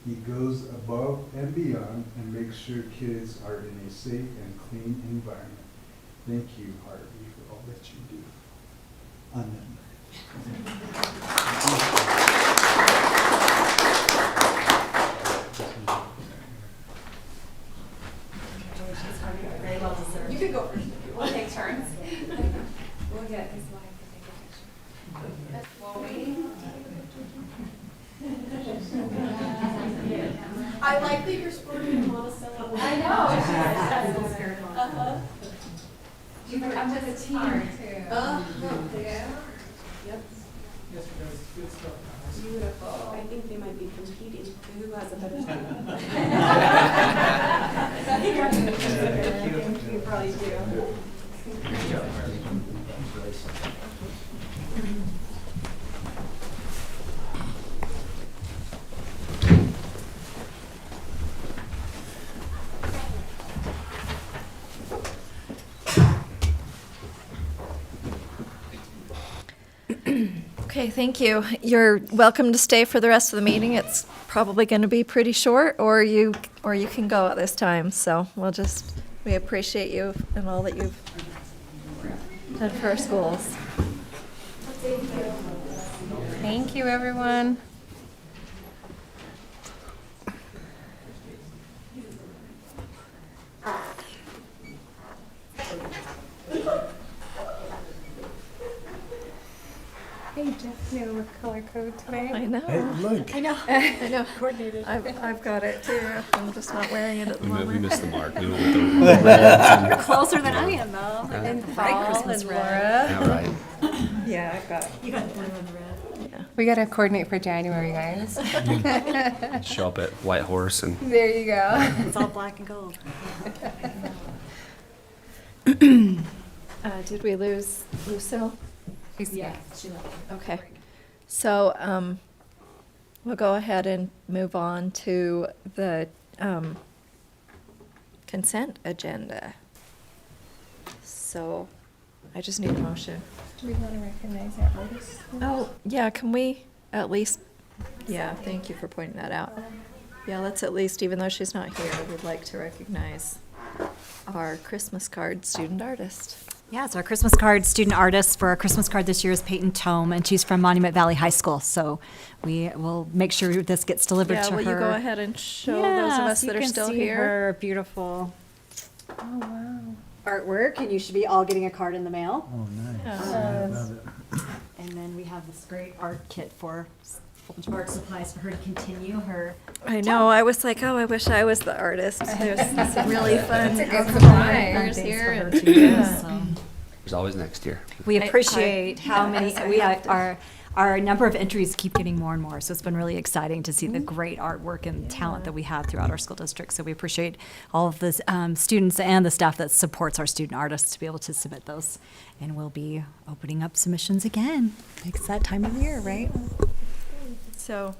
He goes above and beyond and makes sure kids are in a safe and clean environment. Thank you, Harvey, for all that you do. Very well deserved. You can go first. We'll take turns. We'll get his wife to take a picture. While waiting. I like that you're sporting Monticello. I know. Uh-huh. You come with a team too. Yeah. Yep. Yes, good stuff. Beautiful. I think they might be competing to who has a better team. Thank you, probably do. Okay, thank you. You're welcome to stay for the rest of the meeting. It's probably going to be pretty short, or you can go at this time. So we appreciate you and all that you've done for our schools. Thank you, everyone. Hey, Jeff knew the color code today. I know. Hey, look. I know. I know. Coordinated. I've got it too. I'm just not wearing it at the We moment. missed the mark. We went with the reds You're closer than I am, though. Yeah. And Bright Paul Christmas and red. Laura. Yeah, right. Yeah, I've got. You got blue and red. Yeah. We gotta coordinate for January, guys. Show up at White Horse and There you go. It's all black and gold. Did we lose Lucille? Yeah. She left. Okay. So we'll go ahead and move on to the consent agenda. So I just need a motion. Do we want to recognize that Otis? Oh, yeah, can we at least, yeah, thank you for pointing that out. Yeah, let's at least, even though she's not here, we'd like to recognize our Christmas card student artist. Yeah, so our Christmas card student artist for our Christmas card this year is Peyton Tome, and she's from Monument Valley High School. So we will make sure this gets delivered Yeah, to will her. you go ahead and show those of us so that you are can still see here? her beautiful artwork, and you should be all getting a card in the mail. Oh, nice. Yeah. Love it. And then we have this great art kit for a whole bunch of art supplies for her to continue her. I know, I was like, oh, I wish I was the artist. There's some really fun surprise. fun here. for her and- to do, Yeah. so. There's always next year. We I- appreciate how many, yes, I we have to. our number of entries keep getting more and more, so it's been really exciting to see the great artwork and talent that we have throughout our school district. So we appreciate all of the students and the staff that supports our student artists to be able to submit those. And we'll be opening up submissions again. It's that time of year, right? So,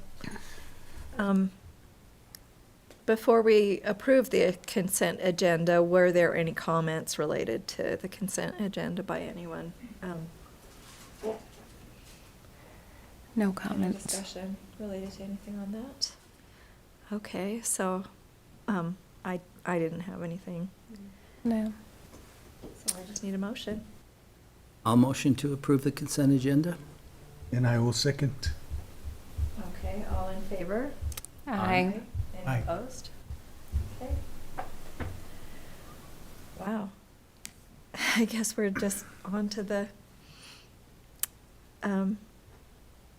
before we approve the consent agenda, were there any comments related to the consent agenda by anyone? No Any comments. discussion related to anything on that? Okay, so, I didn't have anything, No. so I just need a motion. I'll motion to approve the consent agenda. And I will second. Okay, all in favor? Aye. Any Aye. opposed? Okay. Wow. I guess we're just on to the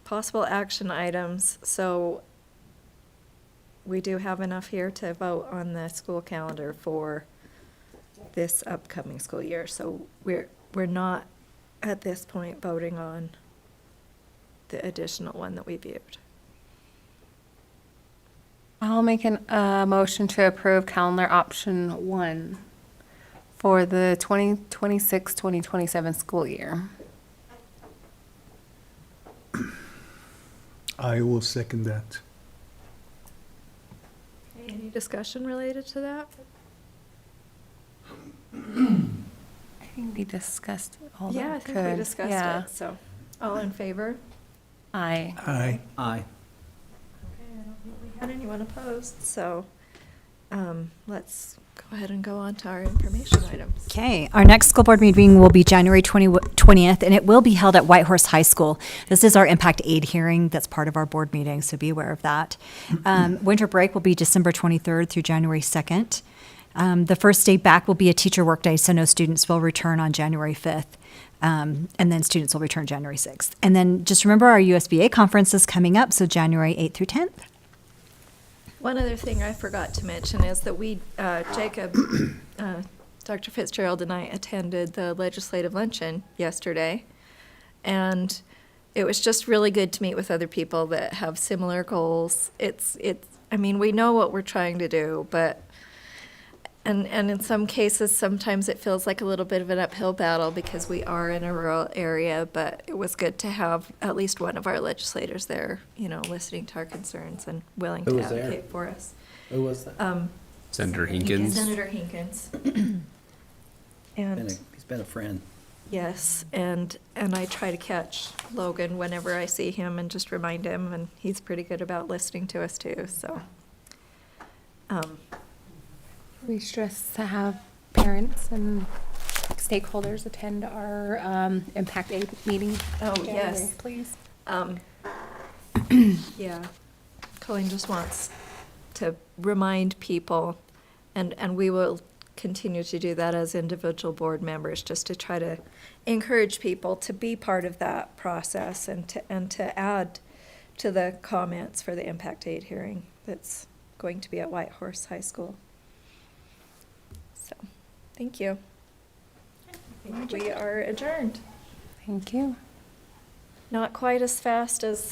possible action items. So we do have enough here to vote on the school calendar for this upcoming school year. So we're not at this point voting on the additional one that we viewed. I'll make a motion to approve calendar option 1 for the 2026-2027 school year. I will second that. Any discussion related to that? I think we discussed all that. Yeah, I think we Good. discussed Yeah. it, so, all in favor? Aye. Aye. Aye. Okay, I don't think we had anyone opposed, so, let's go ahead and go on to our information items. Okay, our next school board meeting will be January 20th, and it will be held at Whitehorse High School. This is our impact aid hearing that's part of our board meeting, so be aware of that. Winter break will be December 23rd through January 2nd. The first day back will be a teacher workday, so no students will return on January 5th. And then students will return January 6th. And then just remember our USBA conference is coming up, so January 8th through 10th. One other thing I forgot to mention is that we, Jacob, Dr. Fitzgerald and I attended the legislative luncheon yesterday. And it was just really good to meet with other people that have similar goals. I mean, we know what we're trying to do, but, and in some cases, sometimes it feels like a little bit of an uphill battle because we are in a rural area, but it was good to have at least one of our legislators there, listening to our concerns and willing Who to was there? advocate for us. Who was that? Senator Hinkins. Senator Hinkins. And, He's been a friend. yes, and I try to catch Logan whenever I see him and just remind him, and he's pretty good about listening to us too, so. We stress to have parents and stakeholders attend our impact aid meeting. Oh, January, yes. Please. Yeah, Colleen just wants to remind people, and we will continue to do that as individual board members, just to try to encourage people to be part of that process and to add to the comments for the impact aid hearing that's going to be at Whitehorse High School. So, thank you. I think we are adjourned. Thank you. Not quite as fast as